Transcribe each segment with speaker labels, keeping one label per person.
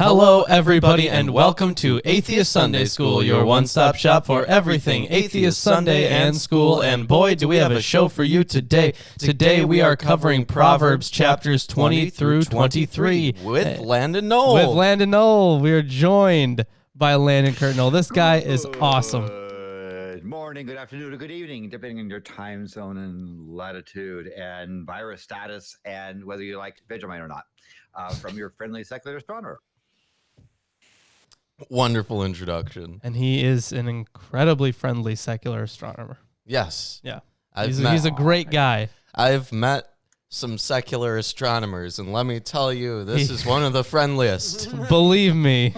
Speaker 1: Hello, everybody, and welcome to Atheist Sunday School, your one-stop shop for everything Atheist Sunday and school. And boy, do we have a show for you today. Today we are covering Proverbs chapters 20 through 23
Speaker 2: with Landon Noll.
Speaker 1: With Landon Noll, we are joined by Landon Noll. This guy is awesome.
Speaker 3: Good morning, good afternoon, or good evening, depending on your time zone and latitude and virus status and whether you like Vegemite or not. From your friendly secular astronomer.
Speaker 2: Wonderful introduction.
Speaker 1: And he is an incredibly friendly secular astronomer.
Speaker 2: Yes.
Speaker 1: Yeah. He's a great guy.
Speaker 2: I've met some secular astronomers, and let me tell you, this is one of the friendliest.
Speaker 1: Believe me.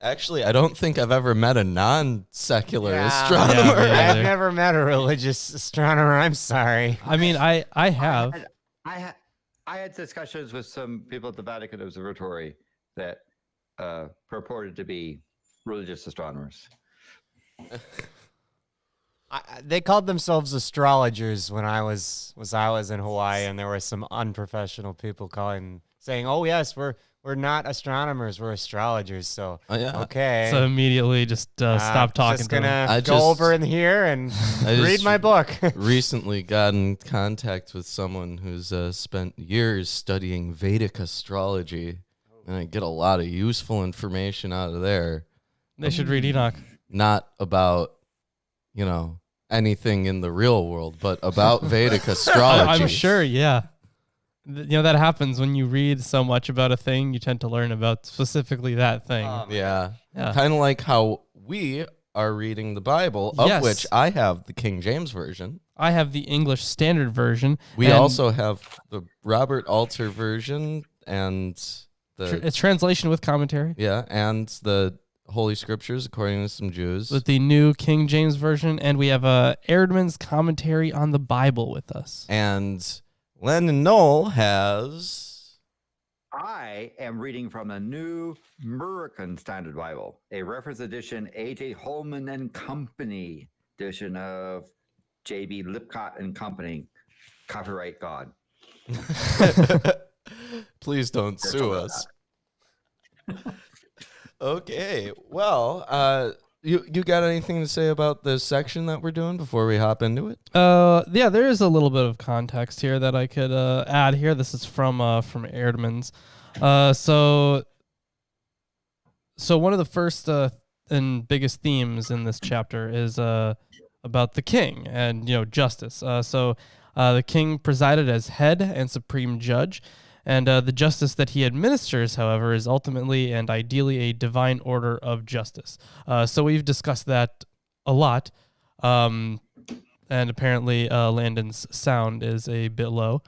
Speaker 2: Actually, I don't think I've ever met a non-secular astronomer.
Speaker 4: Yeah, I've never met a religious astronomer. I'm sorry.
Speaker 1: I mean, I have.
Speaker 3: I had discussions with some people at the Vatican Observatory that purported to be religious astronomers.
Speaker 4: They called themselves astrologers when I was in Hawaii, and there were some unprofessional people saying, "Oh yes, we're not astronomers, we're astrologers." So okay,
Speaker 1: so immediately just stop talking.
Speaker 4: Just gonna go over in here and read my book.
Speaker 2: Recently got in contact with someone who's spent years studying Vedic astrology, and I get a lot of useful information out of there.
Speaker 1: They should read Enoch.
Speaker 2: Not about, anything in the real world, but about Vedic astrology.
Speaker 1: I'm sure, yeah. That happens when you read so much about a thing, you tend to learn about specifically that thing.
Speaker 2: Yeah. Kind of like how we are reading the Bible, of which I have the King James Version.
Speaker 1: I have the English Standard Version.
Speaker 2: We also have the Robert Alter version and
Speaker 1: it's translation with commentary.
Speaker 2: Yeah, and the Holy Scriptures according to some Jews.
Speaker 1: With the new King James Version, and we have Erdman's commentary on the Bible with us.
Speaker 2: And Landon Noll has...
Speaker 3: I am reading from the New American Standard Bible, a reference edition, A.J. Holman and Company edition of J.B. Lipcott and Company. Copyright God.
Speaker 2: Please don't sue us. Okay, well, you got anything to say about this section that we're doing before we hop into it?
Speaker 1: Yeah, there is a little bit of context here that I could add here. This is from Erdman's. So one of the first and biggest themes in this chapter is about the king and justice. So the king presided as head and supreme judge. And the justice that he administers, however, is ultimately and ideally a divine order of justice. So we've discussed that a lot. And apparently Landon's sound is a bit low.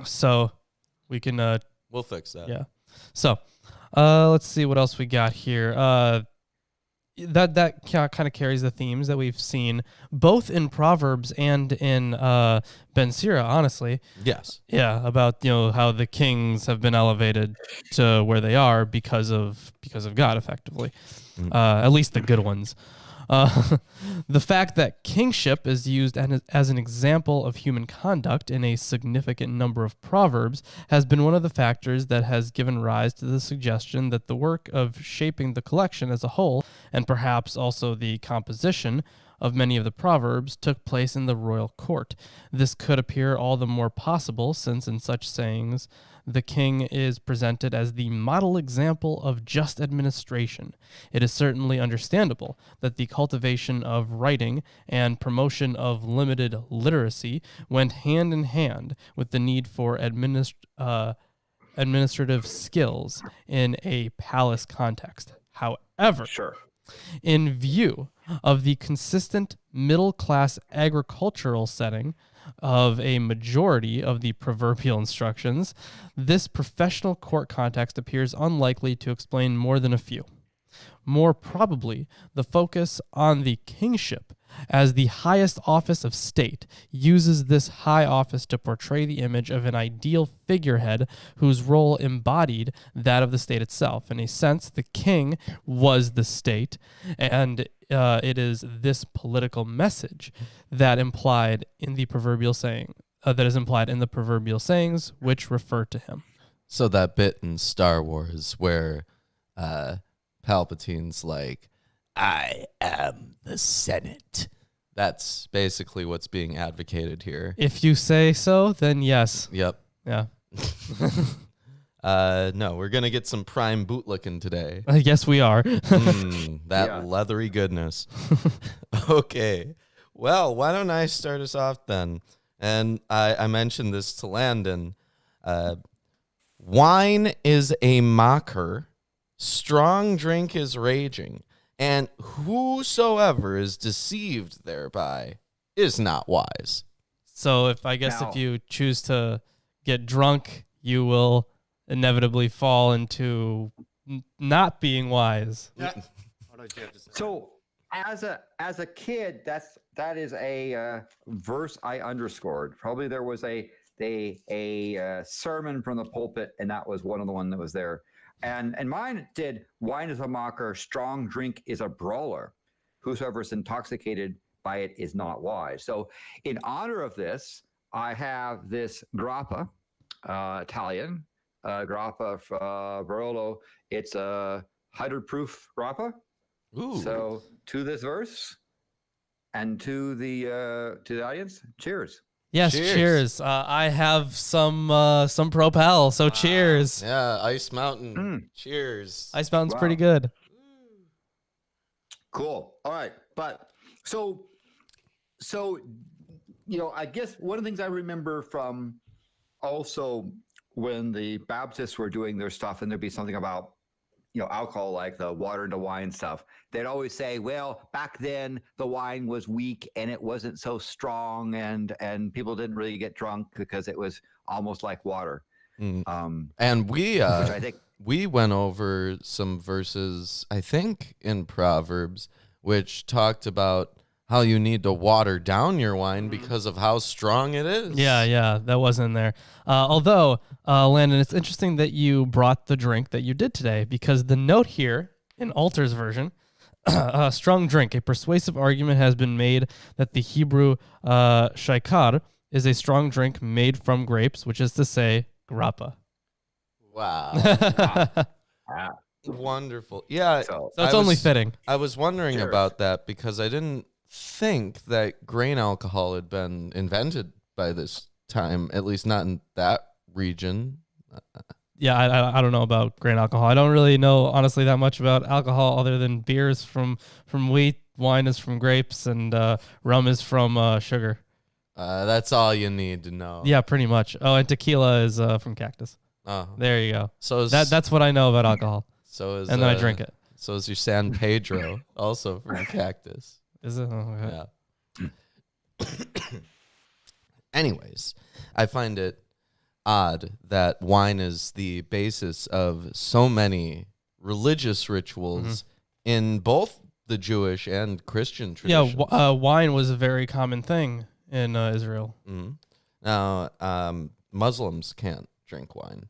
Speaker 1: So we can...
Speaker 2: we'll fix that.
Speaker 1: Yeah. So let's see what else we got here. That kind of carries the themes that we've seen both in Proverbs and in Ben Sira, honestly.
Speaker 2: Yes.
Speaker 1: Yeah, about how the kings have been elevated to where they are because of God, effectively. At least the good ones. The fact that kingship is used as an example of human conduct in a significant number of Proverbs has been one of the factors that has given rise to the suggestion that the work of shaping the collection as a whole, and perhaps also the composition of many of the Proverbs, took place in the royal court. This could appear all the more possible since in such sayings the king is presented as the model example of just administration. It is certainly understandable that the cultivation of writing and promotion of limited literacy went hand in hand with the need for administrative skills in a palace context. However, in view of the consistent middle-class agricultural setting of a majority of the proverbial instructions, this professional court context appears unlikely to explain more than a few. More probably, the focus on the kingship as the highest office of state uses this high office to portray the image of an ideal figurehead whose role embodied that of the state itself. In a sense, the king was the state, and it is this political message that implied in the proverbial saying that is implied in the proverbial sayings which refer to him.
Speaker 2: So that bit in Star Wars where Palpatine's like, I am the Senate. That's basically what's being advocated here.
Speaker 1: If you say so, then yes.
Speaker 2: Yep.
Speaker 1: Yeah.
Speaker 2: No, we're going to get some prime bootlicking today.
Speaker 1: Yes, we are.
Speaker 2: That leathery goodness. Okay. Well, why don't I start us off then? And I mentioned this to Landon. Wine is a mocker. Strong drink is raging. And whosoever is deceived thereby is not wise.
Speaker 1: So if you choose to get drunk, you will inevitably fall into not being wise.
Speaker 3: So as a kid, that is a verse I underscored. Probably there was a sermon from the pulpit, and that was one of the one that was there. And mine did, wine is a mocker, strong drink is a brawler. Whosoever is intoxicated by it is not wise. So in honor of this, I have this grappa, Italian, grappa Barolo. It's a 100-proof grappa.
Speaker 2: Ooh.
Speaker 3: So to this verse and to the audience, cheers.
Speaker 1: Yes, cheers. I have some Propel, so cheers.
Speaker 2: Yeah, Ice Mountain. Cheers.
Speaker 1: Ice Mountain's pretty good.
Speaker 3: Cool. All right. But so I guess one of the things I remember from also when the Baptists were doing their stuff, and there'd be something about alcohol, like the water into wine stuff, they'd always say, well, back then the wine was weak and it wasn't so strong, and people didn't really get drunk because it was almost like water.
Speaker 2: And we went over some verses, I think, in Proverbs, which talked about how you need to water down your wine because of how strong it is.
Speaker 1: Yeah, that wasn't in there. Although, Landon, it's interesting that you brought the drink that you did today, because the note here in Alter's version, strong drink, a persuasive argument has been made that the Hebrew shaikar is a strong drink made from grapes, which is to say, grappa.
Speaker 2: Wow. Wonderful. Yeah.
Speaker 1: So it's only fitting.
Speaker 2: I was wondering about that because I didn't think that grain alcohol had been invented by this time, at least not in that region.
Speaker 1: Yeah, I don't know about grain alcohol. I don't really know, honestly, that much about alcohol other than beers from wheat, wine is from grapes, and rum is from sugar.
Speaker 2: That's all you need to know.
Speaker 1: Yeah, pretty much. Oh, and tequila is from cactus. Oh, there you go. So that's what I know about alcohol. And then I drink it.
Speaker 2: So is your San Pedro also from cactus?
Speaker 1: Is it? Oh, okay.
Speaker 2: Yeah. Anyways, I find it odd that wine is the basis of so many religious rituals in both the Jewish and Christian traditions.
Speaker 1: Yeah, wine was a very common thing in Israel.
Speaker 2: Now, Muslims can't drink wine.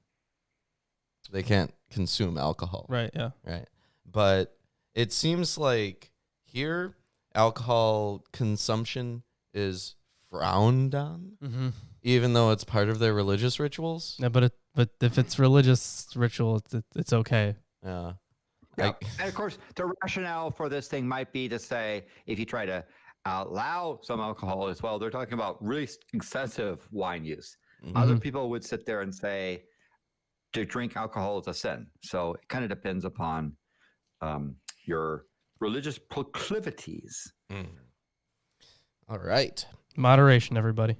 Speaker 2: They can't consume alcohol.
Speaker 1: Right, yeah.
Speaker 2: Right. But it seems like here, alcohol consumption is frowned on, even though it's part of their religious rituals.
Speaker 1: Yeah, but if it's religious ritual, it's okay.
Speaker 2: Yeah.
Speaker 3: And of course, the rationale for this thing might be to say, if you try to allow some alcohol as well, they're talking about really excessive wine use. Other people would sit there and say, to drink alcohol is a sin. So it kind of depends upon your religious proclivities.
Speaker 2: All right.
Speaker 1: Moderation, everybody.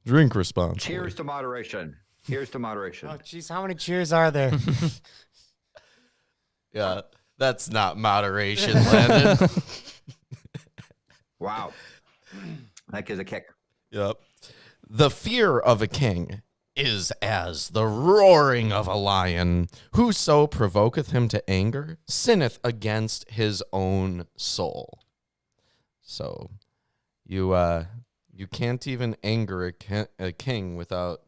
Speaker 2: Drink responsibly.
Speaker 3: Cheers to moderation. Here's to moderation.
Speaker 4: Oh, geez, how many cheers are there?
Speaker 2: Yeah, that's not moderation, Landon.
Speaker 3: Wow. That gives a kick.
Speaker 2: Yep. The fear of a king is as the roaring of a lion. Whoso provoketh him to anger sinneth against his own soul. So you can't even anger a king without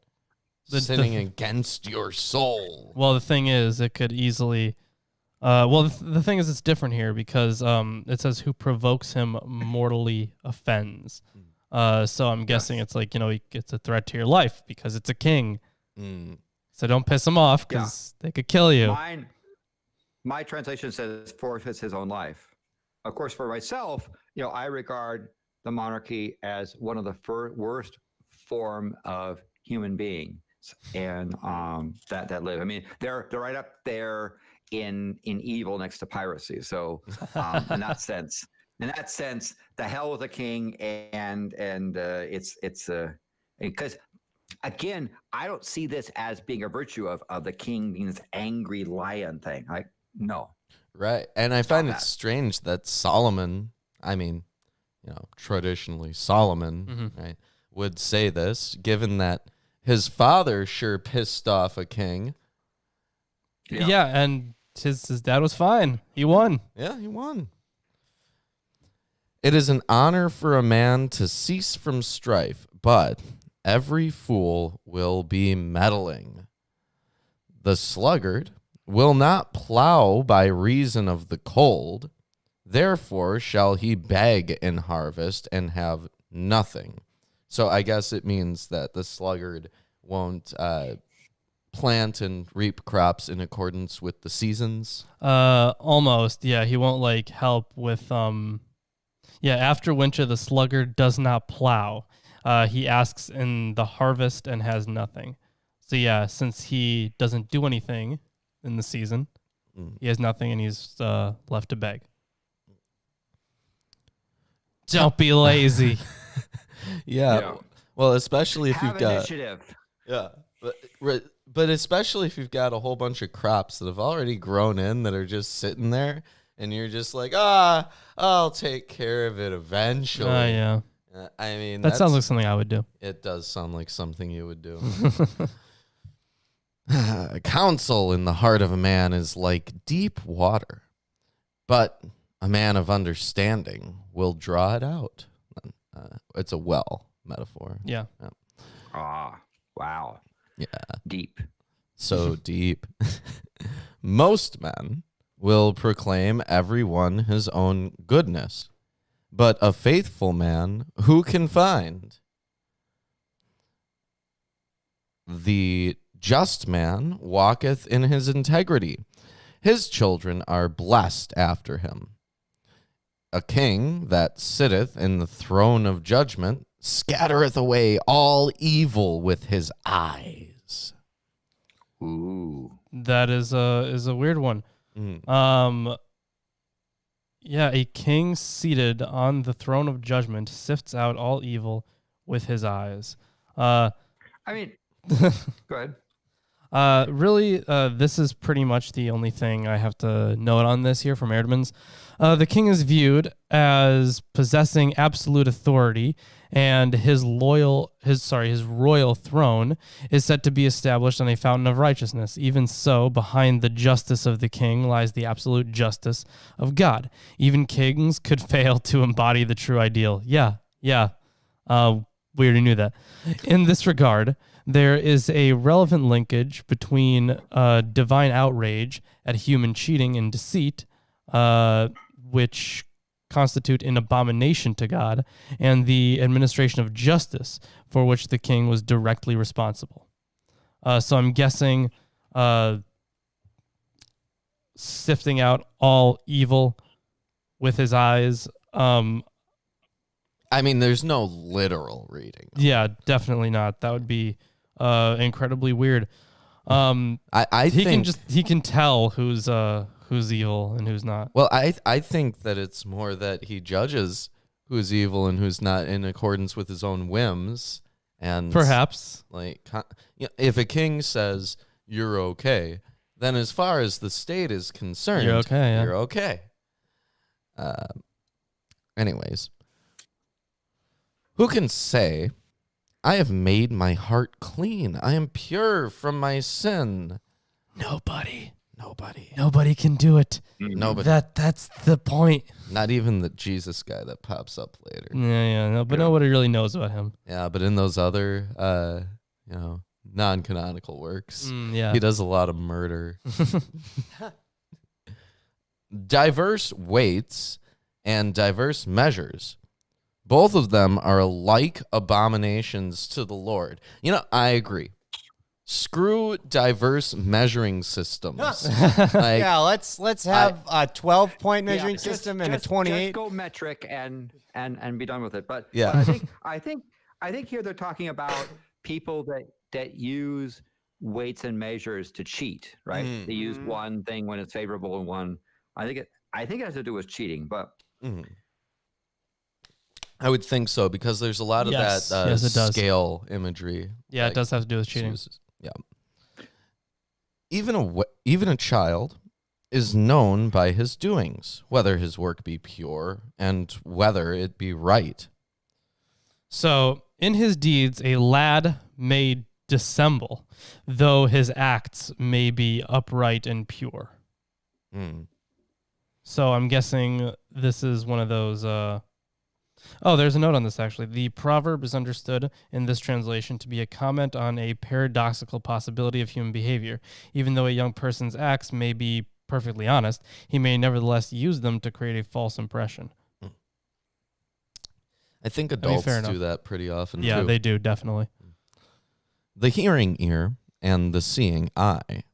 Speaker 2: sinning against your soul.
Speaker 1: Well, the thing is, it could easily... the thing is, it's different here because it says who provokes him mortally offends. So I'm guessing it's like, it's a threat to your life because it's a king.
Speaker 2: Mm.
Speaker 1: So don't piss him off because they could kill you.
Speaker 3: My translation says forfeits his own life. Of course, for myself, I regard the monarchy as one of the worst form of human beings, and that live. I mean, they're right up there in evil next to piracy. So in that sense, the hell with the king, and it's because. Again, I don't see this as being a virtue of the king being this angry lion thing. Like, no.
Speaker 2: Right. And I find it strange that Solomon, traditionally Solomon, right, would say this, given that his father sure pissed off a king.
Speaker 1: Yeah, and his dad was fine. He won.
Speaker 2: Yeah, he won. It is an honor for a man to cease from strife, but every fool will be meddling. The sluggard will not plow by reason of the cold. Therefore shall he beg in harvest and have nothing. So I guess it means that the sluggard won't plant and reap crops in accordance with the seasons.
Speaker 1: Almost. Yeah, he won't help with after winter the sluggard does not plow. He asks in the harvest and has nothing. So yeah, since he doesn't do anything in the season, he has nothing and he's left to beg. Don't be lazy.
Speaker 2: Yeah. Well, especially if you've got
Speaker 3: initiative.
Speaker 2: Yeah, but especially if you've got a whole bunch of crops that have already grown in that are just sitting there, and you're just like, I'll take care of it eventually.
Speaker 1: Yeah.
Speaker 2: I mean,
Speaker 1: that sounds like something I would do.
Speaker 2: It does sound like something you would do. Counsel in the heart of a man is like deep water, but a man of understanding will draw it out. It's a well metaphor.
Speaker 1: Yeah.
Speaker 3: Wow.
Speaker 2: Yeah.
Speaker 3: Deep.
Speaker 2: So deep. Most men will proclaim everyone his own goodness, but a faithful man who can find? The just man walketh in his integrity. His children are blessed after him. A king that sitteth in the throne of judgment scattereth away all evil with his eyes.
Speaker 3: Ooh.
Speaker 1: That is a weird one. Yeah, a king seated on the throne of judgment sifts out all evil with his eyes.
Speaker 3: I mean, go ahead.
Speaker 1: Really, this is pretty much the only thing I have to note on this here from Erdman's. The king is viewed as possessing absolute authority, and his royal throne is said to be established on a fountain of righteousness. Even so, behind the justice of the king lies the absolute justice of God. Even kings could fail to embody the true ideal. Yeah. We already knew that. In this regard, there is a relevant linkage between divine outrage at human cheating and deceit, which constitute an abomination to God, and the administration of justice for which the king was directly responsible. So I'm guessing sifting out all evil with his eyes.
Speaker 2: I mean, there's no literal reading.
Speaker 1: Yeah, definitely not. That would be incredibly weird.
Speaker 2: I think
Speaker 1: he can tell who's evil and who's not.
Speaker 2: Well, I think that it's more that he judges who's evil and who's not in accordance with his own whims. And
Speaker 1: perhaps,
Speaker 2: if a king says you're okay, then as far as the state is concerned,
Speaker 1: you're okay. Yeah.
Speaker 2: You're okay. Anyways, who can say, I have made my heart clean. I am pure from my sin.
Speaker 1: Nobody can do it.
Speaker 2: Nobody.
Speaker 1: That's the point.
Speaker 2: Not even the Jesus guy that pops up later.
Speaker 1: But nobody really knows about him.
Speaker 2: Yeah, but in those other, non-canonical works, he does a lot of murder. Diverse weights and diverse measures, Both of them are like abominations to the Lord. You know, I agree. Screw diverse measuring systems. Like,
Speaker 4: Yeah, let's have a 12-point measuring
Speaker 3: just-
Speaker 4: system and a
Speaker 3: just
Speaker 4: 28.
Speaker 3: go metric and be done with it. But
Speaker 2: Yeah.
Speaker 3: but I think here they're talking about people that use weights and measures to cheat, right? They use one thing when it's favorable and one. I think it has to do with cheating, but
Speaker 2: I would think so because there's a lot of
Speaker 1: Yes.
Speaker 2: that
Speaker 1: Yes, it does.
Speaker 2: scale imagery.
Speaker 1: Yeah, it does have to do with cheating.
Speaker 2: Yeah. Even a child is known by his doings, whether his work be pure and whether it be right.
Speaker 1: So, in his deeds, a lad may dissemble, though his acts may be upright and pure. So, I'm guessing this is one of those. There's a note on this, actually. The proverb is understood in this translation to be a comment on a paradoxical possibility of human behavior. Even though a young person's acts may be perfectly honest, he may nevertheless use them to create a false impression.
Speaker 2: I think
Speaker 1: mean,
Speaker 2: adults
Speaker 1: fair
Speaker 2: do
Speaker 1: enough.
Speaker 2: that pretty often,
Speaker 1: Yeah,
Speaker 2: too.
Speaker 1: they do, definitely.
Speaker 2: The hearing ear and the seeing eye.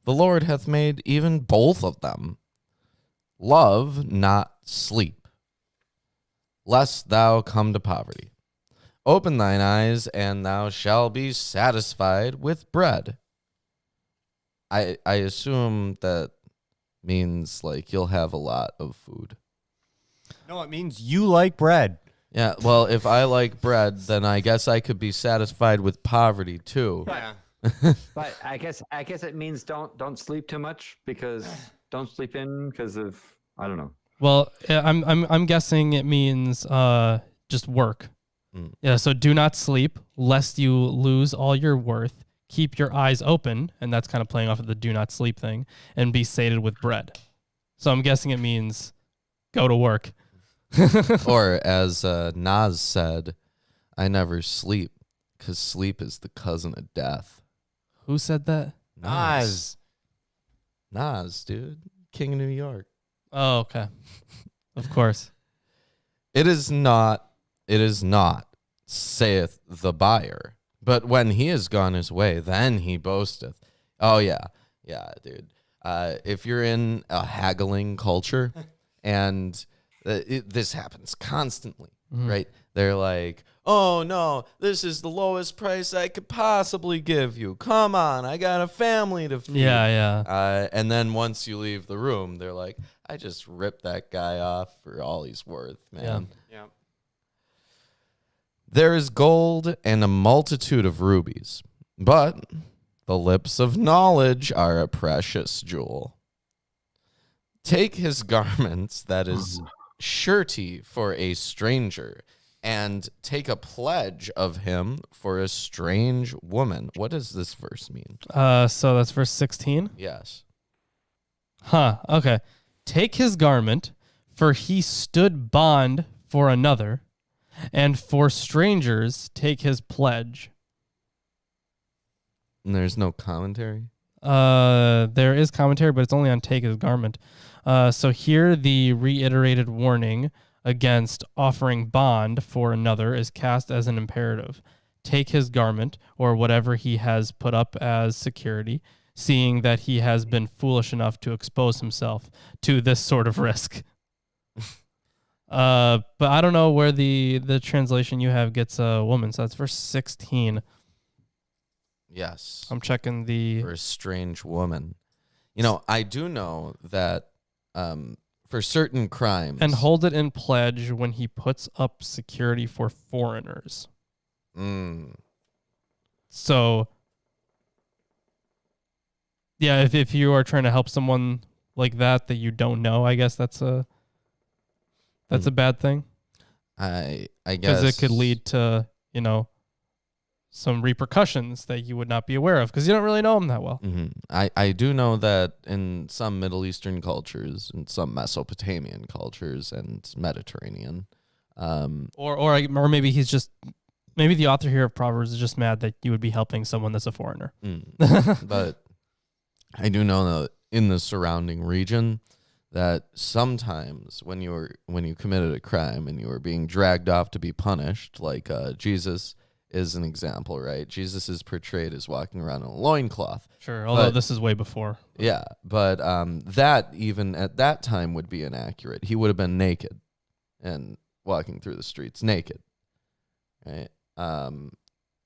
Speaker 2: The Lord hath made even both of them. Love, not sleep, lest thou come to poverty. Open thine eyes, and thou shalt be satisfied with bread. I assume that means like you'll have a lot of food.
Speaker 4: No, it means you like bread.
Speaker 2: Yeah, well, if I like bread, then I guess I could be satisfied with poverty too.
Speaker 4: Yeah.
Speaker 3: but I guess it means don't sleep too much because don't sleep in because of I don't know.
Speaker 1: Well, I'm guessing it means just work. Yeah, so do not sleep lest you lose all your worth. Keep your eyes open, and that's kind of playing off of the do not sleep thing, and be sated with bread. So I'm guessing it means go to work.
Speaker 2: Or as Nas said, I never sleep because sleep is the cousin of death.
Speaker 1: Who said that?
Speaker 4: Nas.
Speaker 2: Nas, dude. King of New York.
Speaker 1: Oh, okay. Of course.
Speaker 2: It is not, saith the buyer. But when he is gone his way, then he boasteth. Oh, yeah. Yeah, dude. If you're in a haggling culture, and this happens constantly, right? They're like, oh, no, this is the lowest price I could possibly give you. Come on, I got a family to feed.
Speaker 1: Yeah.
Speaker 2: And then once you leave the room, they're like, I just ripped that guy off for all he's worth, man.
Speaker 4: Yeah.
Speaker 2: There is gold and a multitude of rubies, but the lips of knowledge are a precious jewel. Take his garments, that is surety for a stranger, and take a pledge of him for a strange woman. What does this verse mean?
Speaker 1: So that's verse 16?
Speaker 2: Yes.
Speaker 1: Huh, okay. Take his garment, for he stood bond for another, and for strangers take his pledge.
Speaker 2: And there's no commentary?
Speaker 1: There is commentary, but it's only on take his garment. So here the reiterated warning against offering bond for another is cast as an imperative. Take his garment, or whatever he has put up as security, seeing that he has been foolish enough to expose himself to this sort of risk. But I don't know where the translation you have gets a woman. So that's verse 16.
Speaker 2: Yes.
Speaker 1: I'm checking the...
Speaker 2: For a strange woman. You know, I do know that for certain crimes...
Speaker 1: And hold it in pledge when he puts up security for foreigners. So, yeah, if you are trying to help someone like that you don't know, I guess that's a bad thing.
Speaker 2: I guess...
Speaker 1: Because it could lead to, some repercussions that you would not be aware of because you don't really know them that well.
Speaker 2: I do know that in some Middle Eastern cultures and some Mesopotamian cultures and Mediterranean,
Speaker 1: or maybe he's just the author here of Proverbs is just mad that you would be helping someone that's a foreigner.
Speaker 2: But I do know that in the surrounding region, that sometimes when you committed a crime and you were being dragged off to be punished, like Jesus is an example, right? Jesus is portrayed as walking around in a loincloth.
Speaker 1: Sure, although this is way before.
Speaker 2: Yeah, but that even at that time would be inaccurate. He would have been naked and walking through the streets naked, right?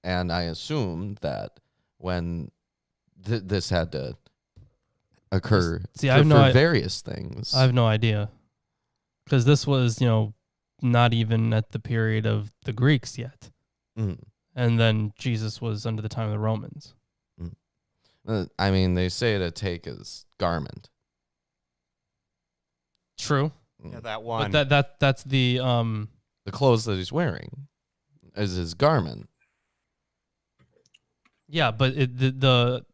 Speaker 2: And I assume that when this had to occur for various things.
Speaker 1: I have no idea. Because this was, not even at the period of the Greeks yet.
Speaker 2: Mm.
Speaker 1: And then Jesus was under the time of the Romans.
Speaker 2: I mean, they say to take his garment.
Speaker 1: True.
Speaker 4: Yeah, that one.
Speaker 1: But that's the
Speaker 2: clothes that he's wearing is his garment.
Speaker 1: Yeah, but the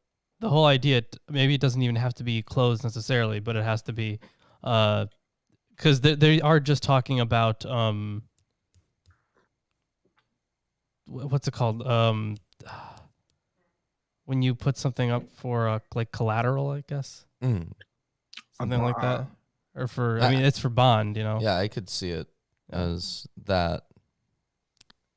Speaker 1: whole idea, maybe it doesn't even have to be clothes necessarily, but it has to be, because they are just talking about, what's it called? When you put something up for like collateral, I guess, something like that, or for, I mean, it's for bond,
Speaker 2: Yeah, I could see it as that,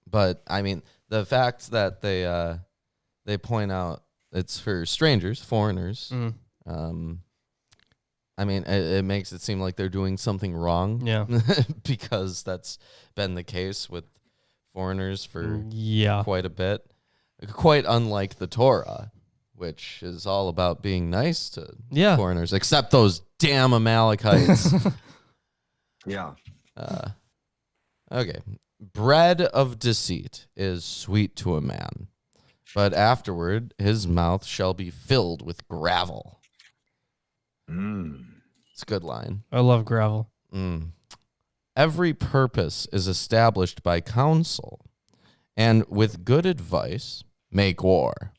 Speaker 2: but I mean, the fact that they point out it's for strangers, foreigners. I mean, it makes it seem like they're doing something wrong.
Speaker 1: Yeah.
Speaker 2: Because that's been the case with foreigners for quite a bit. Quite unlike the Torah, which is all about being nice to foreigners, except those damn Amalekites.
Speaker 3: Yeah.
Speaker 2: Okay. Bread of deceit is sweet to a man, but afterward his mouth shall be filled with gravel. It's a good line.
Speaker 1: I love gravel.
Speaker 2: Every purpose is established by counsel, and with good advice make war.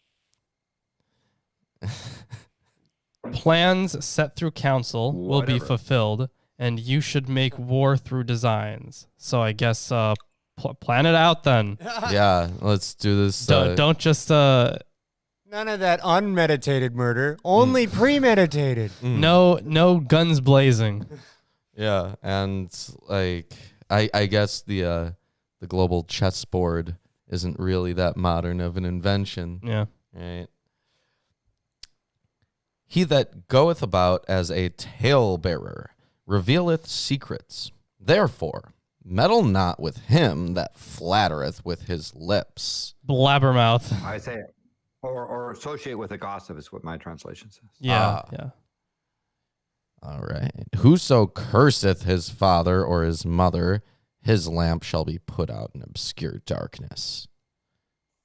Speaker 1: Plans set through counsel will be fulfilled, and you should make war through designs. So I guess plan it out then.
Speaker 2: Yeah, let's do this.
Speaker 1: Don't just
Speaker 4: none of that unmeditated murder, only premeditated.
Speaker 1: No guns blazing.
Speaker 2: Yeah, and like I guess the global chessboard isn't really that modern of an invention.
Speaker 1: Yeah.
Speaker 2: Right. He that goeth about as a talebearer revealeth secrets. Therefore, meddle not with him that flattereth with his lips.
Speaker 1: Blabbermouth.
Speaker 3: I say, or associate with a gossip is what my translation says.
Speaker 1: Yeah. Yeah.
Speaker 2: All right. Whoso curseth his father or his mother, his lamp shall be put out in obscure darkness.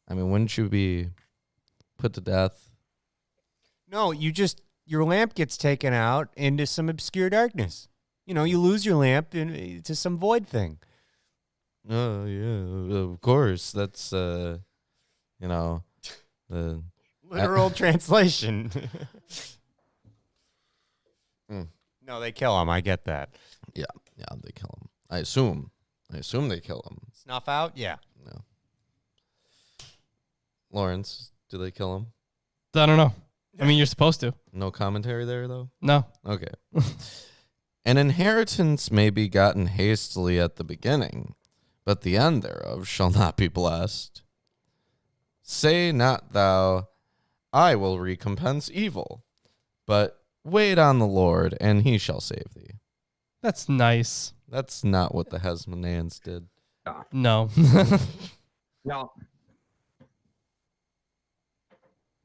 Speaker 2: I mean, wouldn't you be put to death?
Speaker 4: No, your lamp gets taken out into some obscure darkness. You lose your lamp into some void thing.
Speaker 2: Oh, yeah, of course. That's, the
Speaker 4: literal translation. No, they kill him. I get that.
Speaker 2: Yeah, they kill him. I assume they kill him.
Speaker 4: Snuff out? Yeah.
Speaker 2: No. Lawrence, do they kill him?
Speaker 1: I don't know. I mean, you're supposed to.
Speaker 2: No commentary there, though?
Speaker 1: No.
Speaker 2: Okay. An inheritance may be gotten hastily at the beginning, but the end thereof shall not be blessed. Say not thou, I will recompense evil, but wait on the Lord, and he shall save thee.
Speaker 1: That's nice.
Speaker 2: That's not what the Hesmonaeans did.
Speaker 1: No.
Speaker 3: No.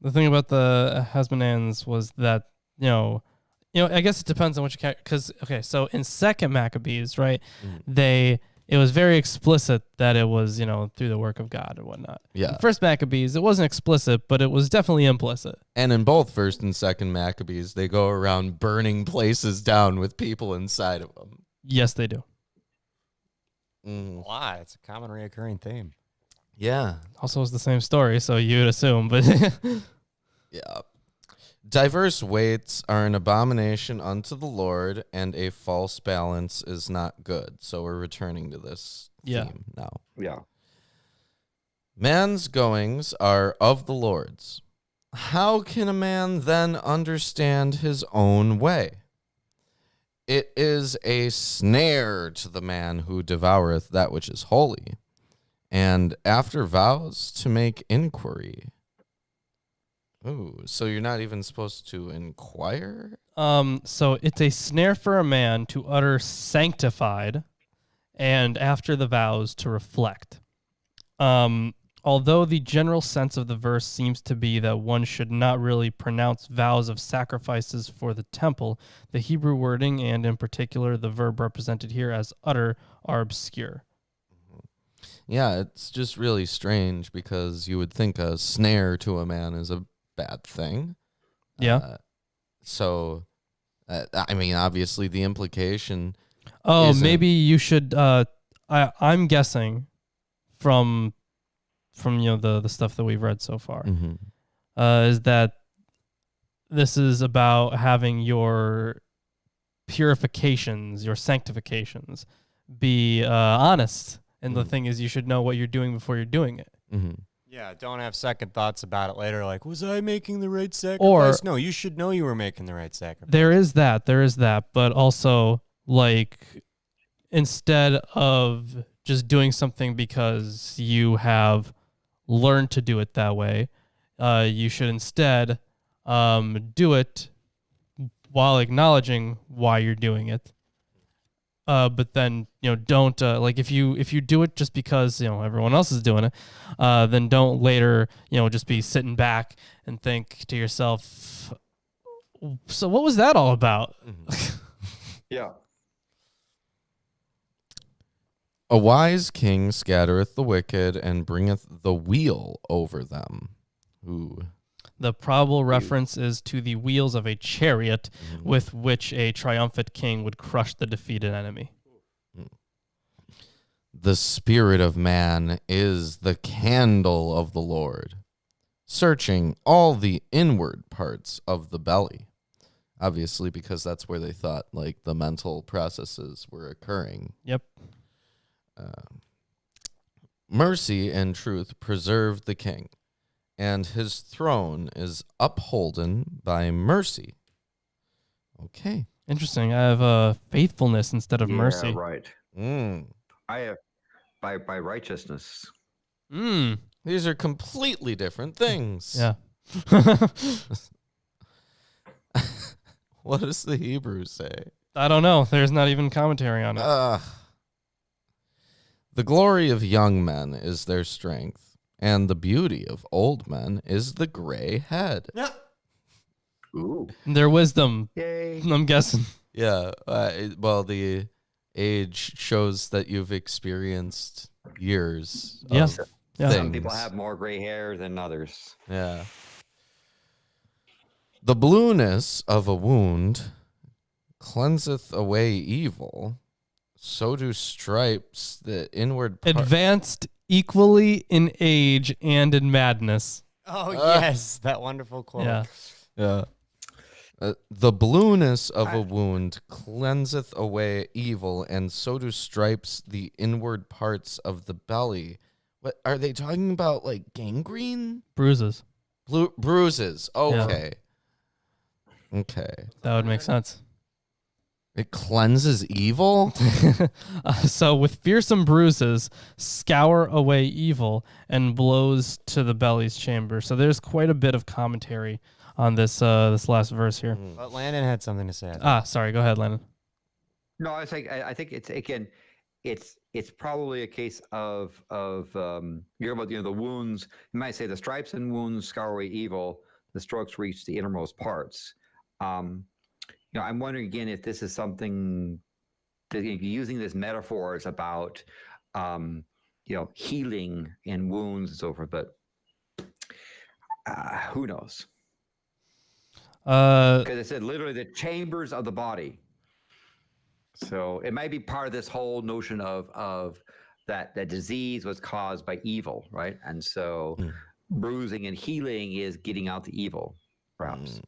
Speaker 1: The thing about the Hasmoneans was that, I guess it depends on what you count. Because, okay, so in Second Maccabees, right, it was very explicit that it was, through the work of God and whatnot.
Speaker 2: Yeah.
Speaker 1: In First Maccabees, it wasn't explicit, but it was definitely implicit.
Speaker 2: And in both First and Second Maccabees, they go around burning places down with people inside of them.
Speaker 1: Yes, they do.
Speaker 4: Why? It's a common reoccurring theme.
Speaker 2: Yeah.
Speaker 1: Also, it's the same story, so you'd assume, but
Speaker 2: Yeah. Diverse weights are an abomination unto the Lord, and a false balance is not good. So we're returning to this theme now.
Speaker 3: Yeah.
Speaker 2: Man's goings are of the Lord's. How can a man then understand his own way? It is a snare to the man who devoureth that which is holy, and after vows to make inquiry. Ooh, so you're not even supposed to inquire?
Speaker 1: So it's a snare for a man to utter sanctified, and after the vows to reflect. Although the general sense of the verse seems to be that one should not really pronounce vows of sacrifices for the temple, the Hebrew wording, and in particular the verb represented here as utter, are obscure.
Speaker 2: Yeah, it's just really strange because you would think a snare to a man is a bad thing.
Speaker 1: Yeah.
Speaker 2: I mean, obviously the implication.
Speaker 1: Oh, maybe you should. I'm guessing from the stuff that we've read so far, is that this is about having your purifications, your sanctifications, be honest. And the thing is, you should know what you're doing before you're doing it.
Speaker 4: Yeah, don't have second thoughts about it later. Like, was I making the right sacrifice?
Speaker 1: Or
Speaker 4: no, you should know you were making the right sacrifice.
Speaker 1: There is that, but also, like, instead of just doing something because you have learned to do it that way, you should instead do it while acknowledging why you're doing it. But then, don't like if you do it just because everyone else is doing it, then don't later just be sitting back and think to yourself, so what was that all about?
Speaker 3: Yeah.
Speaker 2: A wise king scattereth the wicked and bringeth the wheel over them. Ooh.
Speaker 1: The probable reference is to the wheels of a chariot with which a triumphant king would crush the defeated enemy.
Speaker 2: The spirit of man is the candle of the Lord, searching all the inward parts of the belly. Obviously, because that's where they thought like the mental processes were occurring.
Speaker 1: Yep.
Speaker 2: Mercy and truth preserve the king, and his throne is upholden by mercy. Okay.
Speaker 1: Interesting. I have faithfulness instead of mercy.
Speaker 3: Right. I have by righteousness.
Speaker 2: These are completely different things.
Speaker 1: Yeah.
Speaker 2: What does the Hebrew say?
Speaker 1: I don't know. There's not even commentary on it.
Speaker 2: The glory of young men is their strength, and the beauty of old men is the gray head.
Speaker 4: Yeah.
Speaker 3: Ooh.
Speaker 1: Their wisdom,
Speaker 3: Yay.
Speaker 1: I'm guessing.
Speaker 2: Yeah. Well, the age shows that you've experienced years.
Speaker 1: Yeah.
Speaker 2: Of
Speaker 1: Yeah.
Speaker 2: things.
Speaker 3: Some people have more gray hair than others.
Speaker 2: Yeah. The blueness of a wound cleanseth away evil. So do stripes the inward part.
Speaker 1: Advanced equally in age and in madness.
Speaker 4: Oh, yes. That wonderful quote.
Speaker 1: Yeah.
Speaker 2: Yeah. The blueness of a wound cleanseth away evil, and so do stripes the inward parts of the belly. What are they talking about? Like gangrene?
Speaker 1: Bruises.
Speaker 2: Bruises. Okay. Okay.
Speaker 1: That would make sense.
Speaker 2: It cleanses evil?
Speaker 1: So with fearsome bruises, scour away evil and blows to the belly's chamber. So there's quite a bit of commentary on this this last verse here.
Speaker 4: But Landon had something to say.
Speaker 1: Sorry. Go ahead, Landon.
Speaker 3: No, I think it's again, it's probably a case of you're about the wounds. You might say the stripes and wounds scour away evil. The strokes reach the innermost parts. I'm wondering again if this is something that using this metaphor is about, healing in wounds and so forth. But who knows? Because it said literally the chambers of the body. So it might be part of this whole notion of that disease was caused by evil, right? And so bruising and healing is getting out the evil, perhaps.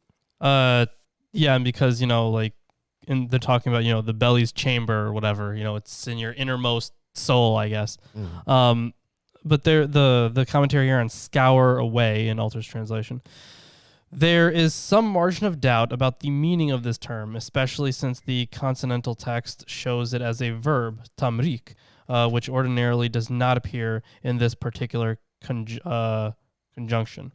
Speaker 1: Yeah, and because they're talking about the belly's chamber or whatever. It's in your innermost soul, I guess. But the commentary here on scour away in Alter's translation. There is some margin of doubt about the meaning of this term, especially since the consonantal text shows it as a verb, tamrik, which ordinarily does not appear in this particular conjunction.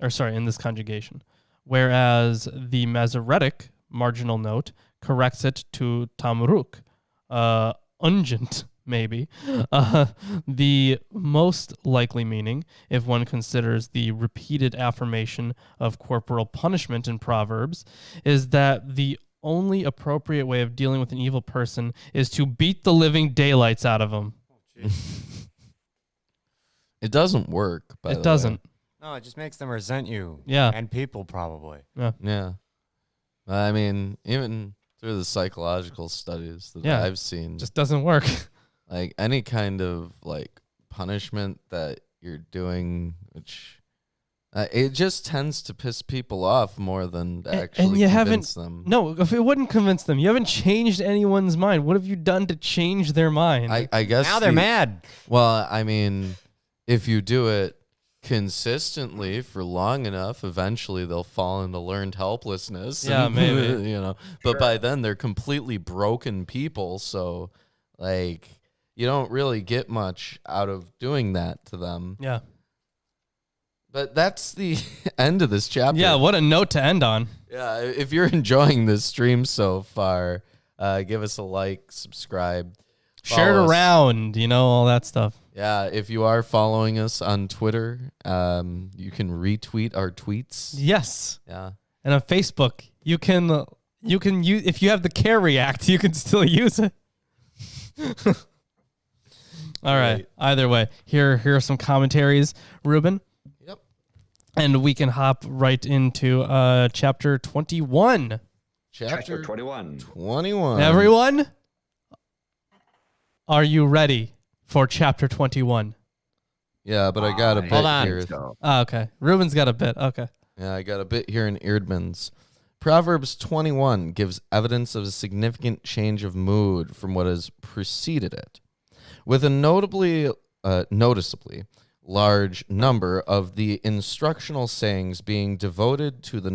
Speaker 1: In this conjugation. Whereas the Masoretic marginal note corrects it to tamruk, ungent, maybe. The most likely meaning, if one considers the repeated affirmation of corporal punishment in Proverbs, is that the only appropriate way of dealing with an evil person is to beat the living daylights out of them.
Speaker 2: It doesn't work, by the way.
Speaker 1: It doesn't.
Speaker 4: No, it just makes them resent you.
Speaker 1: Yeah.
Speaker 4: And people probably.
Speaker 2: Yeah. I mean, even through the psychological studies that I've seen,
Speaker 1: Just doesn't work.
Speaker 2: like any kind of like punishment that you're doing, which it just tends to piss people off more than to actually convince them.
Speaker 1: No, if it wouldn't convince them, you haven't changed anyone's mind. What have you done to change their mind?
Speaker 2: I guess
Speaker 4: Now they're mad.
Speaker 2: Well, I mean, if you do it consistently for long enough, eventually they'll fall into learned helplessness.
Speaker 1: Yeah, maybe.
Speaker 2: You know, but by then they're completely broken people. So, like, you don't really get much out of doing that to them.
Speaker 1: Yeah.
Speaker 2: But that's the end of this chapter.
Speaker 1: Yeah, what a note to end on.
Speaker 2: Yeah, if you're enjoying this stream so far, give us a like, subscribe.
Speaker 1: Share it
Speaker 2: Follow us.
Speaker 1: around, all that stuff.
Speaker 2: Yeah, if you are following us on Twitter, you can retweet our tweets.
Speaker 1: Yes.
Speaker 2: Yeah.
Speaker 1: And on Facebook, you can use, if you have the care react, you can still use it. All right. Either way, here are some commentaries, Ruben.
Speaker 2: Yep.
Speaker 1: And we can hop right into chapter 21.
Speaker 3: Chapter 21.
Speaker 2: 21.
Speaker 1: Everyone, are you ready for chapter 21?
Speaker 2: Yeah, but I got a bit
Speaker 4: Hold on.
Speaker 2: here.
Speaker 1: Okay. Ruben's got a bit. Okay.
Speaker 2: Yeah, I got a bit here in Eerdmans. Proverbs 21 gives evidence of a significant change of mood from what has preceded it, with a noticeably large number of the instructional sayings being devoted to the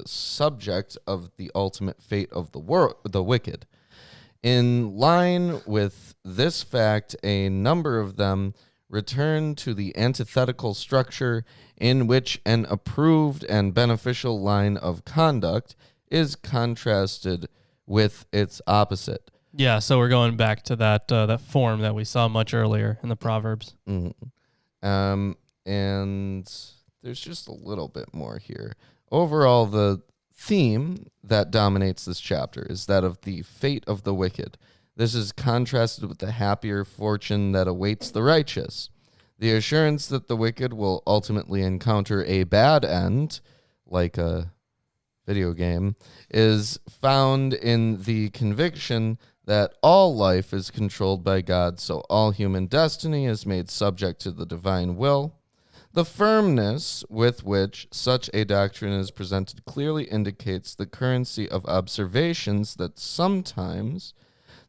Speaker 2: subject of the ultimate fate of the wicked. In line with this fact, a number of them return to the antithetical structure in which an approved and beneficial line of conduct is contrasted with its opposite.
Speaker 1: Yeah, so we're going back to that form that we saw much earlier in the Proverbs.
Speaker 2: Mm-hmm. And there's just a little bit more here. Overall, the theme that dominates this chapter is that of the fate of the wicked. This is contrasted with the happier fortune that awaits the righteous. The assurance that the wicked will ultimately encounter a bad end, like a video game, is found in the conviction that all life is controlled by God, so all human destiny is made subject to the divine will. The firmness with which such a doctrine is presented clearly indicates the currency of observations that sometimes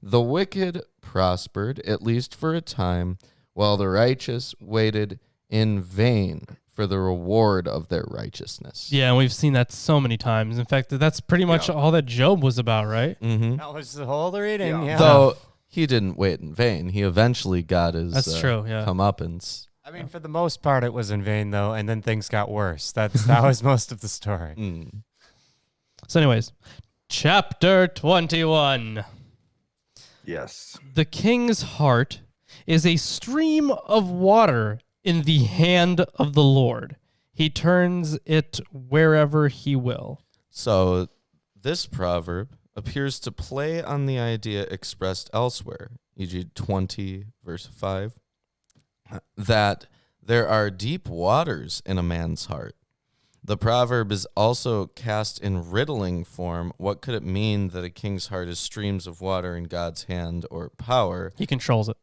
Speaker 2: the wicked prospered, at least for a time, while the righteous waited in vain for the reward of their righteousness.
Speaker 1: Yeah, and we've seen that so many times. In fact, that's pretty much all that Job was about, right?
Speaker 2: Mm-hmm.
Speaker 4: That was the whole reading. Yeah.
Speaker 2: Though he didn't wait in vain. He eventually got his
Speaker 1: That's true, yeah.
Speaker 2: comeuppance.
Speaker 4: I mean, for the most part, it was in vain, though, and then things got worse. That was most of the story.
Speaker 2: Mm.
Speaker 1: So anyways, chapter 21.
Speaker 3: Yes.
Speaker 1: The king's heart is a stream of water in the hand of the Lord. He turns it wherever he will.
Speaker 2: So this proverb appears to play on the idea expressed elsewhere, e.g. 20, verse 5, that there are deep waters in a man's heart. The proverb is also cast in riddling form. What could it mean that a king's heart is streams of water in God's hand or power?
Speaker 1: He controls it.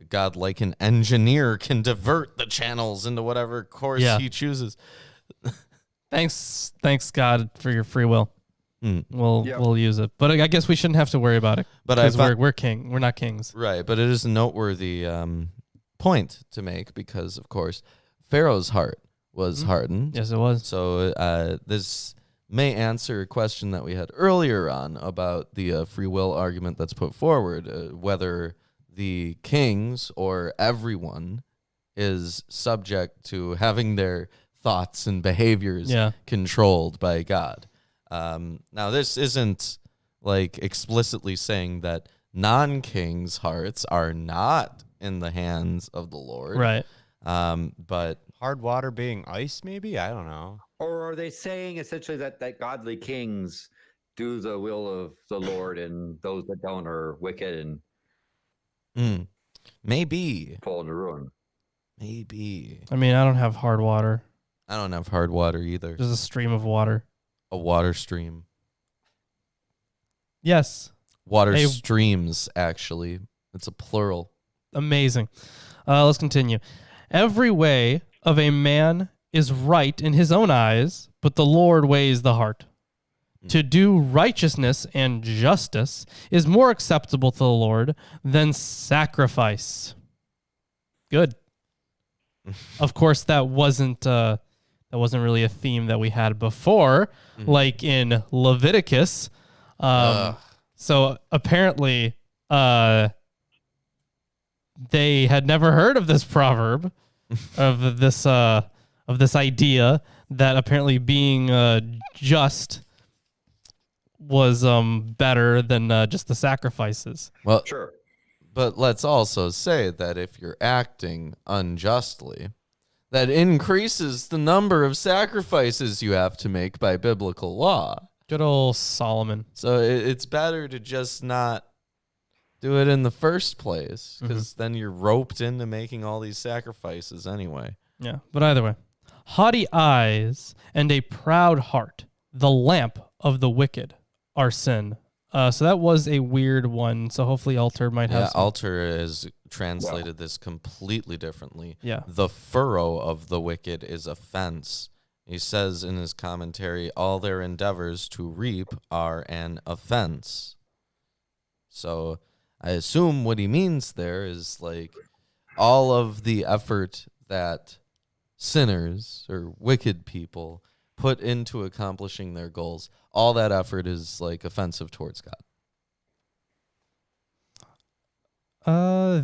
Speaker 2: God, like an engineer, can divert the channels into whatever course he chooses.
Speaker 1: Thanks, God, for your free will.
Speaker 2: Mm.
Speaker 1: We'll use it, but I guess we shouldn't have to worry about it because we're king. We're not kings,
Speaker 2: right? But it is a noteworthy point to make because, of course, Pharaoh's heart was hardened.
Speaker 1: Yes, it was.
Speaker 2: So this may answer a question that we had earlier on about the free will argument that's put forward, whether the kings or everyone is subject to having their thoughts and behaviors controlled by God. Now, this isn't like explicitly saying that non-kings' hearts are not in the hands of the Lord.
Speaker 1: Right.
Speaker 2: But
Speaker 4: Hard water being ice, maybe? I don't know.
Speaker 3: Or are they saying essentially that godly kings do the will of the Lord and those that don't are wicked and
Speaker 2: maybe.
Speaker 3: fall into ruin?
Speaker 2: Maybe.
Speaker 1: I mean, I don't have hard water.
Speaker 2: I don't have hard water either.
Speaker 1: There's a stream of water.
Speaker 2: A water stream.
Speaker 1: Yes.
Speaker 2: Water streams, actually. It's a plural.
Speaker 1: Amazing. Let's continue. Every way of a man is right in his own eyes, but the Lord weighs the heart. To do righteousness and justice is more acceptable to the Lord than sacrifice. Good. Of course, that wasn't really a theme that we had before, like in Leviticus. So apparently, they had never heard of this proverb, of this idea that apparently being just was better than just the sacrifices.
Speaker 2: Well,
Speaker 3: Sure.
Speaker 2: but let's also say that if you're acting unjustly, that increases the number of sacrifices you have to make by biblical law.
Speaker 1: Good old Solomon.
Speaker 2: So it's better to just not do it in the first place, because then you're roped into making all these sacrifices anyway.
Speaker 1: Yeah, but either way. Haughty eyes and a proud heart, the lamp of the wicked, are sin. So that was a weird one. So hopefully Alter might have some.
Speaker 2: Alter has translated this completely differently.
Speaker 1: Yeah.
Speaker 2: The furrow of the wicked is offense. He says in his commentary, all their endeavors to reap are an offense. So I assume what he means there is like all of the effort that sinners or wicked people put into accomplishing their goals, all that effort is like offensive towards God.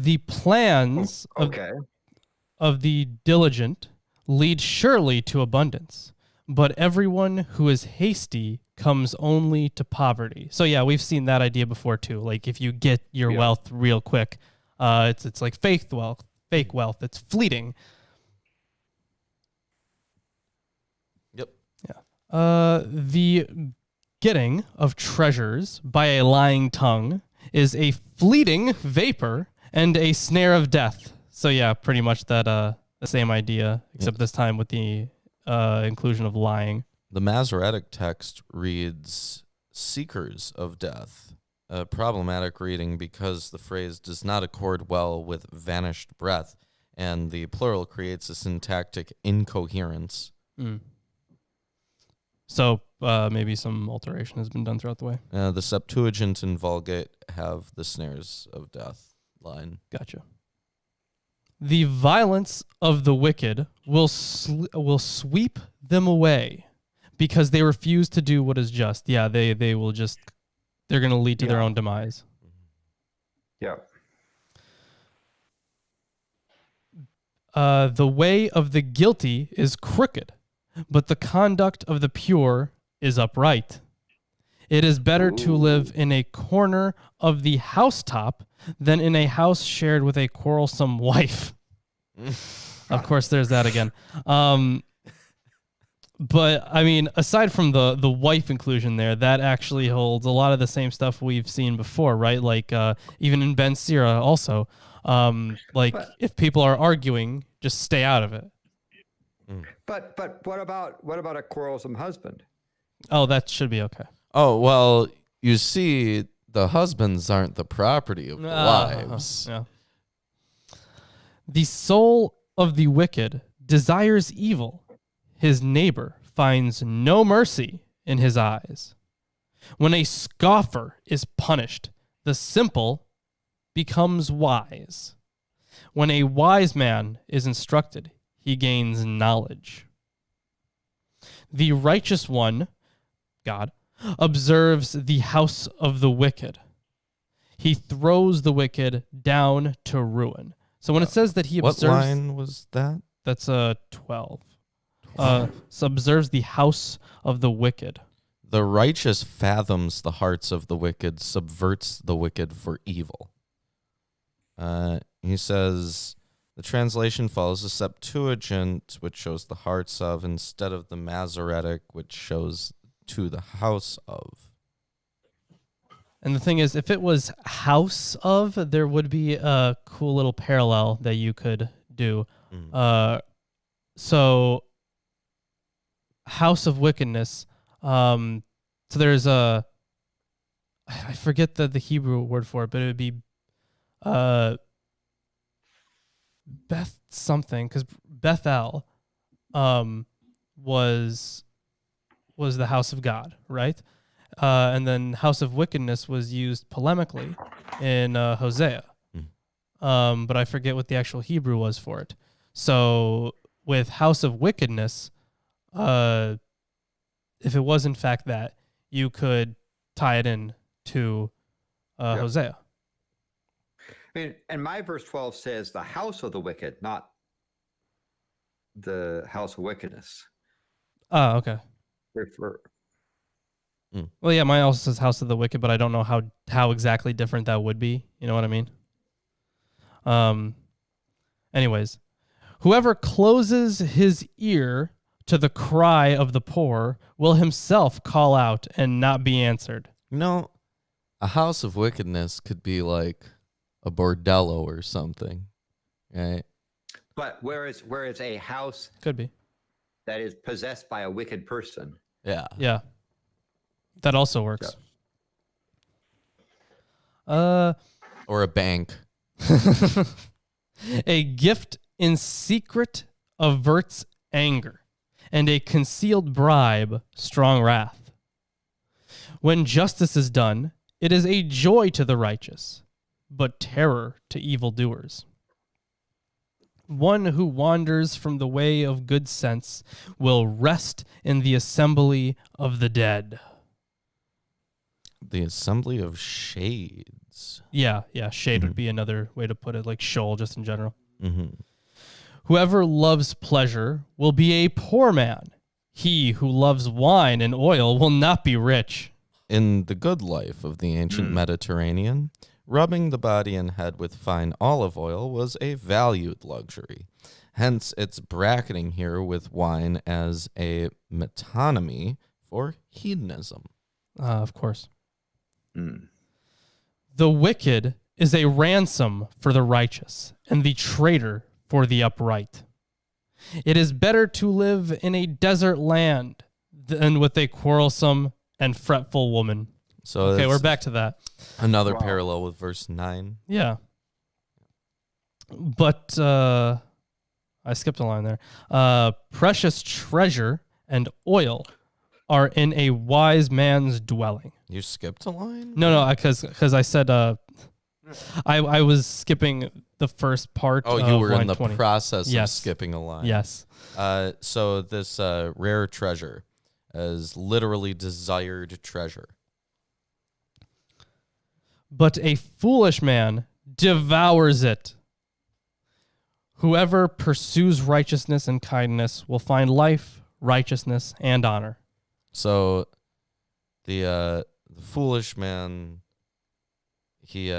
Speaker 1: The plans of the diligent lead surely to abundance, but everyone who is hasty comes only to poverty. So yeah, we've seen that idea before too. Like if you get your wealth real quick, it's like fake wealth. It's fleeting.
Speaker 2: Yep.
Speaker 1: Yeah. The getting of treasures by a lying tongue is a fleeting vapor and a snare of death. So yeah, pretty much that the same idea, except this time with the inclusion of lying.
Speaker 2: The Masoretic text reads seekers of death, a problematic reading because the phrase does not accord well with vanished breath, and the plural creates a syntactic incoherence.
Speaker 1: So maybe some alteration has been done throughout the way.
Speaker 2: The Septuagint and Vulgate have the snares of death line.
Speaker 1: Gotcha. The violence of the wicked will sweep them away because they refuse to do what is just. Yeah, they're going to lead to their own demise.
Speaker 3: Yeah.
Speaker 1: The way of the guilty is crooked, but the conduct of the pure is upright. It is better to live in a corner of the housetop than in a house shared with a quarrelsome wife. Of course, there's that again. But, I mean, aside from the wife inclusion there, that actually holds a lot of the same stuff we've seen before, right? Like, even in Ben Sira also, if people are arguing, just stay out of it.
Speaker 3: But what about a quarrelsome husband?
Speaker 1: Oh, that should be okay.
Speaker 2: Oh, well, you see, the husbands aren't the property of the wives.
Speaker 1: Yeah. The soul of the wicked desires evil. His neighbor finds no mercy in his eyes. When a scoffer is punished, the simple becomes wise. When a wise man is instructed, he gains knowledge. The righteous one, God, observes the house of the wicked. He throws the wicked down to ruin. So when it says that he
Speaker 2: What
Speaker 1: observes...
Speaker 2: line was that?
Speaker 1: That's 12. So observes the house of the wicked.
Speaker 2: The righteous fathoms the hearts of the wicked, subverts the wicked for evil. He says the translation follows the Septuagint, which shows the hearts of, instead of the Masoretic, which shows to the house of.
Speaker 1: And the thing is, if it was house of, there would be a cool little parallel that you could do. So house of wickedness. So there's I forget the Hebrew word for it, but it would be Beth something, because Bethel was the house of God, right? And then house of wickedness was used polemically in Hosea. But I forget what the actual Hebrew was for it. So with house of wickedness, if it was in fact that, you could tie it in to Hosea.
Speaker 3: I mean, and my verse 12 says the house of the wicked, not the house of wickedness.
Speaker 1: Oh, okay.
Speaker 3: Refer.
Speaker 1: Well, yeah, mine also says house of the wicked, but I don't know how exactly different that would be. You know what I mean? Anyways, whoever closes his ear to the cry of the poor will himself call out and not be answered.
Speaker 2: You know, a house of wickedness could be like a bordello or something, right?
Speaker 3: But whereas a house
Speaker 1: Could be.
Speaker 3: that is possessed by a wicked person.
Speaker 2: Yeah.
Speaker 1: Yeah. That also works.
Speaker 2: Or a bank.
Speaker 1: A gift in secret averts anger, and a concealed bribe strong wrath. When justice is done, it is a joy to the righteous, but terror to evildoers. One who wanders from the way of good sense will rest in the assembly of the dead.
Speaker 2: The assembly of shades.
Speaker 1: Yeah, shade would be another way to put it, like Sheol just in general.
Speaker 2: Mm-hmm.
Speaker 1: Whoever loves pleasure will be a poor man. He who loves wine and oil will not be rich.
Speaker 2: In the good life of the ancient Mediterranean, rubbing the body and head with fine olive oil was a valued luxury. Hence its bracketing here with wine as a metonymy for hedonism.
Speaker 1: Of course. The wicked is a ransom for the righteous, and the traitor for the upright. It is better to live in a desert land than with a quarrelsome and fretful woman.
Speaker 2: So
Speaker 1: Okay,
Speaker 2: that's
Speaker 1: we're back to that.
Speaker 2: another parallel with verse 9.
Speaker 1: Yeah. But I skipped a line there. Precious treasure and oil are in a wise man's dwelling.
Speaker 2: You skipped a line?
Speaker 1: No, because I said I was skipping the first part.
Speaker 2: Oh,
Speaker 1: of
Speaker 2: you were in
Speaker 1: line
Speaker 2: the
Speaker 1: 20.
Speaker 2: process of
Speaker 1: Yes.
Speaker 2: skipping a line.
Speaker 1: Yes.
Speaker 2: So this rare treasure is literally desired treasure.
Speaker 1: But a foolish man devours it. Whoever pursues righteousness and kindness will find life, righteousness, and honor.
Speaker 2: So the foolish man, he's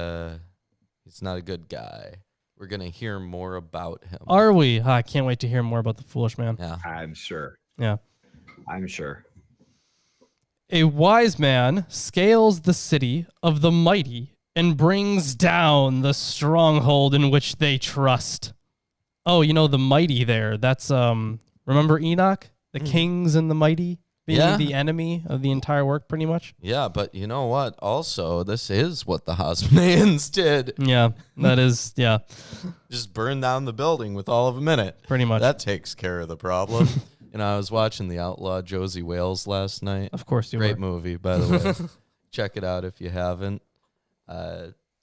Speaker 2: not a good guy. We're going to hear more about him.
Speaker 1: Are we? I can't wait to hear more about the foolish man.
Speaker 2: Yeah.
Speaker 3: I'm sure.
Speaker 1: Yeah.
Speaker 3: I'm sure.
Speaker 1: A wise man scales the city of the mighty and brings down the stronghold in which they trust. Oh, the mighty there. That's remember Enoch? The kings and the mighty being the enemy of the entire work, pretty much.
Speaker 2: Yeah, but you know what? Also, this is what the Hasmoneans did.
Speaker 1: Yeah, that is, yeah,
Speaker 2: Just burn down the building with all of them in it.
Speaker 1: pretty much.
Speaker 2: That takes care of the problem. I was watching The Outlaw Josie Wales last night.
Speaker 1: Of course you
Speaker 2: Great
Speaker 1: were.
Speaker 2: movie, by the way. Check it out if you haven't.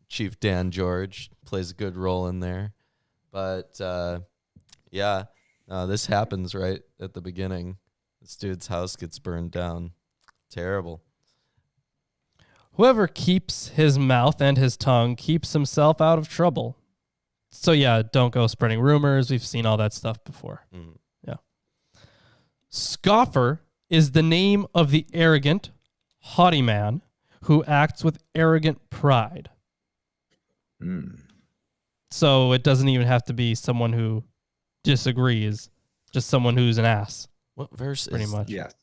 Speaker 2: Chief Dan George plays a good role in there. But, yeah, This happens right at the beginning. This dude's house gets burned down. Terrible.
Speaker 1: Whoever keeps his mouth and his tongue keeps himself out of trouble. So yeah, don't go spreading rumors. We've seen all that stuff before.
Speaker 2: Mm.
Speaker 1: Yeah. Scoffer is the name of the arrogant, haughty man who acts with arrogant pride. So it doesn't even have to be someone who disagrees, just someone who's an ass.
Speaker 2: What verse
Speaker 1: Pretty
Speaker 2: is
Speaker 1: much.
Speaker 3: Yes.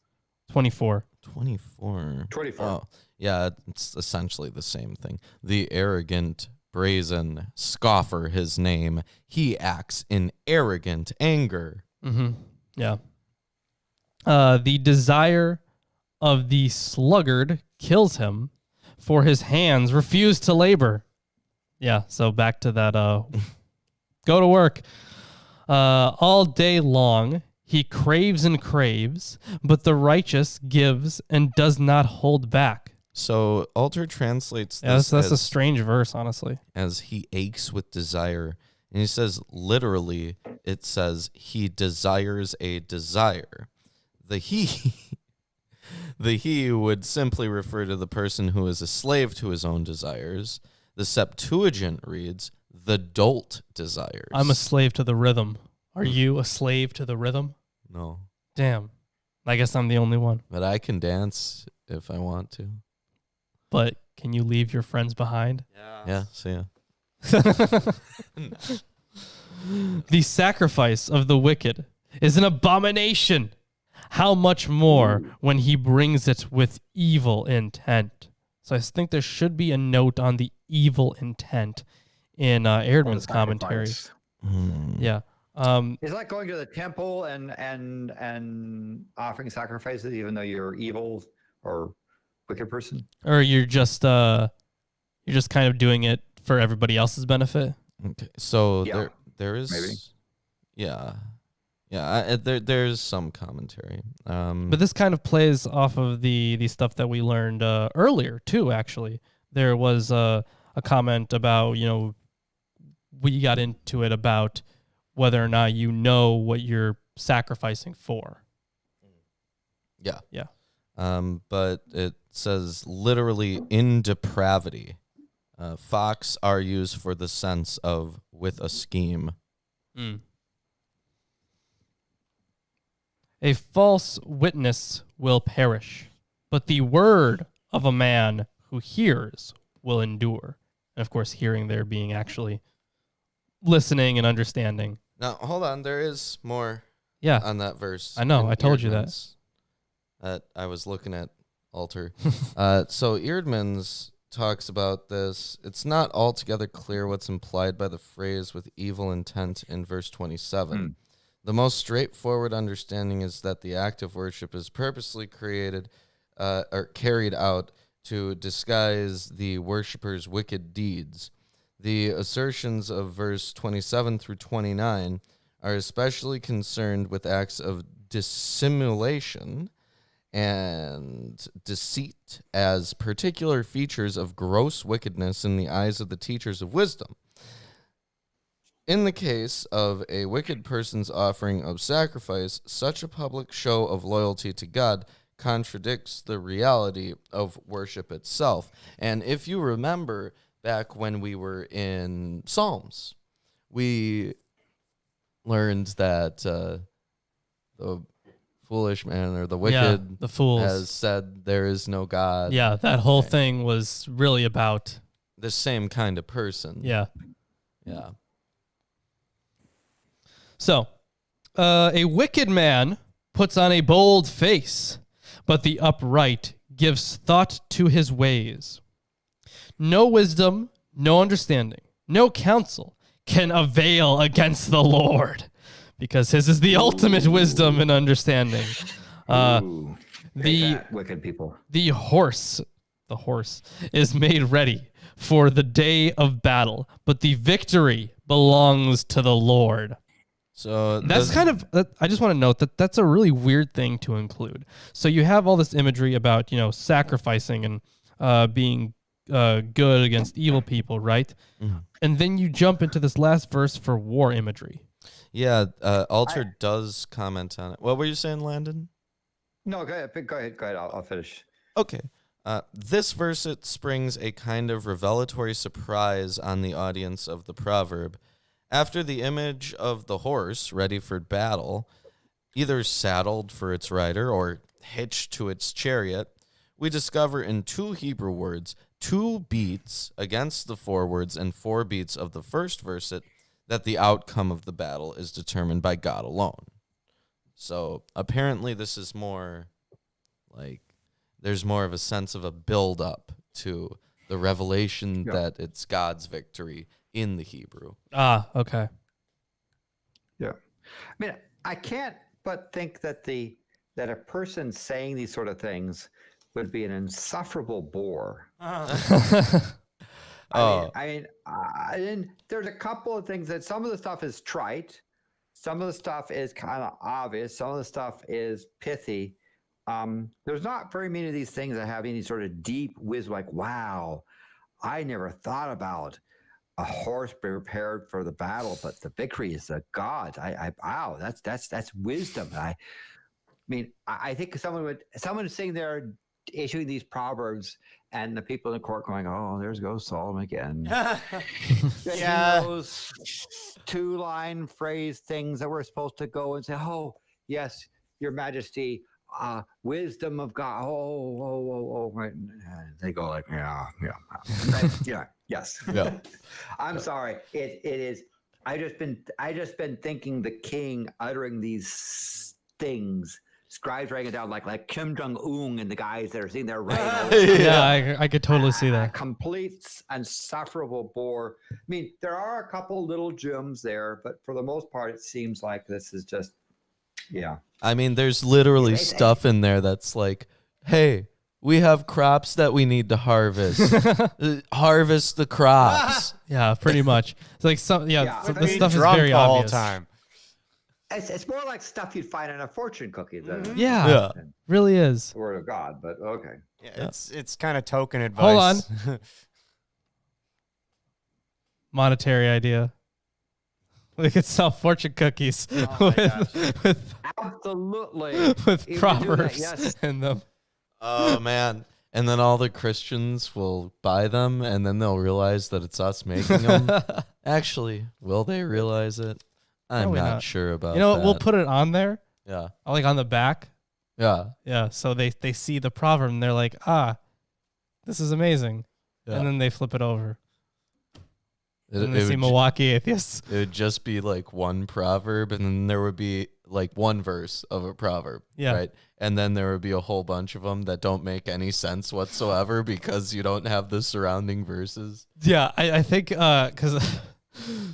Speaker 1: 24.
Speaker 2: 24.
Speaker 3: 24.
Speaker 2: Oh, yeah, it's essentially the same thing. The arrogant, brazen scoffer, his name. He acts in arrogant anger.
Speaker 1: Mm-hmm. Yeah. The desire of the sluggard kills him, for his hands refuse to labor. Yeah, so back to that go to work. All day long he craves and craves, but the righteous gives and does not hold back.
Speaker 2: So Alter translates
Speaker 1: Yeah,
Speaker 2: this
Speaker 1: that's a
Speaker 2: as,
Speaker 1: strange verse, honestly.
Speaker 2: as he aches with desire. And he says, literally, it says he desires a desire. The he, the he would simply refer to the person who is a slave to his own desires. The Septuagint reads, the dolt desires.
Speaker 1: I'm a slave to the rhythm. Are you a slave to the rhythm?
Speaker 2: No,
Speaker 1: Damn. I guess I'm the only one.
Speaker 2: but I can dance if I want to.
Speaker 1: But can you leave your friends behind?
Speaker 2: Yeah, see ya.
Speaker 1: The sacrifice of the wicked is an abomination. How much more when he brings it with evil intent? So I think there should be a note on the evil intent in Erdman's commentary.
Speaker 3: Sacrifice.
Speaker 1: Yeah.
Speaker 3: It's like going to the temple and offering sacrifices, even though you're evil or wicked person.
Speaker 1: Or you're just kind of doing it for everybody else's benefit.
Speaker 2: Okay, so
Speaker 3: Yeah,
Speaker 2: there is
Speaker 3: maybe.
Speaker 2: there's some commentary.
Speaker 1: But this kind of plays off of the stuff that we learned earlier too. Actually, there was a comment about, we got into it about whether or not you know what you're sacrificing for.
Speaker 2: Yeah.
Speaker 1: Yeah.
Speaker 2: But it says literally in depravity. Fox are used for the sense of with a scheme.
Speaker 1: A false witness will perish, but the word of a man who hears will endure. And of course, hearing there being actually listening and understanding.
Speaker 2: Now, hold on. There is more
Speaker 1: Yeah.
Speaker 2: on that verse.
Speaker 1: I know,
Speaker 2: in
Speaker 1: I told you that.
Speaker 2: Eerdmans that I was looking at Alter. So Eerdmans talks about this. It's not altogether clear what's implied by the phrase with evil intent in verse 27. The most straightforward understanding is that the act of worship is purposely created or carried out to disguise the worshiper's wicked deeds. The assertions of verse 27 through 29 are especially concerned with acts of dissimulation and deceit as particular features of gross wickedness in the eyes of the teachers of wisdom. In the case of a wicked person's offering of sacrifice, such a public show of loyalty to God contradicts the reality of worship itself. And if you remember back when we were in Psalms, we learned that the foolish man or the wicked
Speaker 1: the fools
Speaker 2: has said there is no God.
Speaker 1: Yeah, that whole thing was really about
Speaker 2: The same kind of person.
Speaker 1: Yeah. So, a wicked man puts on a bold face, but the upright gives thought to his ways. No wisdom, no understanding, no counsel can avail against the Lord, because his is the ultimate wisdom and understanding.
Speaker 3: Ooh,
Speaker 1: The
Speaker 3: that, wicked people.
Speaker 1: the horse is made ready for the day of battle, but the victory belongs to the Lord.
Speaker 2: So
Speaker 1: That's kind of, I just want to note that that's a really weird thing to include. So you have all this imagery about, sacrificing and being good against evil people, right?
Speaker 2: Mm-hmm.
Speaker 1: And then you jump into this last verse for war imagery.
Speaker 2: Yeah, Alter does comment on it. What were you saying, Landon?
Speaker 3: No, go ahead. I'll finish.
Speaker 2: Okay. This verse, it springs a kind of revelatory surprise on the audience of the proverb. After the image of the horse ready for battle, either saddled for its rider or hitched to its chariot, we discover in 2 Hebrew words 2 beats against the 4 words and 4 beats of the first verse that the outcome of the battle is determined by God alone. So apparently this is more like there's more of a sense of a build-up to the revelation that it's God's victory in the Hebrew.
Speaker 1: Ah, okay.
Speaker 3: Yeah. I mean, I can't but think that that a person saying these sort of things would be an insufferable bore. I mean, there's a couple of things that some of the stuff is trite. Some of the stuff is kind of obvious. Some of the stuff is pithy. There's not very many of these things that have any sort of deep wisdom, like, wow, I never thought about a horse prepared for the battle, but the victory is the God. Wow, that's wisdom. I mean, I think someone is sitting there issuing these proverbs, and the people in the court going, "Oh, there goes Solomon again."
Speaker 4: Yeah,
Speaker 3: those 2-line phrase things that we're supposed to go and say, "Oh, yes, Your Majesty, wisdom of God." Oh. Right. They go like, yeah. Yes.
Speaker 2: Yeah.
Speaker 3: I'm sorry. It is. I just been thinking the king uttering these things. Scribes writing it down like Kim Jong-un and the guys that are sitting there writing.
Speaker 1: Yeah, I could totally see that.
Speaker 3: Complete and insufferable bore. I mean, there are a couple little gems there, but for the most part, it seems like this is just, yeah.
Speaker 2: I mean, there's literally stuff in there that's like, hey, we have crops that we need to harvest. Harvest the crops.
Speaker 1: Yeah, pretty much. It's like so this stuff is
Speaker 4: drunk
Speaker 1: very
Speaker 4: the whole
Speaker 1: obvious.
Speaker 4: time.
Speaker 3: It's more like stuff you'd find in a fortune cookie than
Speaker 1: Yeah, really is.
Speaker 3: the word of God, but okay.
Speaker 4: Yeah, it's kind of token advice.
Speaker 1: Hold on. Monetary idea. We could sell fortune cookies with
Speaker 3: Absolutely.
Speaker 1: with
Speaker 3: You can do that,
Speaker 1: proverbs
Speaker 3: yes.
Speaker 1: in them.
Speaker 2: Oh, man. And then all the Christians will buy them, and then they'll realize that it's us making them. Actually, will they realize it? I'm
Speaker 1: Probably
Speaker 2: not
Speaker 1: not.
Speaker 2: sure about
Speaker 1: You know what?
Speaker 2: that.
Speaker 1: We'll put it on there,
Speaker 2: Yeah.
Speaker 1: like on the back.
Speaker 2: Yeah.
Speaker 1: Yeah, so they see the proverb and they're like, this is amazing.
Speaker 2: Yeah.
Speaker 1: And then they flip it over.
Speaker 2: It,
Speaker 1: And they
Speaker 2: it
Speaker 1: see
Speaker 2: would
Speaker 1: Milwaukee atheists.
Speaker 2: it would just be like one proverb, and then there would be like one verse of a proverb.
Speaker 1: Yeah.
Speaker 2: Right. And then there would be a whole bunch of them that don't make any sense whatsoever because you don't have the surrounding verses.
Speaker 1: Yeah, I think because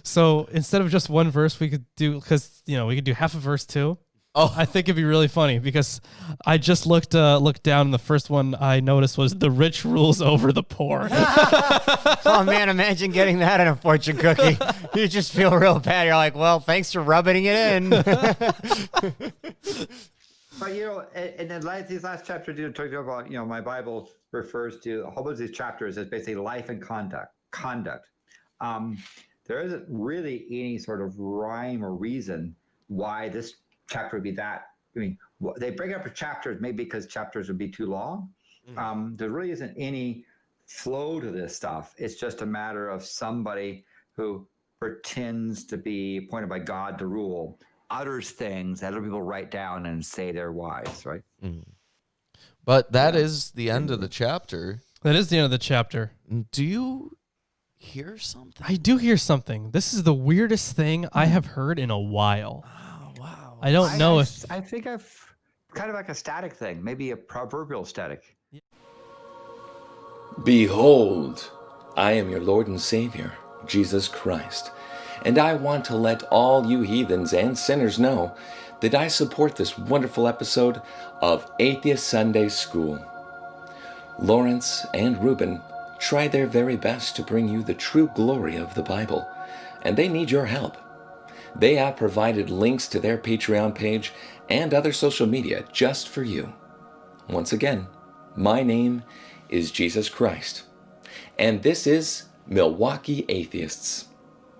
Speaker 1: so instead of just one verse, we could do we could do half a verse too.
Speaker 2: Oh,
Speaker 1: I think it'd be really funny because I just looked down, and the first one I noticed was the rich rules over the poor.
Speaker 4: Oh man, imagine getting that in a fortune cookie. You just feel real bad. You're like, well, thanks for rubbing it in.
Speaker 3: But and then these last chapters, talking about, my Bible refers to a whole bunch of these chapters as basically life and conduct. There isn't really any sort of rhyme or reason why this chapter would be that. I mean, they break up chapters maybe because chapters would be too long. There really isn't any flow to this stuff. It's just a matter of somebody who pretends to be appointed by God to rule, utters things that other people write down and say they're wise, right?
Speaker 2: but that is the end of the chapter.
Speaker 1: That is the end of the chapter.
Speaker 2: Do you hear something?
Speaker 1: I do hear something. This is the weirdest thing I have heard in a while.
Speaker 2: Oh, wow.
Speaker 1: I don't know if
Speaker 3: I think I've kind of like a static thing, maybe a proverbial static.
Speaker 5: Behold, I am your Lord and Savior, Jesus Christ, and I want to let all you heathens and sinners know that I support this wonderful episode of Atheist Sunday School. Lawrence and Reuben try their very best to bring you the true glory of the Bible, and they need your help. They have provided links to their Patreon page and other social media just for you. Once again, my name is Jesus Christ, and this is Milwaukee Atheists.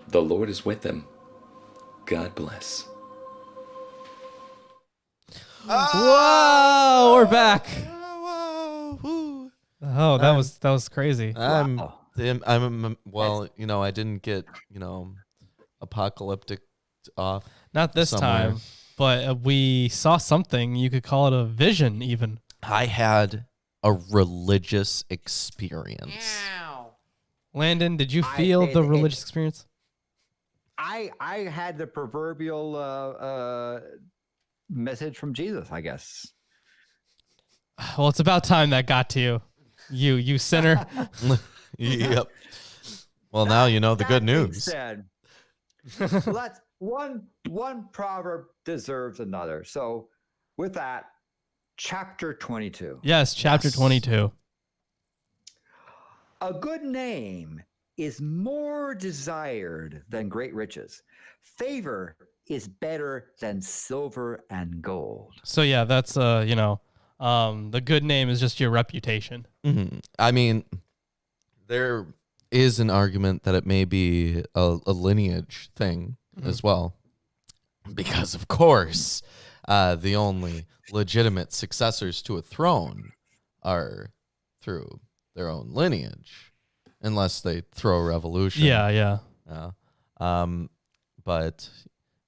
Speaker 5: The Lord is with them. God bless.
Speaker 1: Whoa, we're back.
Speaker 2: Whoa, woo.
Speaker 1: Oh, that was crazy.
Speaker 3: Wow.
Speaker 2: Well, I didn't get, apocalyptic off.
Speaker 1: Not this
Speaker 2: somewhere.
Speaker 1: time, but we saw something. You could call it a vision, even.
Speaker 2: I had a religious experience.
Speaker 1: Landon, did you
Speaker 3: I
Speaker 1: feel
Speaker 3: did
Speaker 1: the
Speaker 3: it.
Speaker 1: religious experience?
Speaker 3: I had the proverbial message from Jesus, I guess.
Speaker 1: Well, it's about time that got to you. You sinner.
Speaker 2: Yep. Well, now you know the good
Speaker 3: That being
Speaker 2: news.
Speaker 3: said, let's one proverb deserves another. So with that, chapter 22.
Speaker 1: Yes, chapter 22.
Speaker 3: A good name is more desired than great riches. Favor is better than silver and gold.
Speaker 1: So yeah, that's the good name is just your reputation.
Speaker 2: Mhm. I mean, there is an argument that it may be a lineage thing as well, because of course, the only legitimate successors to a throne are through their own lineage, unless they throw a revolution.
Speaker 1: Yeah.
Speaker 2: But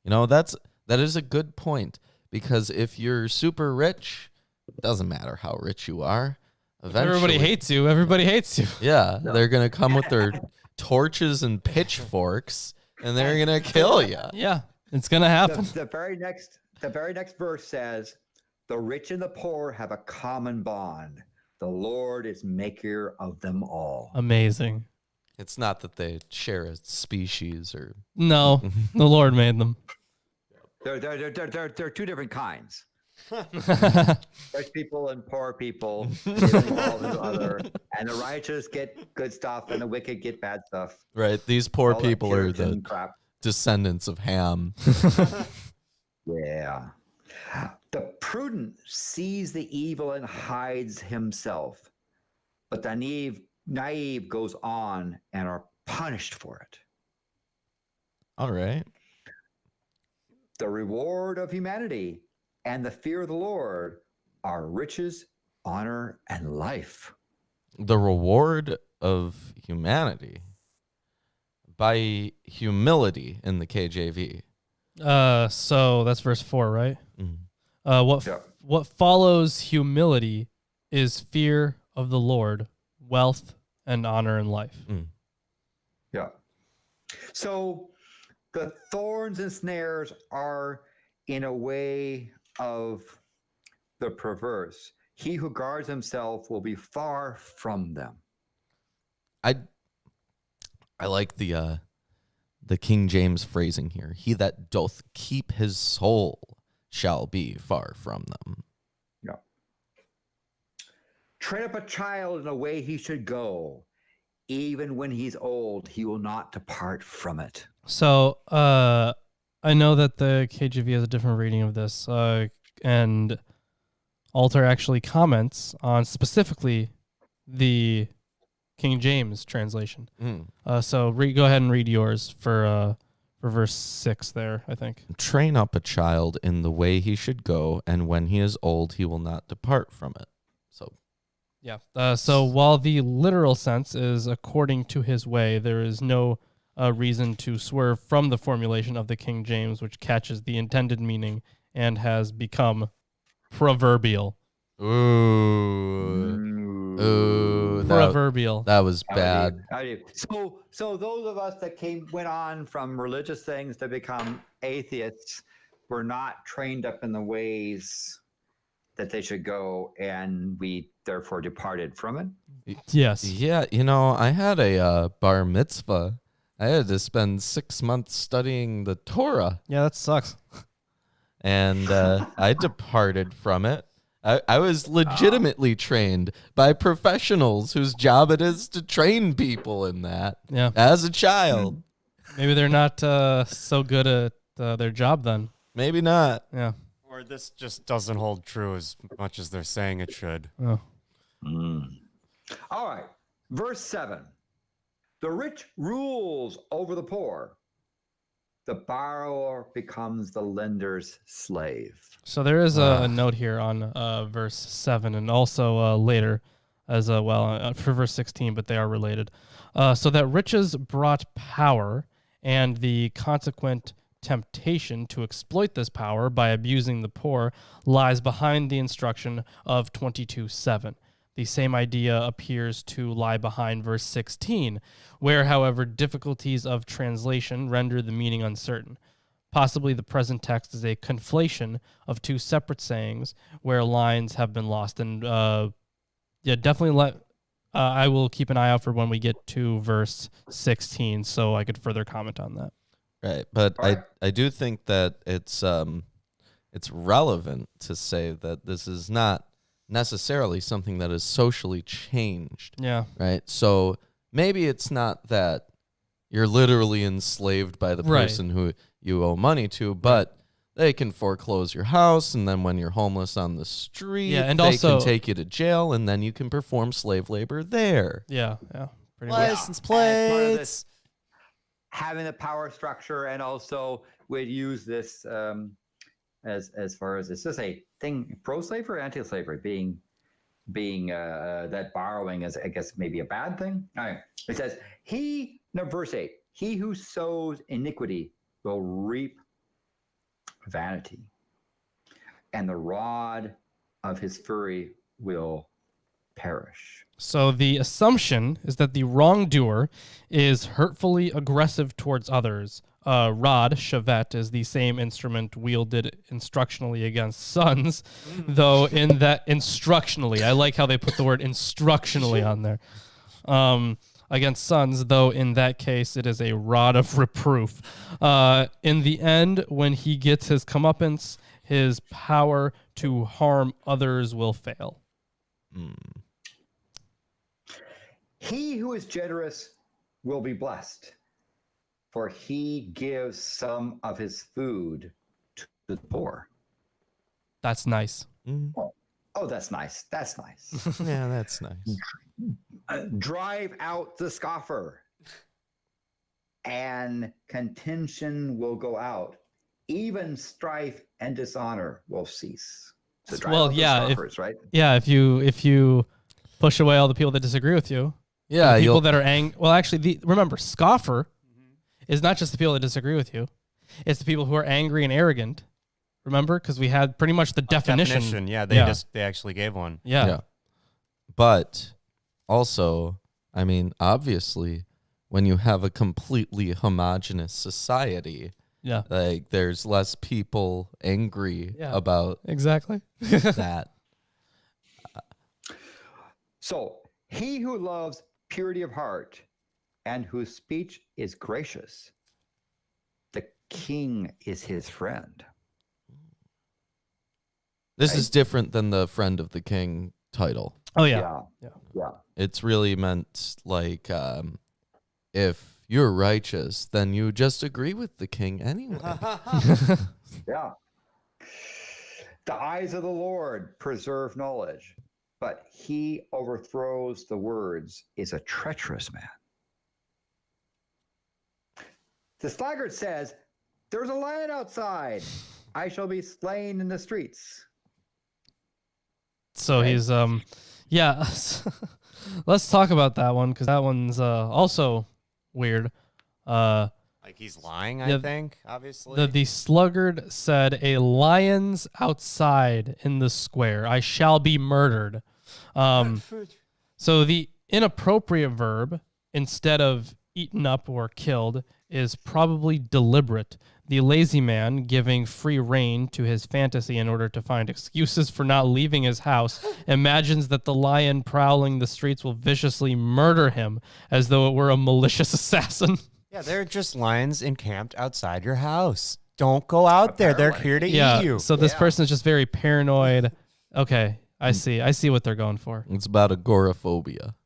Speaker 2: that is a good point, because if you're super rich, it doesn't matter how rich you are. Eventually,
Speaker 1: Everybody hates you. Everybody hates you.
Speaker 2: yeah, they're gonna come with their torches and pitchforks, and they're gonna kill you.
Speaker 1: Yeah, it's gonna happen.
Speaker 3: The very next verse says, "The rich and the poor have a common bond. The Lord is maker of them all."
Speaker 1: Amazing.
Speaker 2: It's not that they share a species or
Speaker 1: No, the Lord made them.
Speaker 3: They're two different kinds. Rich people and poor people live involved with each other, and the righteous get good stuff, and the wicked get bad stuff.
Speaker 2: right. These poor
Speaker 3: All that
Speaker 2: people are
Speaker 3: Puritan
Speaker 2: the
Speaker 3: crap.
Speaker 2: descendants of Ham.
Speaker 3: Yeah. The prudent sees the evil and hides himself, but the naive goes on and are punished for it.
Speaker 2: All right.
Speaker 3: The reward of humanity and the fear of the Lord are riches, honor, and life.
Speaker 2: The reward of humanity by humility in the KJV.
Speaker 1: So that's verse 4, right?
Speaker 2: Mhm.
Speaker 3: Yeah.
Speaker 1: What follows humility is fear of the Lord, wealth and honor and life.
Speaker 3: Yeah. So the thorns and snares are in a way of the perverse. He who guards himself will be far from them.
Speaker 2: I like the King James phrasing here. He that doth keep his soul shall be far from them.
Speaker 3: Yeah. Train up a child in the way he should go. Even when he's old, he will not depart from it.
Speaker 1: So I know that the KJV has a different reading of this, and Alter actually comments on specifically the King James translation. So go ahead and read yours for verse 6 there, I think.
Speaker 2: Train up a child in the way he should go, and when he is old, he will not depart from it. So,
Speaker 1: yeah. So while the literal sense is according to his way, there is no reason to swerve from the formulation of the King James, which catches the intended meaning and has become proverbial. Proverbial.
Speaker 2: That was bad.
Speaker 3: So those of us that went on from religious things to become atheists were not trained up in the ways that they should go, and we therefore departed from it.
Speaker 1: Yes.
Speaker 2: Yeah, I had a bar mitzvah. I had to spend 6 months studying the Torah,
Speaker 1: Yeah, that sucks.
Speaker 2: and I departed from it. I was legitimately trained by professionals whose job it is to train people in that.
Speaker 1: Yeah.
Speaker 2: As a child.
Speaker 1: Maybe they're not so good at their job then.
Speaker 2: Maybe not.
Speaker 1: Yeah.
Speaker 4: Or this just doesn't hold true as much as they're saying it should.
Speaker 1: Oh.
Speaker 3: All right. Verse 7. The rich rules over the poor, the borrower becomes the lender's slave.
Speaker 1: So there is a note here on verse 7 and also later as well for verse 16, but they are related. So that riches brought power and the consequent temptation to exploit this power by abusing the poor lies behind the instruction of 22:7. The same idea appears to lie behind verse 16, where, however, difficulties of translation render the meaning uncertain. Possibly the present text is a conflation of two separate sayings where lines have been lost. And definitely I will keep an eye out for when we get to verse 16 so I could further comment on that.
Speaker 2: Right, but I do think that it's relevant to say that this is not necessarily something that is socially changed.
Speaker 1: Yeah.
Speaker 2: Right? So maybe it's not that you're literally enslaved by the person who you owe money to, but they can foreclose your house, and then when you're homeless on the street,
Speaker 1: and
Speaker 2: they
Speaker 1: also
Speaker 2: can take you to jail, and then you can perform slave labor there.
Speaker 1: Yeah, pretty much.
Speaker 4: License plates.
Speaker 3: Having the power structure, and also we'd use this as far as, is this a thing pro-slavery or anti-slavery, being that borrowing is, I guess, maybe a bad thing. All right. It says, verse 8, he who sows iniquity will reap vanity, and the rod of his fury will perish.
Speaker 1: So the assumption is that the wrongdoer is hurtfully aggressive towards others. Rod, shavet, is the same instrument wielded instructionally against sons, though in that instructionally, I like how they put the word instructionally on there. Against sons, though in that case it is a rod of reproof. In the end, when he gets his comeuppance, his power to harm others will fail.
Speaker 3: He who is generous will be blessed, for he gives some of his food to the poor.
Speaker 1: That's nice.
Speaker 3: Oh, that's nice. That's nice.
Speaker 2: Yeah, that's nice.
Speaker 3: Drive out the scoffer, and contention will go out. Even strife and dishonor will cease. So drive out the scoffers, right?
Speaker 1: Yeah, if you push away all the people that disagree with you,
Speaker 2: Yeah,
Speaker 1: the people that are angry. Well, actually, remember, scoffer is not just the people that disagree with you; it's the people who are angry and arrogant. Remember, because we had pretty much the definition.
Speaker 4: Yeah, they actually gave one.
Speaker 1: Yeah.
Speaker 2: But also, I mean, obviously, when you have a completely homogenous society, like there's less people angry about
Speaker 1: exactly
Speaker 2: that.
Speaker 3: So he who loves purity of heart and whose speech is gracious, the king is his friend.
Speaker 2: This is different than the friend of the king title.
Speaker 1: Oh, yeah.
Speaker 2: It's really meant like if you're righteous, then you just agree with the king anyway.
Speaker 3: Yeah. The eyes of the Lord preserve knowledge, but he overthrows the words is a treacherous man. The sluggard says, there's a lion outside. I shall be slain in the streets.
Speaker 1: So he's let's talk about that one, because that one's also weird.
Speaker 4: Like he's lying, I think, obviously.
Speaker 1: The sluggard said, a lion's outside in the square. I shall be murdered. So the inappropriate verb, instead of eaten up or killed, is probably deliberate. The lazy man, giving free rein to his fantasy in order to find excuses for not leaving his house, imagines that the lion prowling the streets will viciously murder him as though it were a malicious assassin.
Speaker 4: Yeah, they're just lions encamped outside your house. Don't go out there. They're here to eat you.
Speaker 1: So this person is just very paranoid. Okay, I see what they're going for.
Speaker 2: It's about agoraphobia.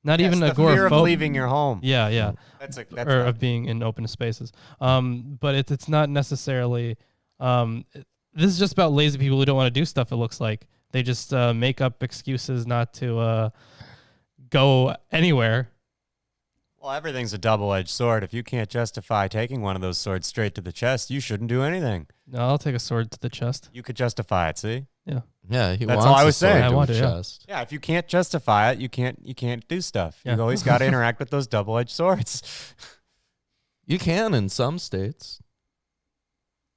Speaker 1: Not even
Speaker 4: the fear of leaving your home.
Speaker 1: Yeah.
Speaker 4: That's
Speaker 1: of being in open spaces. But it's not necessarily. This is just about lazy people who don't want to do stuff. It looks like they just make up excuses not to go anywhere.
Speaker 4: Well, everything's a double-edged sword. If you can't justify taking one of those swords straight to the chest, you shouldn't do anything.
Speaker 1: No, I'll take a sword to the chest.
Speaker 4: You could justify it, see?
Speaker 1: Yeah.
Speaker 2: Yeah,
Speaker 4: That's
Speaker 2: wants
Speaker 4: all I
Speaker 2: a
Speaker 4: was saying.
Speaker 2: sword
Speaker 1: I
Speaker 2: to
Speaker 1: want
Speaker 2: his
Speaker 1: it, yeah.
Speaker 2: chest.
Speaker 4: Yeah, if you can't justify it, you can't do stuff.
Speaker 1: Yeah.
Speaker 4: You've always got to interact with those double-edged swords.
Speaker 2: You can in some states.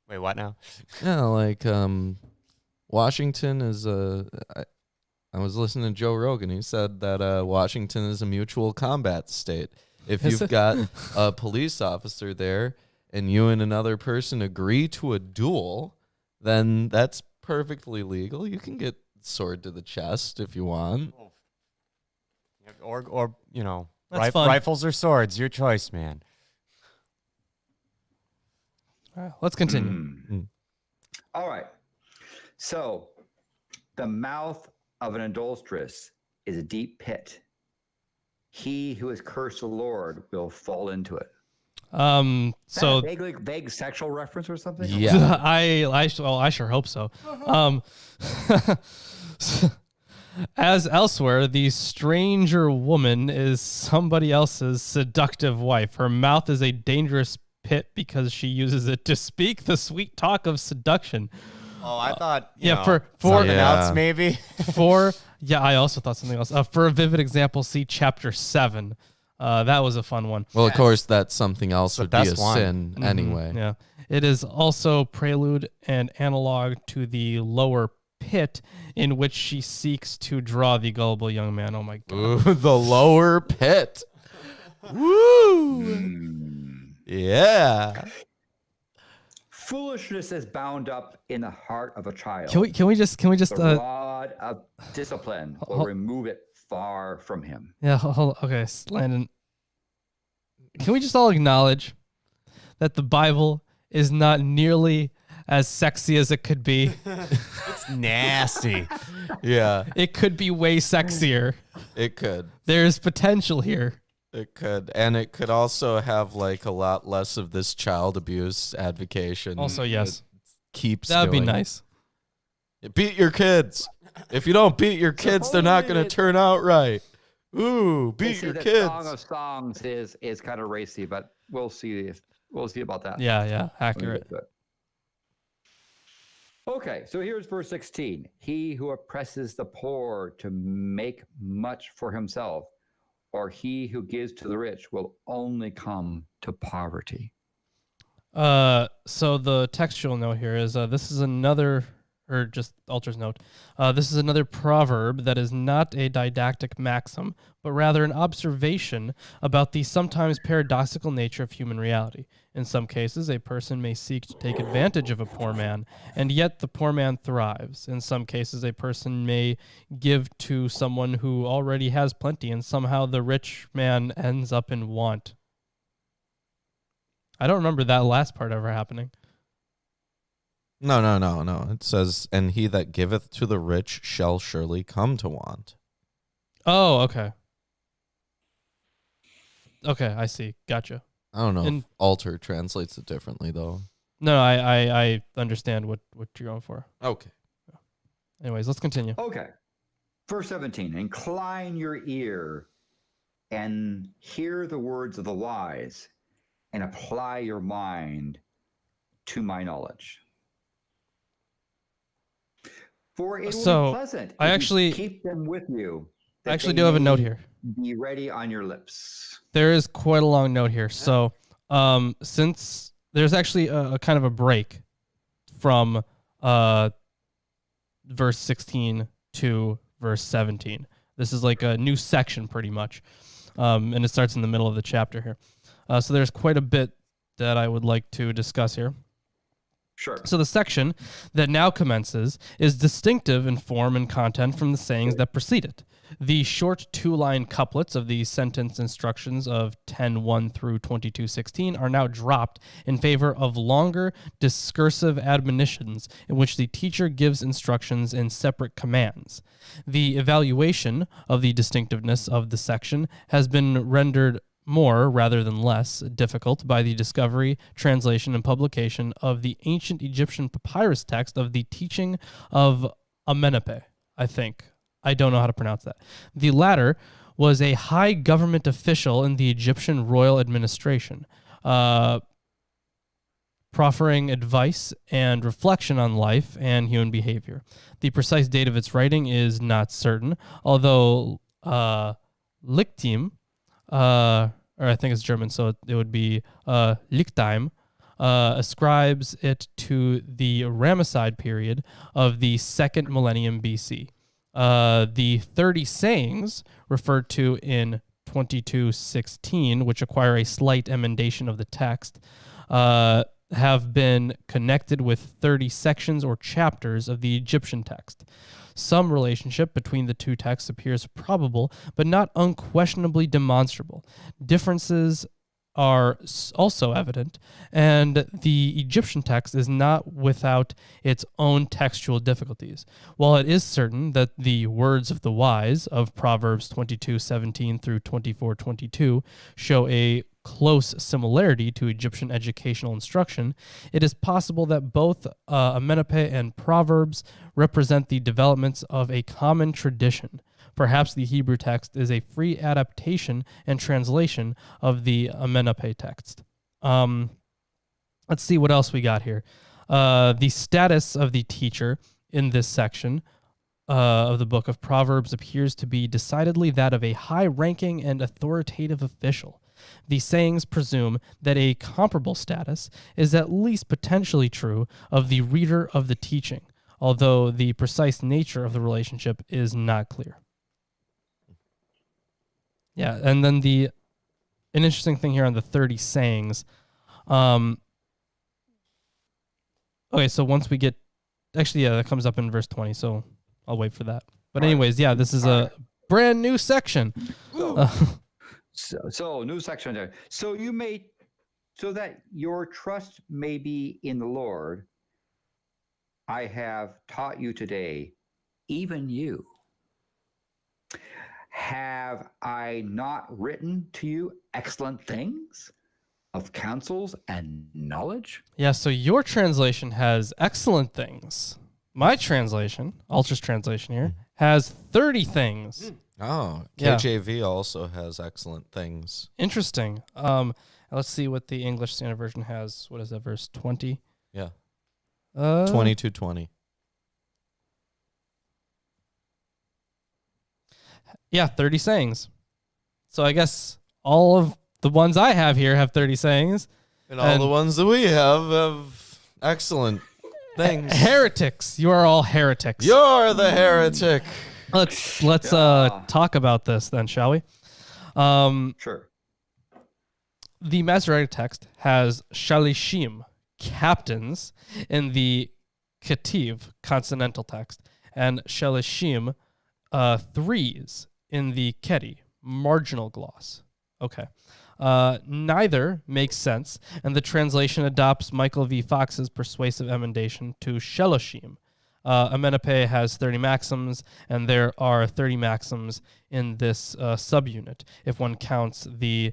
Speaker 4: Wait, what now?
Speaker 2: Yeah, like Washington is I was listening to Joe Rogan. He said that Washington is a mutual combat state. If
Speaker 1: Is
Speaker 2: you've
Speaker 1: it?
Speaker 2: got a police officer there and you and another person agree to a duel, then that's perfectly legal. You can get sword to the chest if you want.
Speaker 4: Or you know,
Speaker 1: That's fun.
Speaker 4: rifles or swords, your choice, man.
Speaker 1: All right, let's continue.
Speaker 3: Mm. All right. So, the mouth of an adulteress is a deep pit. He who has cursed the Lord will fall into it.
Speaker 1: So
Speaker 3: Vague sexual reference or something?
Speaker 2: Yeah.
Speaker 1: I sure hope so. As elsewhere, the stranger woman is somebody else's seductive wife. Her mouth is a dangerous pit because she uses it to speak the sweet talk of seduction.
Speaker 4: Oh, I thought
Speaker 1: for
Speaker 4: something
Speaker 2: Yeah.
Speaker 4: else maybe.
Speaker 1: I also thought something else. For a vivid example, see chapter 7. That was a fun one.
Speaker 2: Well, of course, that's something else
Speaker 4: the
Speaker 2: would be a
Speaker 4: best one.
Speaker 2: sin anyway.
Speaker 1: Yeah. It is also prelude and analog to the lower pit in which she seeks to draw the gullible young man. Oh my God.
Speaker 2: Ooh, the lower pit. Woo! Yeah.
Speaker 3: Foolishness is bound up in the heart of a child.
Speaker 1: Can we just
Speaker 3: the rod of discipline will
Speaker 1: Hold-
Speaker 3: remove it far from him.
Speaker 1: yeah, hold okay, Landon. Can we just all acknowledge that the Bible is not nearly as sexy as it could be?
Speaker 4: It's nasty.
Speaker 2: Yeah,
Speaker 1: It could be way sexier.
Speaker 2: it could.
Speaker 1: There's potential here.
Speaker 2: It could. And it could also have like a lot less of this child abuse advocation.
Speaker 1: Also, yes.
Speaker 2: Keeps
Speaker 1: That would be
Speaker 2: doing.
Speaker 1: nice.
Speaker 2: Beat your kids. If you don't beat your kids, they're not going to turn out right. Ooh,
Speaker 3: They
Speaker 2: beat
Speaker 3: say
Speaker 2: your
Speaker 3: that
Speaker 2: kids.
Speaker 3: Song of Songs is kind of racy, but we'll see about that.
Speaker 1: Yeah,
Speaker 3: when we
Speaker 1: accurate.
Speaker 3: get to it. Okay, so here's verse 16. He who oppresses the poor to make much for himself, or he who gives to the rich will only come to poverty.
Speaker 1: So the textual note here is this is another, or just Alter's note. This is another proverb that is not a didactic maxim, but rather an observation about the sometimes paradoxical nature of human reality. In some cases, a person may seek to take advantage of a poor man, and yet the poor man thrives. In some cases, a person may give to someone who already has plenty, and somehow the rich man ends up in want. I don't remember that last part ever happening.
Speaker 2: No. It says, and he that giveth to the rich shall surely come to want.
Speaker 1: Oh, okay. Okay, I see. Gotcha.
Speaker 2: I don't know
Speaker 1: And-
Speaker 2: if alter translates it differently, though.
Speaker 1: No, I understand what you're going for.
Speaker 2: Okay.
Speaker 1: Anyways, let's continue.
Speaker 3: Okay. Verse 17. Incline your ear and hear the words of the wise, and apply your mind to my knowledge. For it will
Speaker 1: So,
Speaker 3: be pleasant
Speaker 1: I
Speaker 3: if you
Speaker 1: actually-
Speaker 3: keep them with you.
Speaker 1: I
Speaker 3: that
Speaker 1: actually
Speaker 3: they
Speaker 1: do have a note
Speaker 3: may
Speaker 1: here.
Speaker 3: Be ready on your lips.
Speaker 1: There is quite a long note here. So, since there's actually a kind of a break from verse 16 to verse 17. This is like a new section pretty much. And it starts in the middle of the chapter here. So there's quite a bit that I would like to discuss here.
Speaker 3: Sure.
Speaker 1: So the section that now commences is distinctive in form and content from the sayings that precede it. The short two-line couplets of the sentence instructions of 10:1 through 22:16 are now dropped in favor of longer discursive admonitions in which the teacher gives instructions in separate commands. The evaluation of the distinctiveness of the section has been rendered more rather than less difficult by the discovery, translation, and publication of the ancient Egyptian papyrus text of the teaching of Amenepe, I think. I don't know how to pronounce that. The latter was a high government official in the Egyptian royal administration, proffering advice and reflection on life and human behavior. The precise date of its writing is not certain, although Lichtim, or I think it's German, so it would be Lichtheim, ascribes it to the Ramesside period of the 2nd millennium BC. The 30 sayings referred to in 2216, which acquire a slight emendation of the text, have been connected with 30 sections or chapters of the Egyptian text. Some relationship between the two texts appears probable, but not unquestionably demonstrable. Differences are also evident, and the Egyptian text is not without its own textual difficulties. While it is certain that the words of the wise of Proverbs 22:17 through 24:22 show a close similarity to Egyptian educational instruction, it is possible that both Amenepe and Proverbs represent the developments of a common tradition. Perhaps the Hebrew text is a free adaptation and translation of the Amenepe text. Let's see what else we got here. The status of the teacher in this section of the book of Proverbs appears to be decidedly that of a high-ranking and authoritative official. The sayings presume that a comparable status is at least potentially true of the reader of the teaching, although the precise nature of the relationship is not clear. Yeah, and then an interesting thing here on the 30 sayings. Okay, so once we get, actually, yeah, that comes up in verse 20, so I'll wait for that. But anyways, yeah, this is a brand new section.
Speaker 3: So new section there. So that your trust may be in the Lord, I have taught you today, even you. Have I not written to you excellent things of counsels and knowledge?
Speaker 1: Yeah, so your translation has excellent things. My translation, Ultra's translation here, has 30 things.
Speaker 2: Oh,
Speaker 1: Yeah.
Speaker 2: KJV also has excellent things.
Speaker 1: Interesting. Let's see what the English Standard Version has. What is that, verse 20?
Speaker 2: Yeah.
Speaker 1: 22:20. Yeah, 30 sayings. So I guess all of the ones I have here have 30 sayings.
Speaker 2: And all the ones that we have excellent things.
Speaker 1: Heretics. You are all heretics.
Speaker 2: You're the heretic.
Speaker 1: Let's talk about this then, shall we?
Speaker 3: Sure.
Speaker 1: The Masoretic text has shalishim, captains, in the Ketiv, consonantal text, and shalishim, threes, in the Keti, marginal gloss. Okay. Neither makes sense, and the translation adopts Michael V. Fox's persuasive emendation to Sheloshim. Amenepe has 30 maxims, and there are 30 maxims in this subunit, if one counts the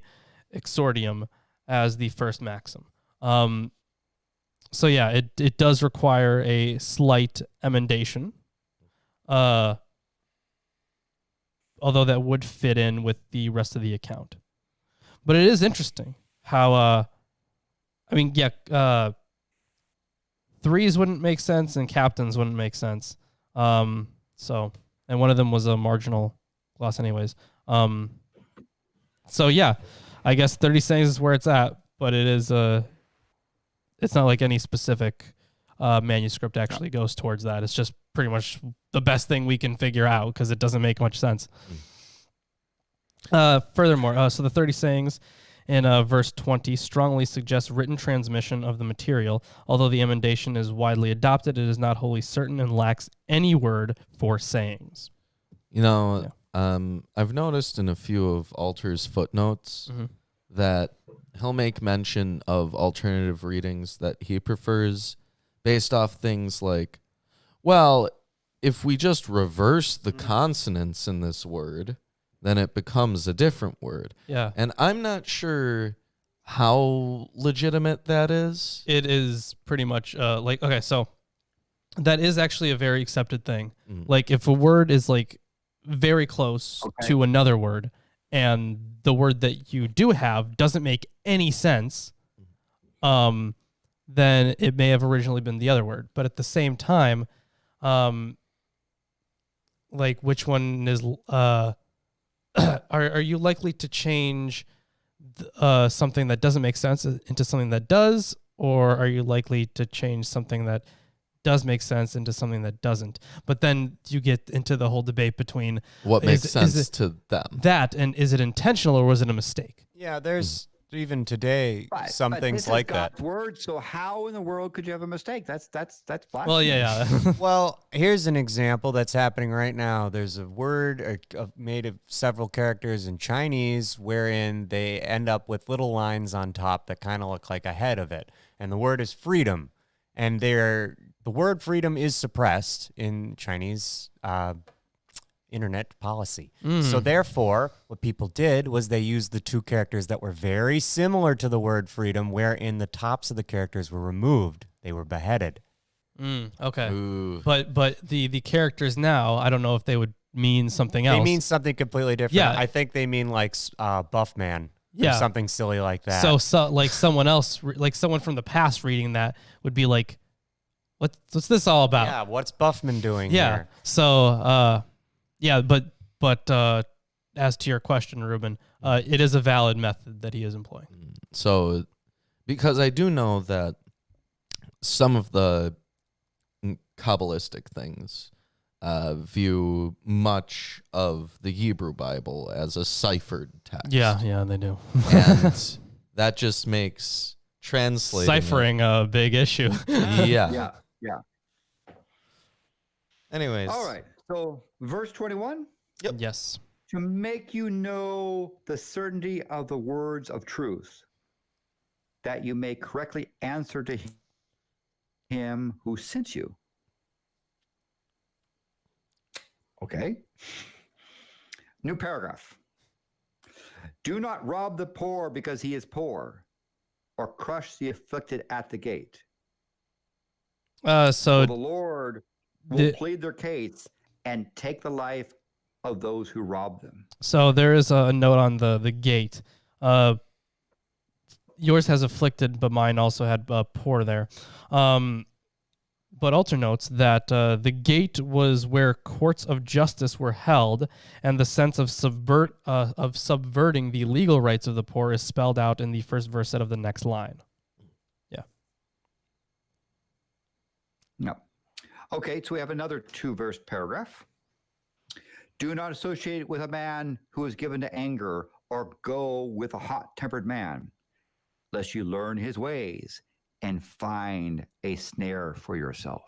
Speaker 1: exordium as the first maxim. So yeah, it does require a slight emendation, although that would fit in with the rest of the account. But it is interesting how, threes wouldn't make sense and captains wouldn't make sense. And one of them was a marginal gloss anyways. So yeah, I guess 30 sayings is where it's at, but it is it's not like any specific manuscript actually goes towards that. It's just pretty much the best thing we can figure out because it doesn't make much sense. Furthermore, so the 30 sayings in verse 20 strongly suggests written transmission of the material. Although the emendation is widely adopted, it is not wholly certain and lacks any word for sayings.
Speaker 2: You know, I've noticed in a few of Alter's footnotes that he'll make mention of alternative readings that he prefers based off things like, well, if we just reverse the consonants in this word, then it becomes a different word.
Speaker 1: Yeah.
Speaker 2: And I'm not sure how legitimate that is.
Speaker 1: It is pretty much so that is actually a very accepted thing. Like if a word is like very close
Speaker 3: Okay.
Speaker 1: to another word, and the word that you do have doesn't make any sense, then it may have originally been the other word. But at the same time, like which one is are you likely to change something that doesn't make sense into something that does, or are you likely to change something that does make sense into something that doesn't? But then you get into the whole debate between
Speaker 2: What makes
Speaker 1: is
Speaker 2: sense
Speaker 1: it
Speaker 2: to them?
Speaker 1: that, and is it intentional or was it a mistake?
Speaker 4: Yeah, there's even today some
Speaker 3: But
Speaker 4: things
Speaker 3: this
Speaker 4: like
Speaker 3: is
Speaker 4: that.
Speaker 3: God's word. So how in the world could you have a mistake? That's blasphemy.
Speaker 1: Well, yeah.
Speaker 4: Well, here's an example that's happening right now. There's a word made of several characters in Chinese wherein they end up with little lines on top that kind of look like a head of it. And the word is freedom. And the word freedom is suppressed in Chinese internet policy. So therefore, what people did was they used the two characters that were very similar to the word freedom, wherein the tops of the characters were removed. They were beheaded.
Speaker 1: Okay.
Speaker 2: Ooh.
Speaker 1: But the characters now, I don't know if they would mean something else.
Speaker 4: They mean something completely different.
Speaker 1: Yeah.
Speaker 4: I think they mean like buff man.
Speaker 1: Yeah.
Speaker 4: Or something silly like that.
Speaker 1: So like someone else, like someone from the past reading that would be like, what's this all about?
Speaker 4: yeah, what's Buffman doing
Speaker 1: Yeah.
Speaker 4: here?
Speaker 1: So, yeah, but as to your question, Ruben, it is a valid method that he is employing.
Speaker 2: So, because I do know that some of the Kabbalistic things view much of the Hebrew Bible as a ciphered text.
Speaker 1: Yeah, they do.
Speaker 2: And that just makes translating it-
Speaker 1: Ciphering a big issue.
Speaker 2: Yeah.
Speaker 3: Yeah.
Speaker 2: Anyways.
Speaker 3: All right. So verse 21,
Speaker 1: Yes.
Speaker 3: to make you know the certainty of the words of truth, that you may correctly answer to him who sent you. Okay. New paragraph. Do not rob the poor because he is poor, or crush the afflicted at the gate.
Speaker 1: So
Speaker 3: For the Lord will
Speaker 1: the-
Speaker 3: plead their case and take the life of those who rob them.
Speaker 1: So there is a note on the gate. Yours has afflicted, but mine also had poor there. But Alter notes that the gate was where courts of justice were held, and the sense of subverting the legal rights of the poor is spelled out in the first verse of the next line. Yeah.
Speaker 3: No. Okay, so we have another 2-verse paragraph. Do not associate with a man who is given to anger, or go with a hot-tempered man, lest you learn his ways and find a snare for yourself.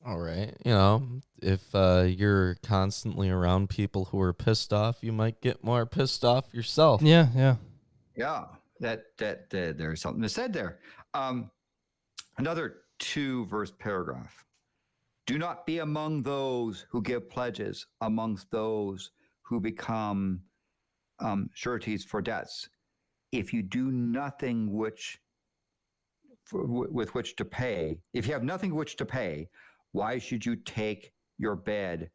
Speaker 2: All right. You know, if you're constantly around people who are pissed off, you might get more pissed off yourself.
Speaker 1: Yeah.
Speaker 3: Yeah, that there's something to said there. Another 2-verse paragraph. Do not be among those who give pledges, amongst those who become sureties for debts. If you do nothing with which to pay, if you have nothing which to pay, why should you take your bed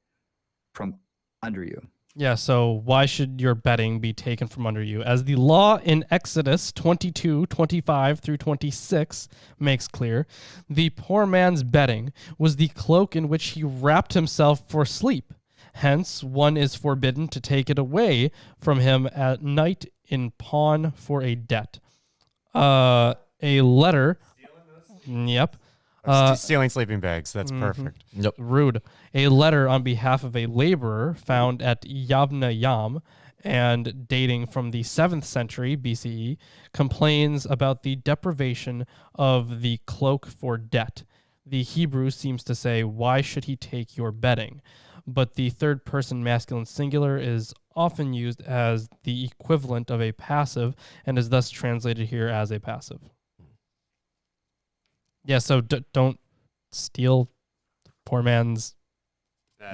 Speaker 3: from under you?
Speaker 1: Yeah, so why should your bedding be taken from under you? As the law in Exodus 22:25 through 26 makes clear, the poor man's bedding was the cloak in which he wrapped himself for sleep. Hence, one is forbidden to take it away from him at night in pawn for a debt. A letter. Yep.
Speaker 4: Stealing sleeping bags. That's perfect.
Speaker 1: Rude. A letter on behalf of a laborer found at Yavna Yam and dating from the 7th century BCE complains about the deprivation of the cloak for debt. The Hebrew seems to say, why should he take your bedding? But the third person masculine singular is often used as the equivalent of a passive and is thus translated here as a passive. Yeah, so don't steal poor man's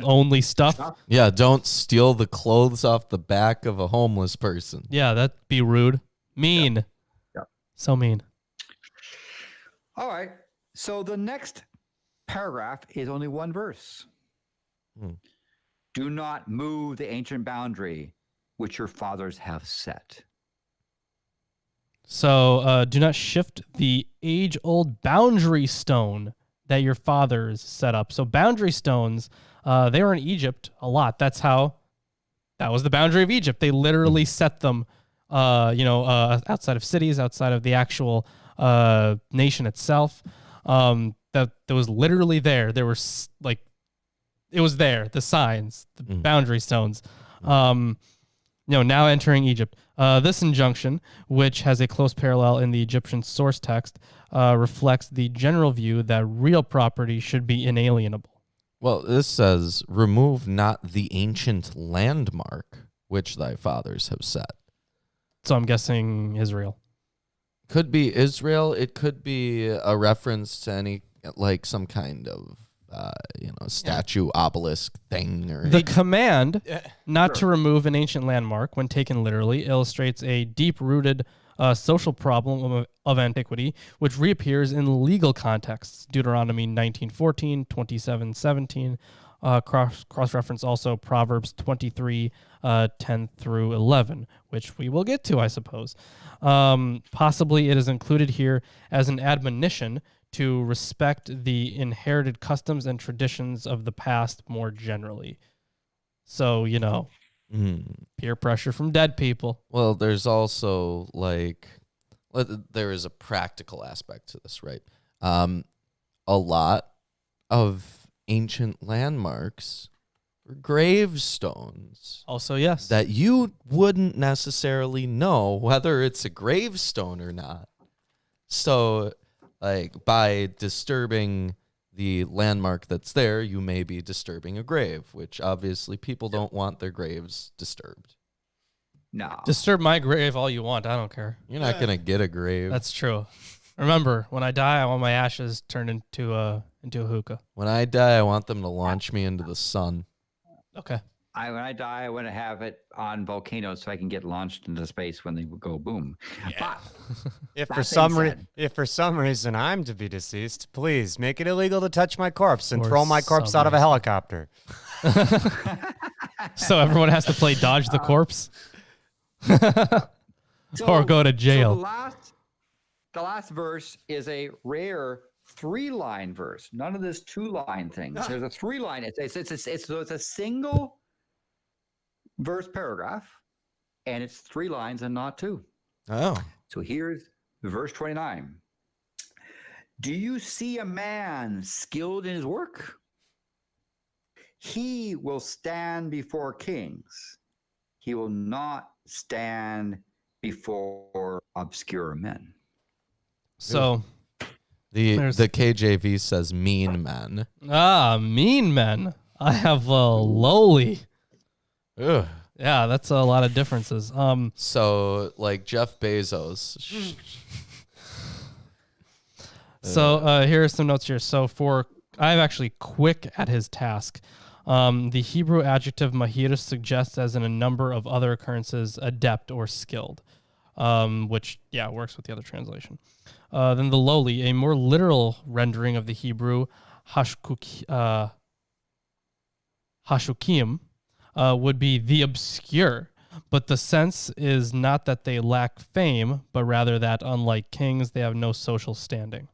Speaker 1: only stuff.
Speaker 2: Yeah, don't steal the clothes off the back of a homeless person.
Speaker 1: Yeah, that'd be rude. Mean.
Speaker 3: Yeah.
Speaker 1: So mean.
Speaker 3: All right. So the next paragraph is only 1 verse. Do not move the ancient boundary which your fathers have set.
Speaker 1: So do not shift the age-old boundary stone that your fathers set up. So boundary stones, they were in Egypt a lot. That was the boundary of Egypt. They literally set them, outside of cities, outside of the actual nation itself. That was literally there. There were it was there. The signs, the boundary stones. Now entering Egypt. This injunction, which has a close parallel in the Egyptian source text, reflects the general view that real property should be inalienable.
Speaker 2: Well, this says, remove not the ancient landmark which thy fathers have set.
Speaker 1: So I'm guessing Israel.
Speaker 2: Could be Israel. It could be a reference to any, like some kind of, statue, obelisk thing. Or
Speaker 1: The command not to remove an ancient landmark, when taken literally, illustrates a deep-rooted social problem of antiquity, which reappears in legal contexts. Deuteronomy 19:14, 27:17, cross-reference also Proverbs 23, 10 through 11, which we will get to, I suppose. Possibly it is included here as an admonition to respect the inherited customs and traditions of the past more generally. So, peer pressure from dead people.
Speaker 2: Well, there's also there is a practical aspect to this, right? A lot of ancient landmarks were gravestones.
Speaker 1: Also, yes.
Speaker 2: That you wouldn't necessarily know whether it's a gravestone or not. So, by disturbing the landmark that's there, you may be disturbing a grave, which obviously people don't want their graves disturbed.
Speaker 3: No.
Speaker 1: Disturb my grave all you want. I don't care.
Speaker 2: You're not going to get a grave.
Speaker 1: That's true. Remember, when I die, I want my ashes turned into a hookah.
Speaker 2: When I die, I want them to launch me into the sun.
Speaker 1: Okay.
Speaker 3: When I die, I want to have it on volcanoes so I can get launched into space when they go boom.
Speaker 4: Yeah.
Speaker 3: But
Speaker 4: If
Speaker 3: that
Speaker 4: for some reason I'm to be deceased, please make it illegal to touch my corpse and
Speaker 1: For
Speaker 4: throw my corpse out of a helicopter.
Speaker 1: So everyone has to play dodge the corpse?
Speaker 3: So-
Speaker 1: or go to
Speaker 3: So
Speaker 1: jail.
Speaker 3: the last verse is a rare 3-line verse. None of this 2-line thing. There's a 3-line. It's a single verse paragraph, and it's 3 lines and not 2.
Speaker 2: Oh.
Speaker 3: So here's verse 29. Do you see a man skilled in his work? He will stand before kings. He will not stand before obscure men.
Speaker 1: So,
Speaker 2: The
Speaker 1: There's-
Speaker 2: KJV says mean men.
Speaker 1: mean men. I have lowly.
Speaker 2: Ugh.
Speaker 1: Yeah, that's a lot of differences.
Speaker 2: So, like Jeff Bezos.
Speaker 1: So here are some notes here. So I'm actually quick at his task. The Hebrew adjective mahir suggests, as in a number of other occurrences, adept or skilled, which, works with the other translation. Then the lowly, a more literal rendering of the Hebrew hashukim, would be the obscure. But the sense is not that they lack fame, but rather that, unlike kings, they have no social standing.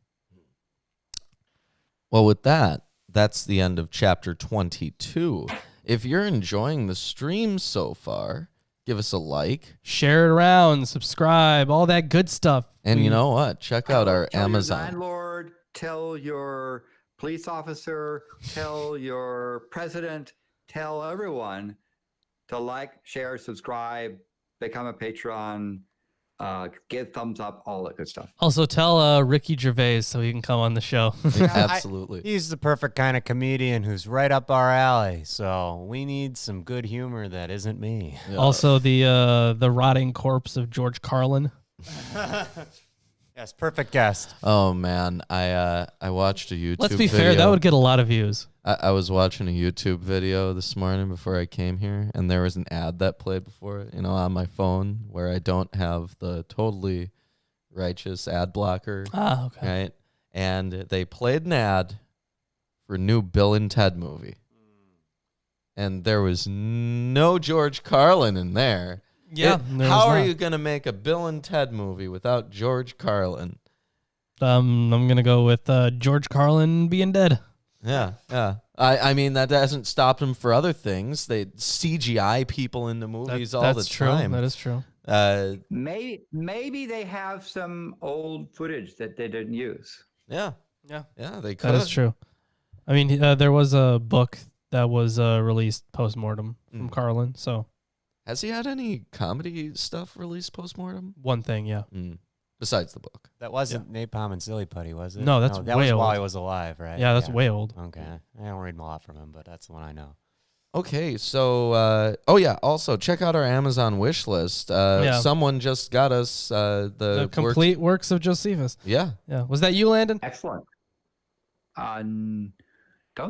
Speaker 2: Well, with that, that's the end of chapter 22. If you're enjoying the stream so far, give us a like.
Speaker 1: Share it around, subscribe, all that good stuff.
Speaker 2: And you know what? Check out our
Speaker 3: Tell
Speaker 2: Amazon.
Speaker 3: your landlord, tell your police officer, tell your president, tell everyone to like, share, subscribe, become a patron, give thumbs up, all that good stuff.
Speaker 1: Also, tell Ricky Gervais so he can come on the show.
Speaker 2: Absolutely.
Speaker 4: He's the perfect kind of comedian who's right up our alley. So we need some good humor that isn't me.
Speaker 2: Yeah.
Speaker 1: Also, the rotting corpse of George Carlin.
Speaker 4: Yes, perfect guest.
Speaker 2: Oh man, I watched a YouTube
Speaker 1: Let's be
Speaker 2: video.
Speaker 1: fair, that would get a lot of views.
Speaker 2: I was watching a YouTube video this morning before I came here, and there was an ad that played before it, on my phone where I don't have the totally righteous ad blocker,
Speaker 1: Ah, okay.
Speaker 2: right? And they played an ad for a new Bill and Ted movie. and there was no George Carlin in there.
Speaker 1: Yeah.
Speaker 2: How are you going to make a Bill and Ted movie without George Carlin?
Speaker 1: I'm gonna go with George Carlin being dead.
Speaker 2: Yeah. I mean, that hasn't stopped him for other things. They CGI people into movies all the time.
Speaker 1: That is true.
Speaker 3: Maybe they have some old footage that they didn't use.
Speaker 2: Yeah, they could.
Speaker 1: That is true. I mean, there was a book that was released post-mortem from Carlin. So,
Speaker 2: has he had any comedy stuff released post-mortem?
Speaker 1: One thing, yeah.
Speaker 2: Besides the book.
Speaker 4: That wasn't Napalm and Silly Putty, was it?
Speaker 1: No, that
Speaker 4: that
Speaker 1: way
Speaker 4: was
Speaker 1: old.
Speaker 4: while he was alive, right?
Speaker 1: Yeah, that's way old.
Speaker 4: Okay. I don't read a lot from him, but that's the one I know.
Speaker 2: Okay, so also check out our Amazon wish list. Someone just got us the
Speaker 1: complete works of Josephus.
Speaker 2: Yeah.
Speaker 1: Was that you, Landon?
Speaker 3: Excellent. Don't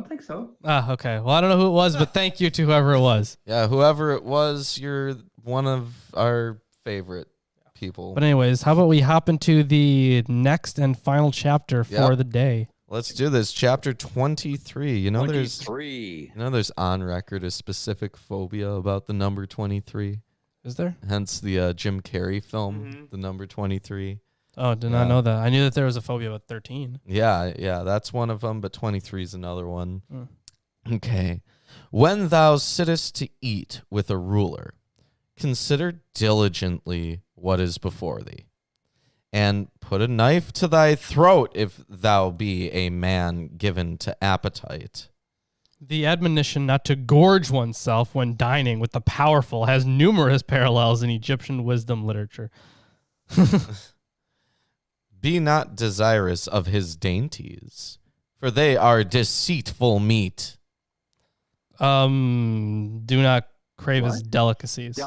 Speaker 3: think so.
Speaker 1: Okay. Well, I don't know who it was, but thank you to whoever it was.
Speaker 2: Yeah, whoever it was, you're one of our favorite people.
Speaker 1: But anyways, how about we hop into the next and final chapter for the day?
Speaker 2: Let's do this. Chapter 23. There's on record a specific phobia about the number 23.
Speaker 1: Is there?
Speaker 2: Hence the Jim Carrey film, The Number 23.
Speaker 1: Oh, did not know that. I knew that there was a phobia with 13.
Speaker 2: Yeah, that's one of them, but 23 is another one. Okay. When thou sittest to eat with a ruler, consider diligently what is before thee, and put a knife to thy throat if thou be a man given to appetite.
Speaker 1: The admonition not to gorge oneself when dining with the powerful has numerous parallels in Egyptian wisdom literature.
Speaker 2: Be not desirous of his dainties, for they are deceitful meat.
Speaker 1: Do not crave his delicacies.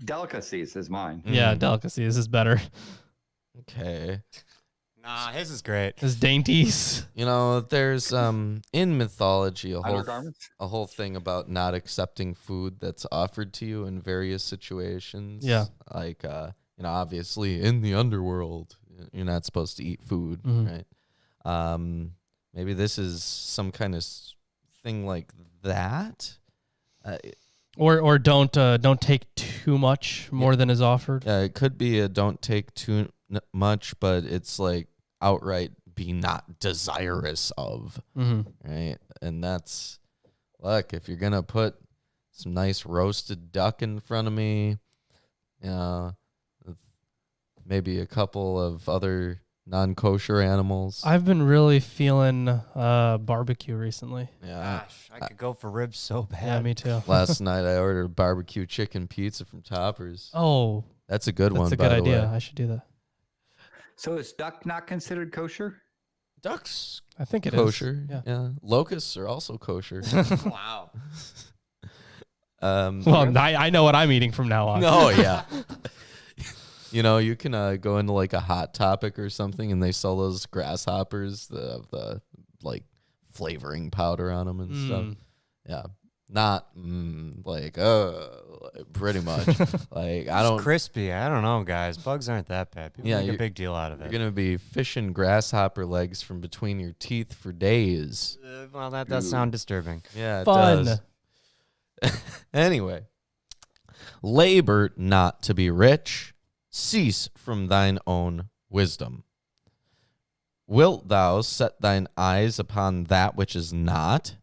Speaker 3: Delicacies is mine.
Speaker 1: Yeah, delicacies is better.
Speaker 2: Okay.
Speaker 4: Nah, his is great.
Speaker 1: His dainties.
Speaker 2: There's in mythology a
Speaker 3: Undergarments?
Speaker 2: whole thing about not accepting food that's offered to you in various situations.
Speaker 1: Yeah.
Speaker 2: Like obviously in the underworld, you're not supposed to eat food, right? Maybe this is some kind of thing like that.
Speaker 1: Or don't take too much more than is offered.
Speaker 2: Yeah, it could be a don't take too much, but it's like outright be not desirous of, right? And that's, look, if you're gonna put some nice roasted duck in front of me, maybe a couple of other non-kosher animals.
Speaker 1: I've been really feeling barbecue recently.
Speaker 2: Yeah.
Speaker 4: Gosh, I could go for ribs so bad.
Speaker 1: Yeah, me too.
Speaker 2: Last night I ordered barbecue chicken pizza from Toppers.
Speaker 1: Oh,
Speaker 2: That's a good one,
Speaker 1: that's a
Speaker 2: by
Speaker 1: good
Speaker 2: the
Speaker 1: idea.
Speaker 2: way.
Speaker 1: I should do that.
Speaker 3: So is duck not considered kosher?
Speaker 2: Ducks
Speaker 1: I think it is.
Speaker 2: kosher.
Speaker 1: Yeah.
Speaker 2: Locusts are also kosher.
Speaker 4: Wow.
Speaker 1: Well, I know what I'm eating from now on.
Speaker 2: Oh, yeah. You can go into like a Hot Topic or something, and they sell those grasshoppers, the like flavoring powder on them and stuff. Yeah, not pretty much. Like I don't.
Speaker 4: It's crispy. I don't know, guys. Bugs aren't that bad. People make a big deal out of it.
Speaker 2: You're gonna be fishing grasshopper legs from between your teeth for days.
Speaker 4: Well, that does sound disturbing.
Speaker 2: Yeah, it
Speaker 1: Fun.
Speaker 2: does. Anyway, labor not to be rich. Cease from thine own wisdom. Wilt thou set thine eyes upon that which is not?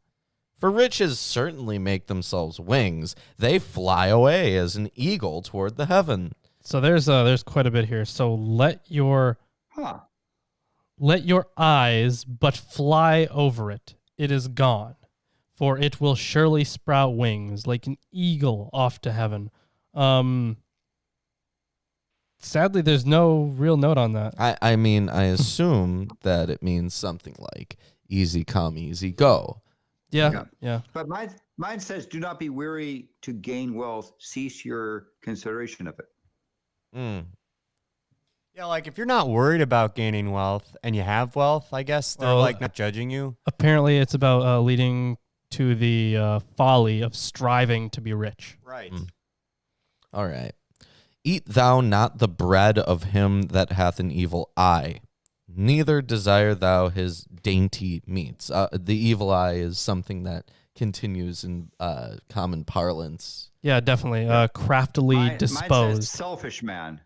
Speaker 2: For riches certainly make themselves wings. They fly away as an eagle toward the heaven.
Speaker 1: So there's quite a bit here. So let your eyes but fly over it. It is gone, for it will surely sprout wings like an eagle off to heaven. Sadly, there's no real note on that.
Speaker 2: I mean, I assume that it means something like easy come, easy go.
Speaker 1: Yeah.
Speaker 3: But mine says, do not be weary to gain wealth. Cease your consideration of it.
Speaker 4: Yeah, like if you're not worried about gaining wealth and you have wealth, I guess they're like not judging you.
Speaker 1: Apparently, it's about leading to the folly of striving to be rich.
Speaker 4: Right.
Speaker 2: All right. Eat thou not the bread of him that hath an evil eye, neither desire thou his dainty meats. The evil eye is something that continues in common parlance.
Speaker 1: Yeah, definitely. Craftily
Speaker 3: Mine says
Speaker 1: disposed.
Speaker 3: selfish man.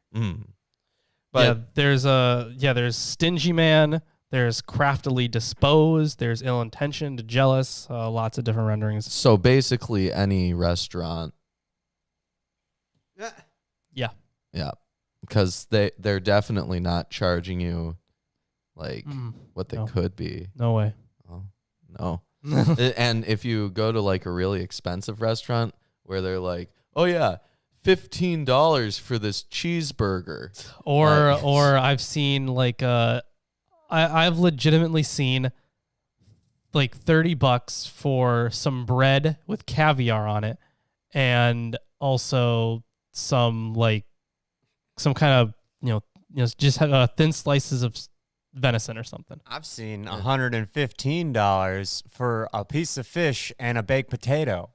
Speaker 2: But
Speaker 1: there's stingy man. There's craftily disposed. There's ill-intentioned, jealous. Lots of different renderings.
Speaker 2: so basically any restaurant,
Speaker 1: Yeah.
Speaker 2: yeah, because they're definitely not charging you like what they
Speaker 1: no.
Speaker 2: could be.
Speaker 1: No way.
Speaker 2: Oh, no. And if you go to like a really expensive restaurant where they're like, oh yeah, $15 for this cheeseburger.
Speaker 1: Or I've seen like I've legitimately seen like $30 for some bread with caviar on it, and also some kind of just thin slices of venison or something.
Speaker 4: I've seen $115 for a piece of fish and a baked potato.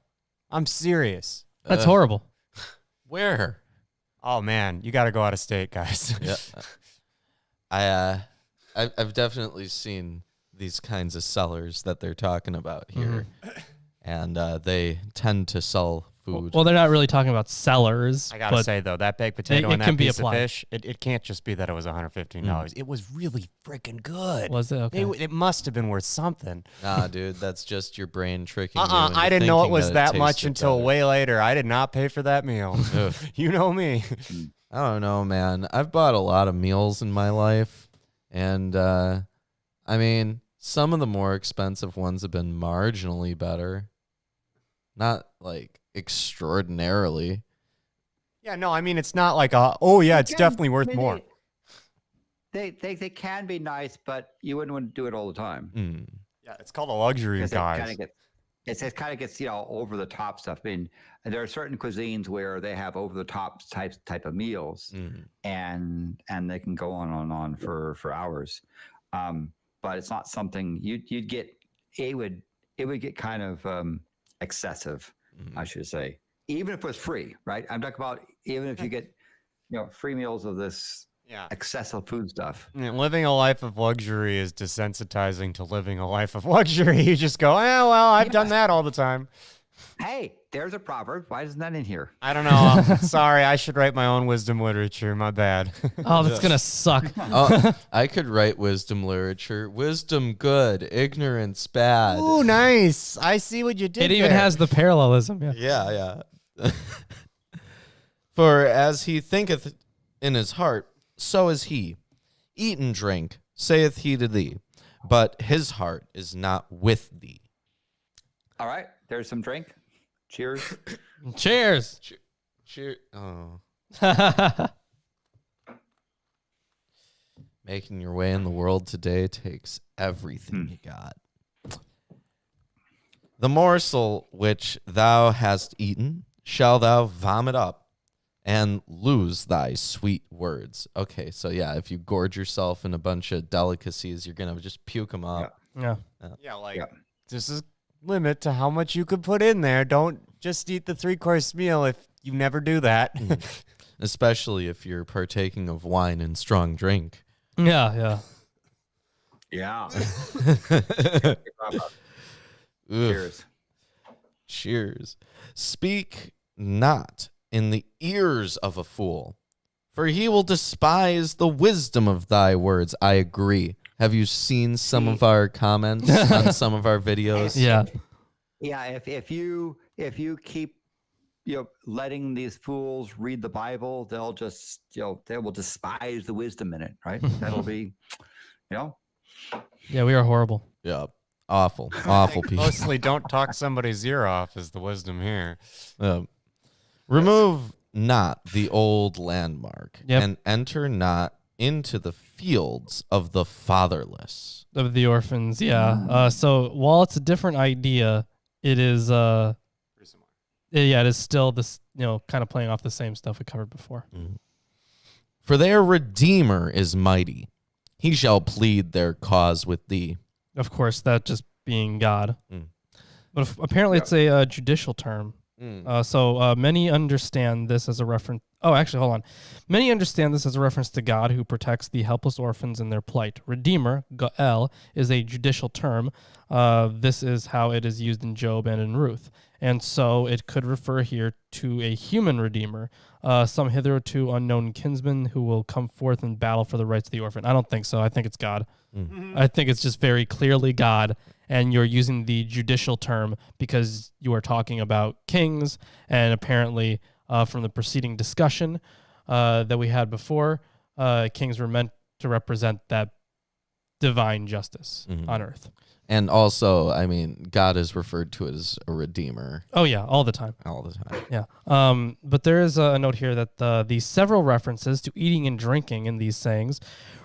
Speaker 4: I'm serious.
Speaker 1: That's horrible.
Speaker 2: Where?
Speaker 4: Oh man, you got to go out of state, guys.
Speaker 2: Yeah. I've definitely seen these kinds of sellers that they're talking about here, and they tend to sell food.
Speaker 1: Well, they're not really talking about sellers.
Speaker 4: I gotta say though, that baked potato and
Speaker 1: it
Speaker 4: that
Speaker 1: can be
Speaker 4: piece of
Speaker 1: applied.
Speaker 4: fish, it can't just be that it was $115. It was really freaking good.
Speaker 1: Was it? Okay.
Speaker 4: It must have been worth something.
Speaker 2: Nah, dude, that's just your brain tricking you.
Speaker 4: I
Speaker 2: into
Speaker 4: didn't know it
Speaker 2: thinking
Speaker 4: was that much
Speaker 2: tasted
Speaker 4: until
Speaker 2: better.
Speaker 4: way later. I did not pay for that meal.
Speaker 2: Ugh.
Speaker 4: You know me.
Speaker 2: I don't know, man. I've bought a lot of meals in my life, and I mean, some of the more expensive ones have been marginally better, not like extraordinarily.
Speaker 4: Yeah, no, I mean it's not like it's
Speaker 3: Again,
Speaker 4: definitely worth
Speaker 3: I mean,
Speaker 4: more.
Speaker 3: They can be nice, but you wouldn't want to do it all the time.
Speaker 4: Yeah, it's called a luxury,
Speaker 3: Because it kind
Speaker 4: guys.
Speaker 3: of gets over the top stuff. I mean, there are certain cuisines where they have over the top type of meals, and they can go on and on for hours. But it's not something you'd get. It would get kind of excessive, I should say. Even if it was free, right? I'm talking about even if you get free meals of this excessive food stuff.
Speaker 4: Yeah, living a life of luxury is desensitizing to living a life of luxury. You just go, well, I've done that all the time.
Speaker 3: Hey, there's a proverb. Why isn't that in here?
Speaker 4: I don't know. Sorry, I should write my own wisdom literature. My bad.
Speaker 1: Oh, that's gonna suck.
Speaker 2: Oh, I could write wisdom literature. Wisdom good, ignorance bad.
Speaker 4: Ooh, nice. I see what you did
Speaker 1: It even
Speaker 4: there.
Speaker 1: has the parallelism. Yeah.
Speaker 2: Yeah. For as he thinketh in his heart, so is he. Eat and drink, saith he to thee, but his heart is not with thee.
Speaker 3: All right, there's some drink. Cheers.
Speaker 1: Cheers.
Speaker 2: Cheer. Oh. Making your way in the world today takes everything you got. The morsel which thou hast eaten shall thou vomit up and lose thy sweet words. Okay, so yeah, if you gorge yourself in a bunch of delicacies, you're going to just puke them up.
Speaker 1: Yeah.
Speaker 4: This is limit to how much you could put in there. Don't just eat the 3-course meal if you never do that.
Speaker 2: Especially if you're partaking of wine and strong drink.
Speaker 1: Yeah.
Speaker 3: Yeah.
Speaker 2: Cheers. Cheers. Speak not in the ears of a fool, for he will despise the wisdom of thy words. I agree. Have you seen some of our comments on some of our videos?
Speaker 1: Yeah.
Speaker 3: Yeah, if you keep letting these fools read the Bible, they'll just they will despise the wisdom in it, right? That'll be
Speaker 1: Yeah, we are horrible.
Speaker 2: Yeah. Awful people.
Speaker 4: Mostly don't talk somebody's ear off is the wisdom here.
Speaker 2: Remove not the old landmark,
Speaker 1: Yep.
Speaker 2: and enter not into the fields of the fatherless.
Speaker 1: Of the orphans, yeah. So while it's a different idea, it is it is still this, kind of playing off the same stuff we covered before.
Speaker 2: For their Redeemer is mighty. He shall plead their cause with thee.
Speaker 1: Of course, that just being God. But apparently it's a judicial term.
Speaker 2: Mm.
Speaker 1: Many understand this as a reference. Oh, actually, hold on. Many understand this as a reference to God who protects the helpless orphans in their plight. Redeemer, Goel, is a judicial term. This is how it is used in Job and in Ruth. And so it could refer here to a human redeemer, some hitherto unknown kinsman who will come forth and battle for the rights of the orphan. I don't think so. I think it's God. I think it's just very clearly God, and you're using the judicial term because you are talking about kings, and apparently from the preceding discussion that we had before, kings were meant to represent that divine justice on earth.
Speaker 2: And also, I mean, God is referred to as a redeemer.
Speaker 1: Oh, yeah, all the time.
Speaker 2: All the time.
Speaker 1: Yeah. But there is a note here that the several references to eating and drinking in these sayings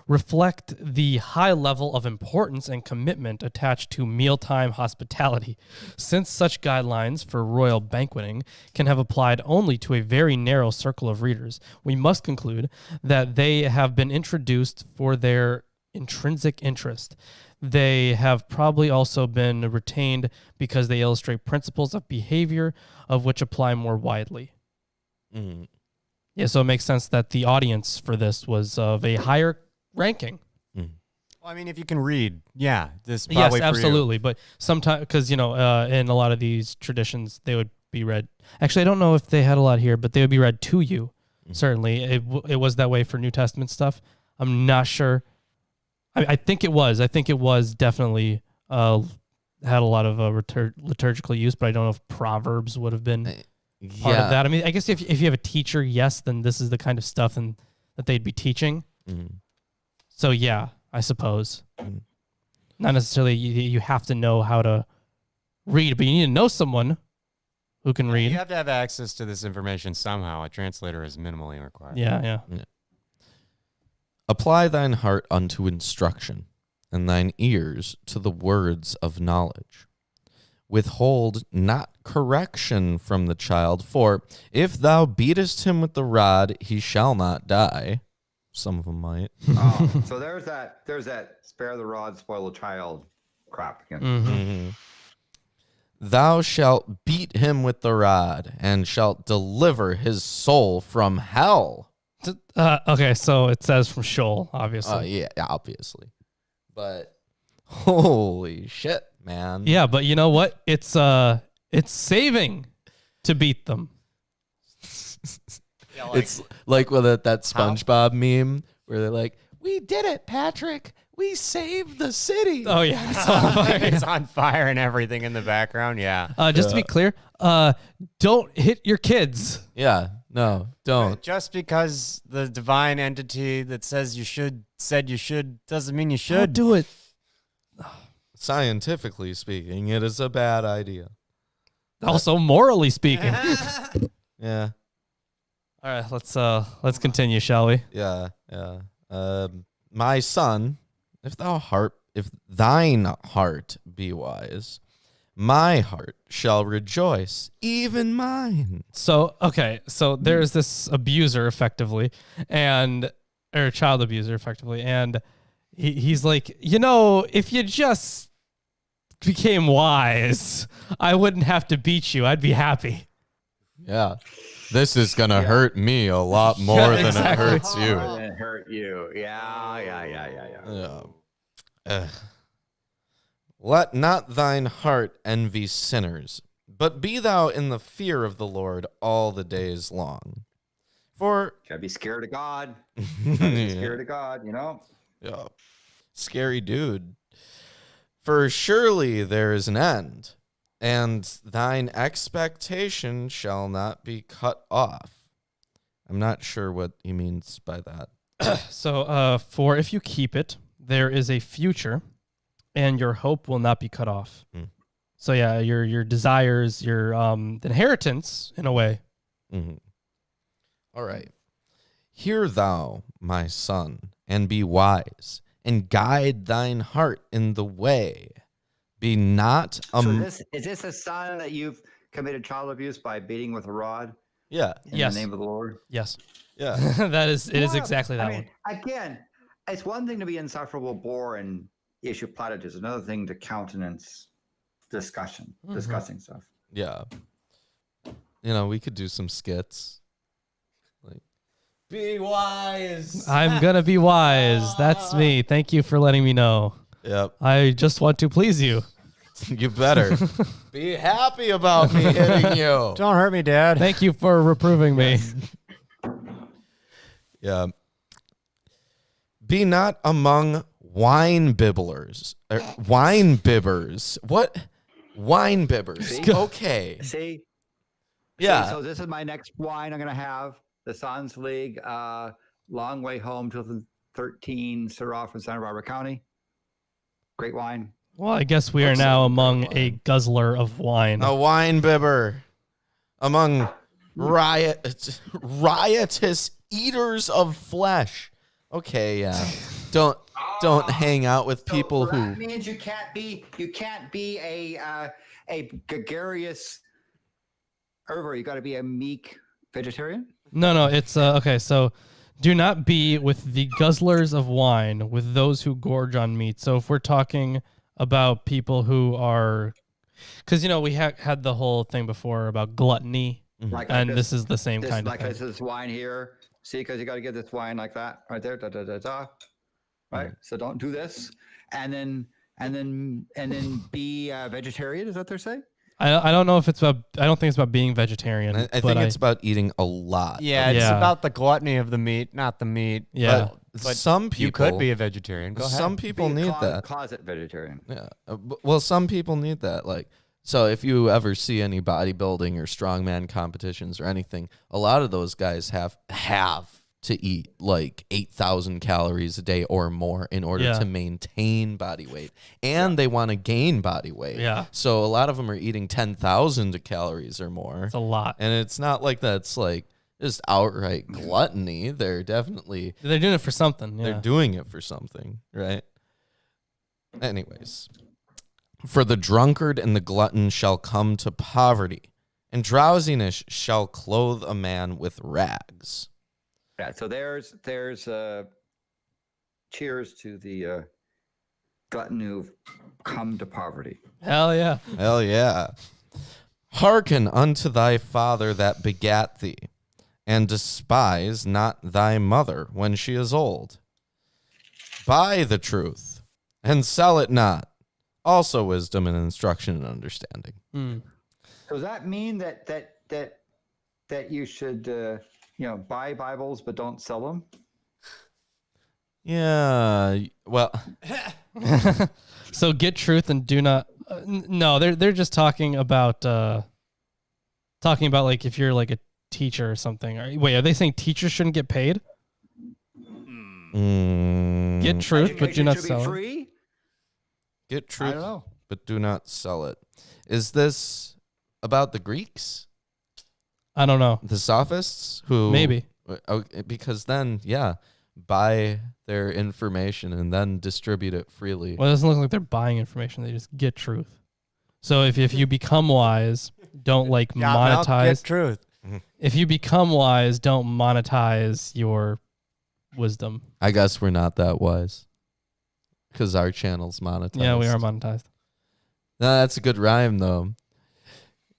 Speaker 1: reflect the high level of importance and commitment attached to mealtime hospitality, since such guidelines for royal banqueting can have applied only to a very narrow circle of readers. We must conclude that they have been introduced for their intrinsic interest. They have probably also been retained because they illustrate principles of behavior of which apply more widely.
Speaker 2: Mm.
Speaker 1: Yeah, so it makes sense that the audience for this was of a higher ranking.
Speaker 4: Well, I mean, if you can read, this probably
Speaker 1: yes, absolutely. But sometimes, because, in a lot of these traditions, they would be read. Actually, I don't know if they had a lot here, but they would be read to you. Certainly. It was that way for New Testament stuff. I'm not sure. I think it was. I think it was definitely had a lot of liturgical use, but I don't know if Proverbs would have been part of that. I mean, I guess if you have a teacher, yes, then this is the kind of stuff that they'd be teaching. So yeah, I suppose. Not necessarily you have to know how to read, but you need to know someone who can read.
Speaker 4: You have to have access to this information somehow. A translator is minimally required.
Speaker 1: Yeah.
Speaker 2: Apply thine heart unto instruction, and thine ears to the words of knowledge. Withhold not correction from the child, for if thou beatest him with the rod, he shall not die. Some of them might.
Speaker 3: So there's that spare the rod, spoil the child crap again.
Speaker 2: Thou shalt beat him with the rod, and shalt deliver his soul from hell.
Speaker 1: Okay, so it says from Sheol, obviously.
Speaker 2: Yeah, obviously. But holy shit, man.
Speaker 1: Yeah, but you know what? It's saving to beat them.
Speaker 2: It's like with that SpongeBob meme where they're like, "We did it, Patrick. We saved the city."
Speaker 1: Oh yeah, it's on fire.
Speaker 4: It's on fire and everything in the background. Yeah.
Speaker 1: Just to be clear, don't hit your kids.
Speaker 2: Yeah, no, don't.
Speaker 4: Just because the divine entity that says you should said you should doesn't mean you should.
Speaker 1: Don't do it.
Speaker 2: Scientifically speaking, it is a bad idea.
Speaker 1: Also, morally speaking.
Speaker 2: Yeah.
Speaker 1: All right, let's continue, shall we?
Speaker 2: Yeah. My son, if thine heart be wise, my heart shall rejoice, even mine.
Speaker 1: So there's this abuser effectively, or child abuser effectively, and he's like, if you just became wise, I wouldn't have to beat you. I'd be happy.
Speaker 2: Yeah. This is going to hurt me a lot more than it hurts you.
Speaker 3: More than it hurt you. Yeah.
Speaker 2: Let not thine heart envy sinners, but be thou in the fear of the Lord all the days long. For
Speaker 3: Gotta be scared of God. Gotta be scared of God,
Speaker 2: Yeah. Scary dude. For surely there is an end, and thine expectation shall not be cut off. I'm not sure what he means by that.
Speaker 1: So, for if you keep it, there is a future, and your hope will not be cut off. So, yeah, your desires, your inheritance, in a way.
Speaker 2: All right. Hear thou, my son, and be wise, and guide thine heart in the way. Be not
Speaker 3: is this a sign that you've committed child abuse by beating with a rod?
Speaker 2: Yeah.
Speaker 3: In the name of the Lord?
Speaker 1: Yes.
Speaker 2: Yeah.
Speaker 1: It is exactly that one.
Speaker 3: Again, it's one thing to be insufferable bore and issue platitudes. Another thing to countenance discussing stuff.
Speaker 2: Yeah. we could do some skits. Like, be wise.
Speaker 1: I'm gonna be wise. That's me. Thank you for letting me know.
Speaker 2: Yep.
Speaker 1: I just want to please you.
Speaker 2: You better be happy about me hitting you.
Speaker 4: Don't hurt me, Dad.
Speaker 1: Thank you for reproving me.
Speaker 2: Yeah. Be not among wine bibblers. Wine bibbers. What? Wine bibbers.
Speaker 3: See?
Speaker 2: Okay.
Speaker 3: See?
Speaker 2: Yeah.
Speaker 3: So this is my next wine I'm going to have. The Sons League, Long Way Home 2013 Syrah from Santa Barbara County. Great wine.
Speaker 1: Well, I guess we are now among a guzzler of wine.
Speaker 2: A wine bibber. Among riotous eaters of flesh. Okay, yeah. Don't hang out with people
Speaker 3: so
Speaker 2: who.
Speaker 3: That means you can't be a gregarious herb. You got to be a meek vegetarian.
Speaker 1: No, it's okay. So, do not be with the guzzlers of wine, with those who gorge on meat. So, if we're talking about people who are, because we had the whole thing before about gluttony, and this is the same kind of
Speaker 3: like
Speaker 1: thing.
Speaker 3: This is wine here. See, because you got to get this wine like that right there. Da, da, da, da. Right. So don't do this, and then be vegetarian. Is that what they're saying?
Speaker 1: I don't know if it's about. I don't think it's about being vegetarian.
Speaker 2: I think it's about eating a lot.
Speaker 4: Yeah, it's
Speaker 1: Yeah.
Speaker 4: about the gluttony of the meat, not the meat.
Speaker 1: Yeah.
Speaker 2: But some people
Speaker 4: You could be a vegetarian. Go ahead.
Speaker 2: Some people
Speaker 3: Be a
Speaker 2: need that.
Speaker 3: closet vegetarian.
Speaker 2: Yeah. Well, some people need that. Like, so if you ever see any bodybuilding or strongman competitions or anything, a lot of those guys have to eat like 8,000 calories a day or more in order to maintain body weight. And they want to gain body weight.
Speaker 1: Yeah.
Speaker 2: So a lot of them are eating 10,000 calories or more.
Speaker 1: It's a lot.
Speaker 2: And it's not like that's like just outright gluttony. They're definitely
Speaker 1: They're doing it for something. Yeah.
Speaker 2: they're doing it for something, right? Anyways, for the drunkard and the glutton shall come to poverty, and drowsiness shall clothe a man with rags.
Speaker 3: Yeah. So there's cheers to the glutton who've come to poverty.
Speaker 1: Hell yeah.
Speaker 2: Hell yeah. Hearken unto thy father that begat thee, and despise not thy mother when she is old. Buy the truth, and sell it not. Also wisdom and instruction and understanding.
Speaker 1: Mm.
Speaker 3: So does that mean that you should buy Bibles but don't sell them?
Speaker 2: Yeah. Well,
Speaker 1: So get truth and do not. No, they're just talking about like if you're like a teacher or something. Wait, are they saying teachers shouldn't get paid? Get truth, but do
Speaker 3: Education
Speaker 1: not
Speaker 3: should be
Speaker 1: sell it.
Speaker 3: free?
Speaker 2: get
Speaker 3: I
Speaker 2: truth,
Speaker 3: don't know.
Speaker 2: but do not sell it. Is this about the Greeks?
Speaker 1: I don't know.
Speaker 2: The sophists? Who
Speaker 1: Maybe.
Speaker 2: because then, yeah, buy their information and then distribute it freely.
Speaker 1: Well, it doesn't look like they're buying information. They just get truth. So if you become wise, don't like
Speaker 4: Milk,
Speaker 1: monetize.
Speaker 4: get truth.
Speaker 1: If you become wise, don't monetize your wisdom.
Speaker 2: I guess we're not that wise because our channel's monetized.
Speaker 1: Yeah, we are monetized.
Speaker 2: No, that's a good rhyme, though.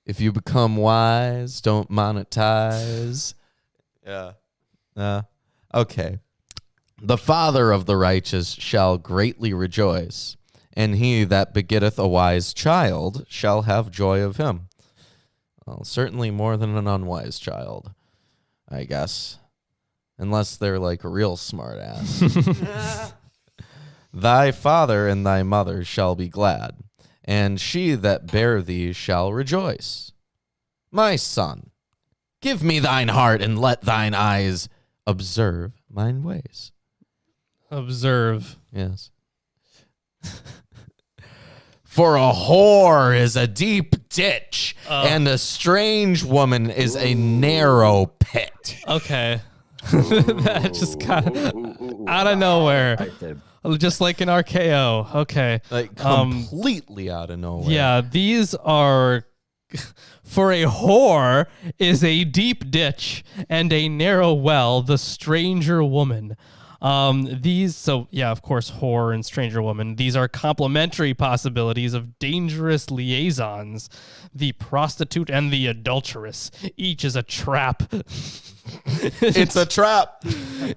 Speaker 2: If you become wise, don't monetize. Yeah. Okay. The father of the righteous shall greatly rejoice, and he that begetteth a wise child shall have joy of him. Well, certainly more than an unwise child, I guess. Unless they're like a real smart ass. Thy father and thy mother shall be glad, and she that bare thee shall rejoice. My son, give me thine heart, and let thine eyes observe mine ways.
Speaker 1: Observe.
Speaker 2: Yes. For a whore is a deep ditch, and a strange woman is a narrow pit.
Speaker 1: Okay. That just kind of out of nowhere. Just like an RKO. Okay.
Speaker 2: Like completely out of nowhere.
Speaker 1: Yeah, these are for a whore is a deep ditch and a narrow well, the stranger woman. Of course, whore and stranger woman. These are complementary possibilities of dangerous liaisons. The prostitute and the adulteress. Each is a trap.
Speaker 2: It's a trap.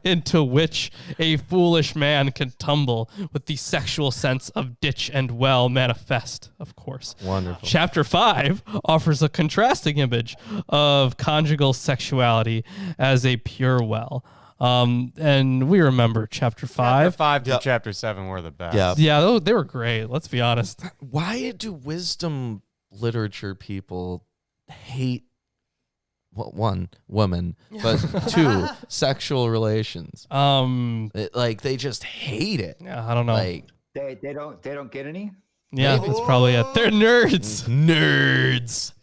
Speaker 1: Into which a foolish man can tumble with the sexual sense of ditch and well manifest, of course.
Speaker 2: Wonderful.
Speaker 1: Chapter 5 offers a contrasting image of conjugal sexuality as a pure well. And we remember chapter 5.
Speaker 4: Chapter 5 to chapter 7 were the best.
Speaker 2: Yeah.
Speaker 1: Yeah, they were great. Let's be honest.
Speaker 2: Why do wisdom literature people hate one, woman, but two, sexual relations? They just hate it.
Speaker 1: Yeah, I don't know.
Speaker 3: They don't get any.
Speaker 1: Yeah, that's probably it. They're nerds.
Speaker 2: Nerds.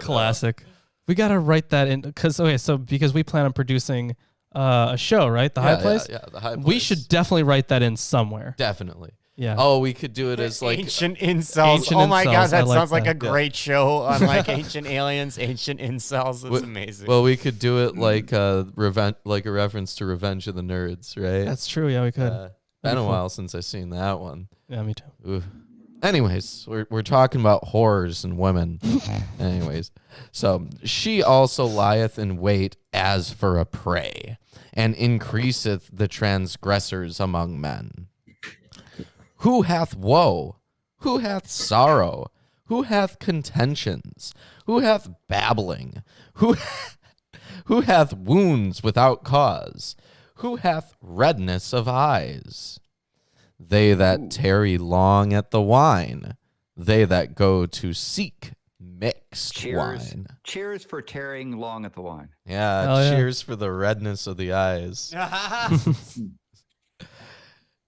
Speaker 1: Classic. We gotta write that in because we plan on producing a show, right? The High Place.
Speaker 2: Yeah, the High Place.
Speaker 1: We should definitely write that in somewhere.
Speaker 2: Definitely.
Speaker 1: Yeah.
Speaker 2: Oh, we could do it as like
Speaker 4: Ancient incels.
Speaker 1: Ancient
Speaker 4: Oh my
Speaker 1: incels.
Speaker 4: god, that
Speaker 1: I like
Speaker 4: sounds like
Speaker 1: that.
Speaker 4: a great show on like ancient aliens, ancient incels. That's amazing.
Speaker 2: Well, we could do it like a reference to Revenge of the Nerds, right?
Speaker 1: That's true. Yeah, we could.
Speaker 2: Been a
Speaker 1: cool.
Speaker 2: while since I've seen that one.
Speaker 1: Yeah, me too.
Speaker 2: Ooh. Anyways, we're talking about whores and women. Anyways, so she also lieth in wait as for a prey, and increaseth the transgressors among men. Who hath woe? Who hath sorrow? Who hath contentions? Who hath babbling? Who hath wounds without cause? Who hath redness of eyes? They that tarry long at the wine, they that go to seek mixed wine.
Speaker 3: Cheers for tarrying long at the wine.
Speaker 2: Yeah, cheers for the redness of the eyes.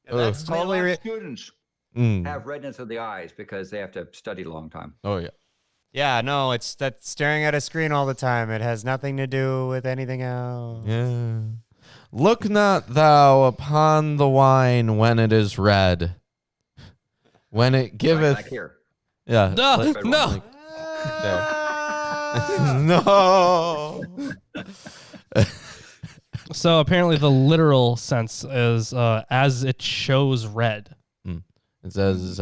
Speaker 4: That's totally
Speaker 3: Students have redness of the eyes because they have to study a long time.
Speaker 2: Oh, yeah.
Speaker 4: Yeah, no, it's that staring at a screen all the time. It has nothing to do with anything else.
Speaker 2: Yeah. Look not thou upon the wine when it is red, when it giveth.
Speaker 3: Like here.
Speaker 2: Yeah.
Speaker 1: No, no.
Speaker 2: There. No.
Speaker 1: So apparently the literal sense is as it shows red.
Speaker 2: It says,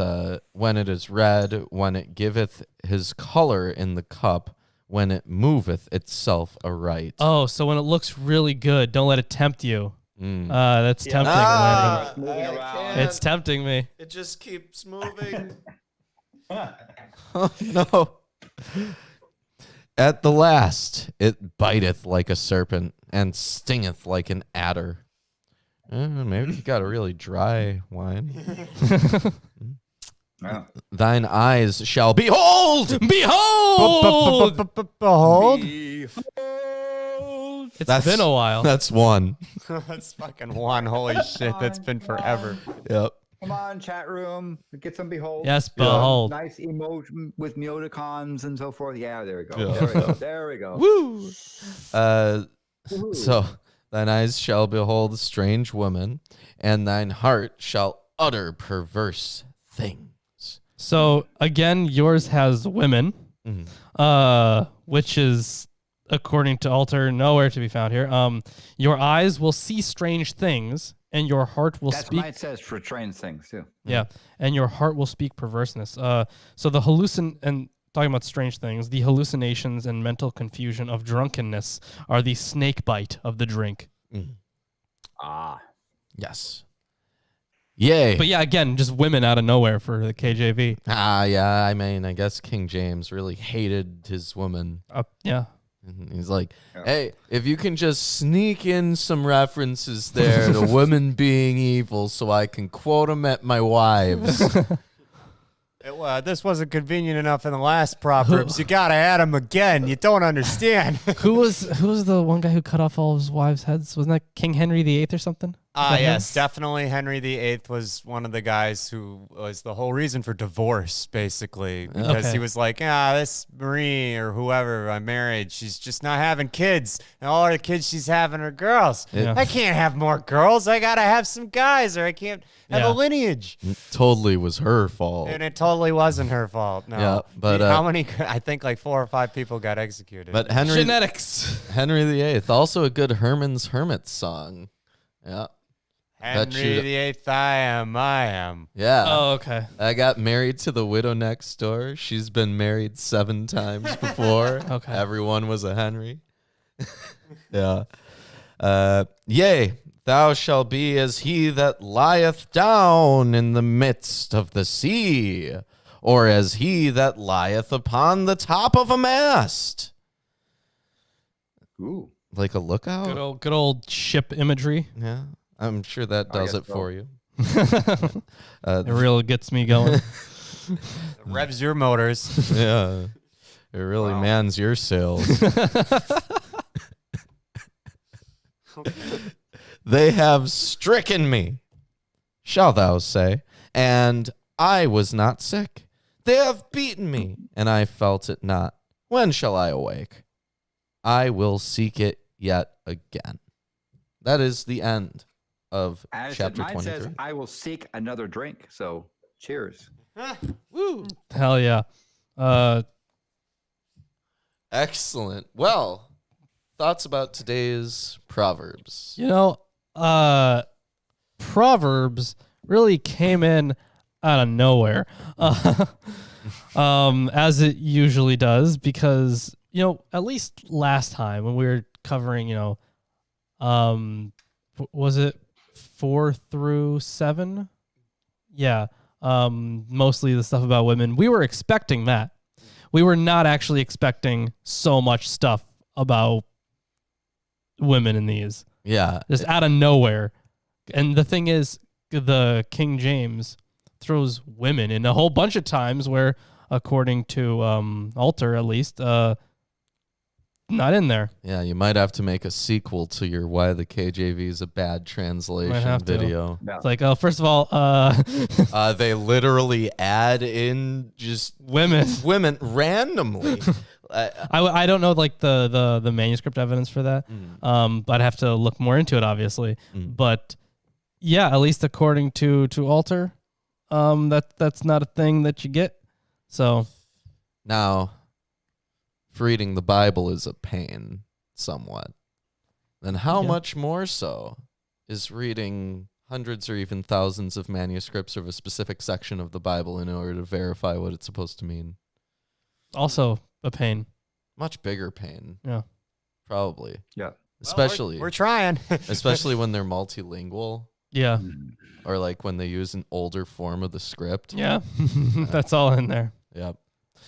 Speaker 2: when it is red, when it giveth his color in the cup, when it moveth itself aright.
Speaker 1: Oh, so when it looks really good, don't let it tempt you. That's tempting, Landon. It's tempting me.
Speaker 2: It just keeps moving. Oh, no. At the last, it biteth like a serpent and stingeth like an adder. Maybe you got a really dry wine.
Speaker 3: Yeah.
Speaker 2: Thine eyes shall behold.
Speaker 1: Behold!
Speaker 4: Behold.
Speaker 1: It's been a while.
Speaker 2: That's one.
Speaker 4: That's fucking one. Holy shit, that's been forever.
Speaker 2: Yep.
Speaker 3: Come on, chat room. Get some behold.
Speaker 1: Yes, behold.
Speaker 3: Nice emotion with emoticons and so forth. Yeah, there we go.
Speaker 2: Yeah.
Speaker 3: There we go. There we go.
Speaker 2: Woo. So thine eyes shall behold strange women, and thine heart shall utter perverse things.
Speaker 1: So again, yours has women, which is, according to Alter, nowhere to be found here. Your eyes will see strange things, and your heart will
Speaker 3: That's
Speaker 1: speak.
Speaker 3: what it says for strange things too.
Speaker 1: Yeah, and your heart will speak perverseness. So the and talking about strange things, the hallucinations and mental confusion of drunkenness are the snake bite of the drink.
Speaker 3: Ah,
Speaker 2: Yes. Yay.
Speaker 1: But yeah, again, just women out of nowhere for the KJV.
Speaker 2: Yeah. I mean, I guess King James really hated his woman.
Speaker 1: Yeah.
Speaker 2: And he's like, hey, if you can just sneak in some references there to women being evil so I can quote them at my wives.
Speaker 4: This wasn't convenient enough in the last Proverbs. You gotta add them again. You don't understand.
Speaker 1: Who was the one guy who cut off all of his wives' heads? Wasn't that King Henry VIII or something?
Speaker 4: Yes, definitely. Henry VIII was one of the guys who was the whole reason for divorce, basically, because he was like, this Marie or whoever I married, she's just not having kids, and all the kids she's having are girls.
Speaker 1: Yeah.
Speaker 4: I can't have more girls. I gotta have some guys, or I can't have a lineage.
Speaker 2: It totally was her fault.
Speaker 4: And it totally wasn't her fault. No,
Speaker 2: Yeah, but
Speaker 4: how many? I think like 4 or 5 people got executed.
Speaker 2: But
Speaker 1: Genetics.
Speaker 2: Henry VIII, also a good Herman's Hermit song. Yeah.
Speaker 4: Henry VIII, I am.
Speaker 2: Yeah.
Speaker 1: Oh, okay.
Speaker 2: I got married to the widow next door. She's been married 7 times before.
Speaker 1: Okay.
Speaker 2: Everyone was a Henry. Yeah. Yea, thou shalt be as he that lieth down in the midst of the sea, or as he that lieth upon the top of a mast.
Speaker 3: Ooh.
Speaker 2: Like a lookout?
Speaker 1: Good old ship imagery.
Speaker 2: Yeah. I'm sure that does
Speaker 3: guess
Speaker 2: it
Speaker 3: so.
Speaker 2: for you.
Speaker 1: It really gets me going.
Speaker 4: Revs your motors.
Speaker 2: Yeah. It really mans your sails. They have stricken me, shall thou say, and I was not sick. They have beaten me, and I felt it not. When shall I awake? I will seek it yet again. That is the end of
Speaker 3: As
Speaker 2: chapter
Speaker 3: mine
Speaker 2: 23.
Speaker 3: says, I will seek another drink. So cheers.
Speaker 2: Woo.
Speaker 1: Hell yeah.
Speaker 2: Excellent. Well, thoughts about today's Proverbs?
Speaker 1: You know, Proverbs really came in out of nowhere, as it usually does, because, at least last time when we were covering, was it 4 through 7? Yeah. Mostly the stuff about women. We were expecting that. We were not actually expecting so much stuff about women in these.
Speaker 2: Yeah.
Speaker 1: Just out of nowhere. And the thing is, the King James throws women in a whole bunch of times where, according to Alter at least, not in there.
Speaker 2: Yeah, you might have to make a sequel to your Why the KJV is a Bad Translation
Speaker 1: have to.
Speaker 2: video.
Speaker 3: Yeah.
Speaker 1: It's like, first of all,
Speaker 2: They literally add in just
Speaker 1: women.
Speaker 2: randomly.
Speaker 1: I don't know like the manuscript evidence for that. But I'd have to look more into it, obviously. But yeah, at least according to Alter, that's not a thing that you get. So
Speaker 2: Now, if reading the Bible is a pain somewhat, then how much more so is reading hundreds or even thousands of manuscripts of a specific section of the Bible in order to verify what it's supposed to mean?
Speaker 1: also a pain.
Speaker 2: Much bigger pain.
Speaker 1: Yeah.
Speaker 2: Probably.
Speaker 3: Yeah.
Speaker 2: Especially
Speaker 4: We're trying.
Speaker 2: especially when they're multilingual,
Speaker 1: Yeah.
Speaker 2: or like when they use an older form of the script.
Speaker 1: Yeah. That's all in there.
Speaker 2: Yep.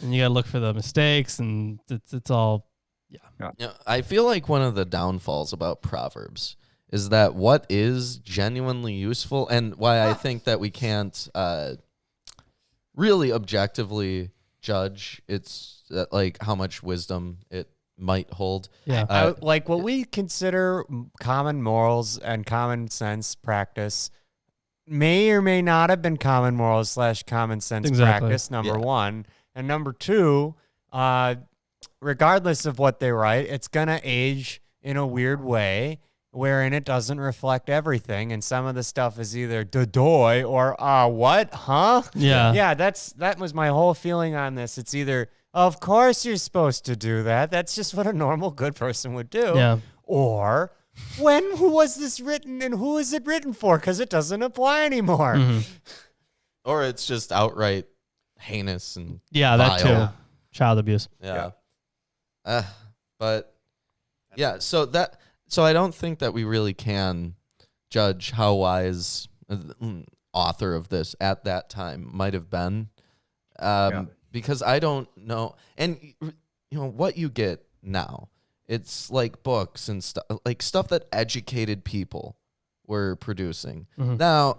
Speaker 1: And you got to look for the mistakes, and it's all.
Speaker 2: Yeah, I feel like one of the downfalls about Proverbs is that what is genuinely useful, and why I think that we can't really objectively judge its like how much wisdom it might hold.
Speaker 1: Yeah.
Speaker 4: Like what we consider common morals and common sense practice may or may not have been common morals / common sense
Speaker 1: Exactly.
Speaker 4: practice, number
Speaker 2: Yeah.
Speaker 4: one. And number two, regardless of what they write, it's going to age in a weird way wherein it doesn't reflect everything. And some of the stuff is either dodoy or what? Huh?
Speaker 1: Yeah.
Speaker 4: Yeah, that was my whole feeling on this. It's either, of course you're supposed to do that. That's just what a normal good person would do.
Speaker 1: Yeah.
Speaker 4: Or who was this written and who is it written for? Because it doesn't apply anymore.
Speaker 2: Or it's just outright heinous and
Speaker 1: Yeah, that
Speaker 2: vile.
Speaker 1: too. Child abuse.
Speaker 2: Yeah. But yeah, so I don't think that we really can judge how wise the author of this at that time might have been, because I don't know. And what you get now, it's like books and stuff, like stuff that educated people were producing. Now,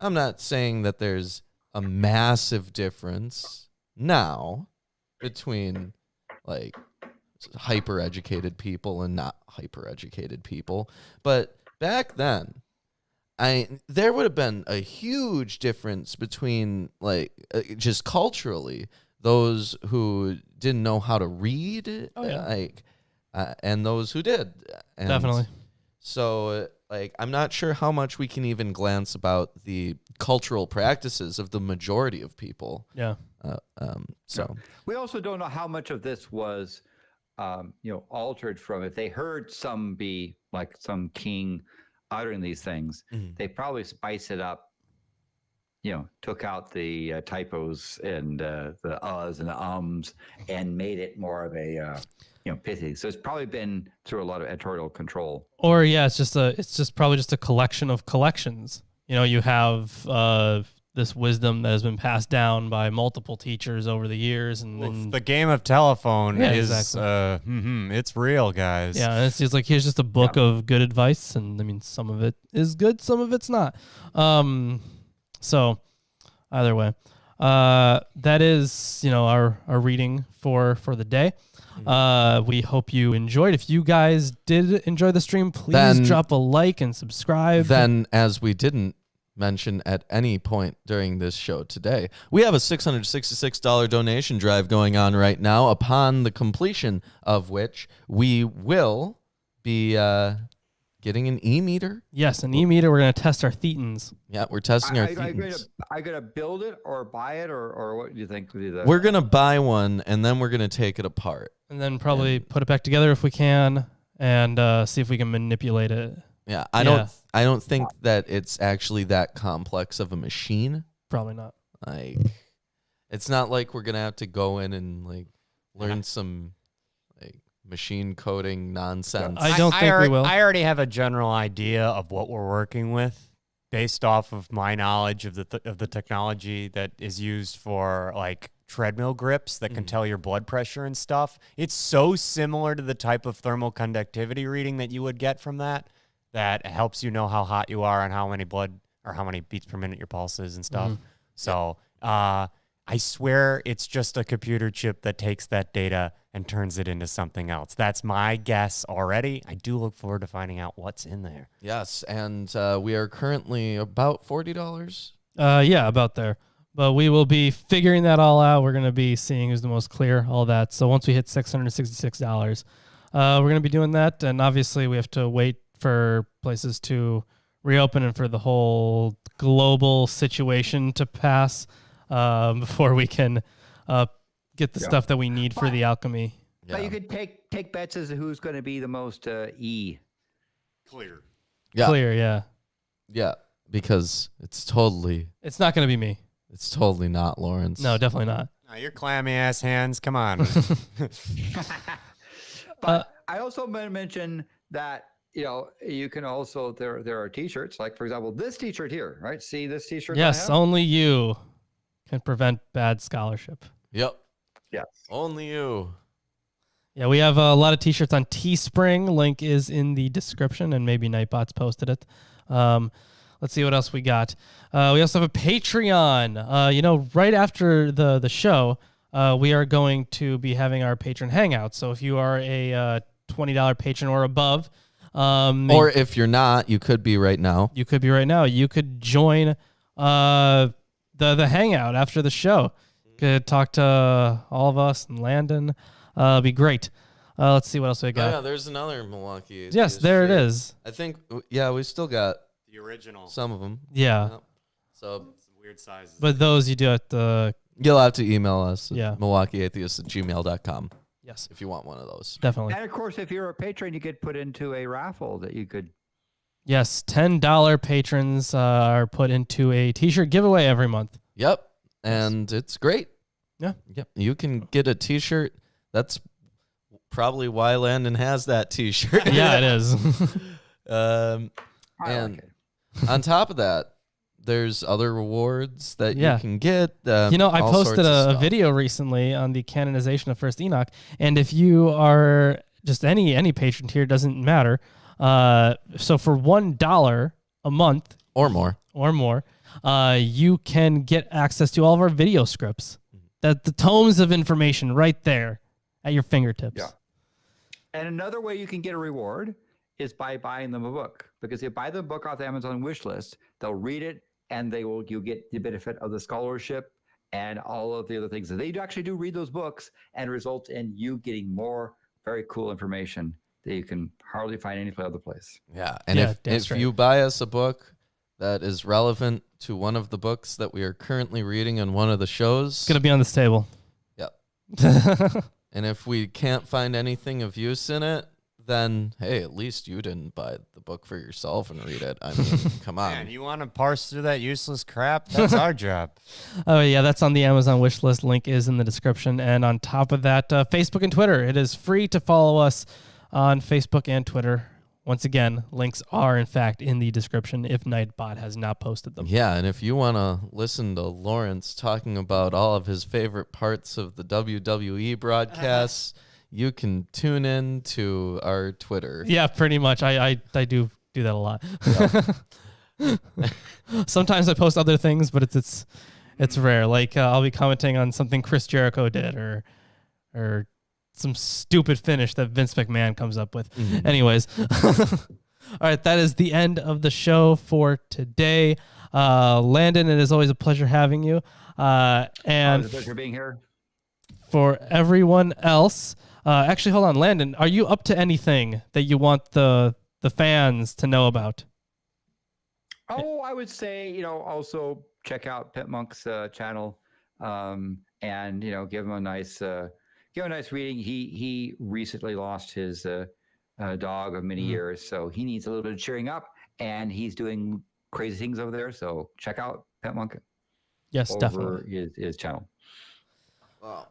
Speaker 2: I'm not saying that there's a massive difference now between like hyper educated people and not hyper educated people, but back then there would have been a huge difference between like just culturally those who didn't know how to read, and those who did. And
Speaker 1: Definitely.
Speaker 2: So, like, I'm not sure how much we can even glance about the cultural practices of the majority of people.
Speaker 1: Yeah.
Speaker 2: So
Speaker 3: we also don't know how much of this was, altered from if they heard some king uttering these things. They probably spice it up. Took out the typos and the uhs and the ums and made it more of a pithy. So it's probably been through a lot of editorial control.
Speaker 1: Or it's just probably just a collection of collections. You have this wisdom that has been passed down by multiple teachers over the years, and then
Speaker 4: the game of telephone is
Speaker 1: exactly.
Speaker 4: It's real, guys.
Speaker 1: Yeah, and it's like here's just a book of good advice, and I mean some of it is good, some of it's not. So either way, that is our reading for the day. We hope you enjoyed. If you guys did enjoy the stream, please drop a like and subscribe.
Speaker 2: Then, as we didn't mention at any point during this show today, we have a $666 donation drive going on right now, upon the completion of which we will be getting an e-meter.
Speaker 1: Yes, an e-meter. We're going to test our thetans.
Speaker 2: Yeah, we're testing our thetans.
Speaker 3: I gotta build it or buy it, or what do you think?
Speaker 2: We're going to buy one, and then we're going to take it apart.
Speaker 1: And then probably put it back together if we can, and see if we can manipulate it.
Speaker 2: Yeah, I don't think that it's actually that complex of a machine.
Speaker 1: Probably not.
Speaker 2: Like, it's not like we're going to have to go in and like learn some like machine coding nonsense.
Speaker 1: I don't think we will.
Speaker 4: I already have a general idea of what we're working with based off of my knowledge of the technology that is used for like treadmill grips that can tell your blood pressure and stuff. It's so similar to the type of thermal conductivity reading that you would get from that helps you know how hot you are and how many beats per minute your pulse is and stuff. So I swear it's just a computer chip that takes that data and turns it into something else. That's my guess already. I do look forward to finding out what's in there.
Speaker 2: Yes, and we are currently about $40.
Speaker 1: Yeah, about there. But we will be figuring that all out. We're going to be seeing who's the most clear, all that. So once we hit $666, we're going to be doing that. And obviously we have to wait for places to reopen and for the whole global situation to pass before we can get the stuff that we need for the alchemy.
Speaker 3: But you could take bets as to who's going to be the most clear.
Speaker 2: Yeah.
Speaker 1: Clear, yeah.
Speaker 2: Yeah, because it's not
Speaker 1: going to be me.
Speaker 2: It's totally not Lawrence.
Speaker 1: No, definitely not.
Speaker 4: No, your clammy ass hands. Come on.
Speaker 3: But I also mention that you can also there are t-shirts, like for example this t-shirt here, right? See this t-shirt?
Speaker 1: Yes, only you can prevent bad scholarship.
Speaker 2: Yep.
Speaker 3: Yes.
Speaker 2: Only you.
Speaker 1: Yeah, we have a lot of t-shirts on Teespring. Link is in the description, and maybe Nightbot's posted it. Let's see what else we got. We also have a Patreon. Right after the show, we are going to be having our patron hangout. So if you are a $20 patron or above,
Speaker 2: or if you're not, you could be right now.
Speaker 1: You could be right now. You could join the hangout after the show. Could talk to all of us and Landon. It'd be great. Let's see what else we got.
Speaker 2: Oh, yeah, there's another Milwaukee.
Speaker 1: Yes, there it is.
Speaker 2: I think, we still got
Speaker 4: The original.
Speaker 2: some of them.
Speaker 1: Yeah.
Speaker 2: Yep. So
Speaker 4: Some weird sizes.
Speaker 1: But those you do at the...
Speaker 2: you'll have to email us at
Speaker 1: Yeah.
Speaker 2: MilwaukeeAtheist@gmail.com
Speaker 1: Yes,
Speaker 2: if you want one of those.
Speaker 1: definitely.
Speaker 3: And of course, if you're a patron, you get put into a raffle that you could.
Speaker 1: Yes, $10 patrons are put into a t-shirt giveaway every month.
Speaker 2: Yep. And it's great.
Speaker 1: Yeah.
Speaker 2: Yep. You can get a t-shirt. That's probably why Landon has that t-shirt.
Speaker 1: Yeah, it is.
Speaker 2: And on top of that, there's other rewards that you can get.
Speaker 1: I
Speaker 2: all
Speaker 1: posted
Speaker 2: sorts of
Speaker 1: a
Speaker 2: stuff.
Speaker 1: video recently on the canonization of First Enoch, and if you are just any patron tier, doesn't matter. So for $1 a month
Speaker 2: or more,
Speaker 1: you can get access to all of our video scripts. The tomes of information right there at your fingertips.
Speaker 3: Yeah. And another way you can get a reward is by buying them a book, because if you buy the book off the Amazon wish list, they'll read it and you get the benefit of the scholarship and all of the other things. They actually do read those books and result in you getting more very cool information that you can hardly find any other place.
Speaker 2: Yeah. And if you buy us a book that is relevant to one of the books that we are currently reading on one of the shows,
Speaker 1: It's going to be on this table.
Speaker 2: Yep. And if we can't find anything of use in it, then, hey, at least you didn't buy the book for yourself and read it. I mean, come on.
Speaker 4: Man, you want to parse through that useless crap? That's our job.
Speaker 1: Oh, yeah, that's on the Amazon wish list. Link is in the description. And on top of that, Facebook and Twitter. It is free to follow us on Facebook and Twitter. Once again, links are, in fact, in the description if Nightbot has not posted them.
Speaker 2: Yeah, and if you want to listen to Lawrence talking about all of his favorite parts of the WWE broadcasts, you can tune in to our Twitter.
Speaker 1: Yeah, pretty much. I do that a lot. Sometimes I post other things, but it's rare. Like I'll be commenting on something Chris Jericho did or some stupid finish that Vince McMahon comes up with. Mm-hmm. Anyways. All right, that is the end of the show for today. Landon, it is always a pleasure having you. And
Speaker 3: it's a pleasure being here.
Speaker 1: For everyone else, actually, hold on, Landon, are you up to anything that you want the fans to know about?
Speaker 3: Oh, I would say, also check out Pet Monk's channel, and give him a nice reading. He recently lost his dog of many years, so he needs a little bit of cheering up, and he's doing crazy things over there. So check out Pet Monk.
Speaker 1: Yes, definitely
Speaker 3: his channel.
Speaker 2: Wow,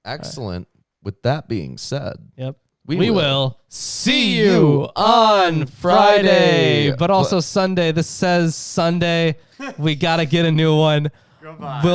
Speaker 2: excellent. With that being said,
Speaker 1: yep. We will see you on Friday, but also Sunday. This says Sunday. We got to get a new one.
Speaker 4: Goodbye.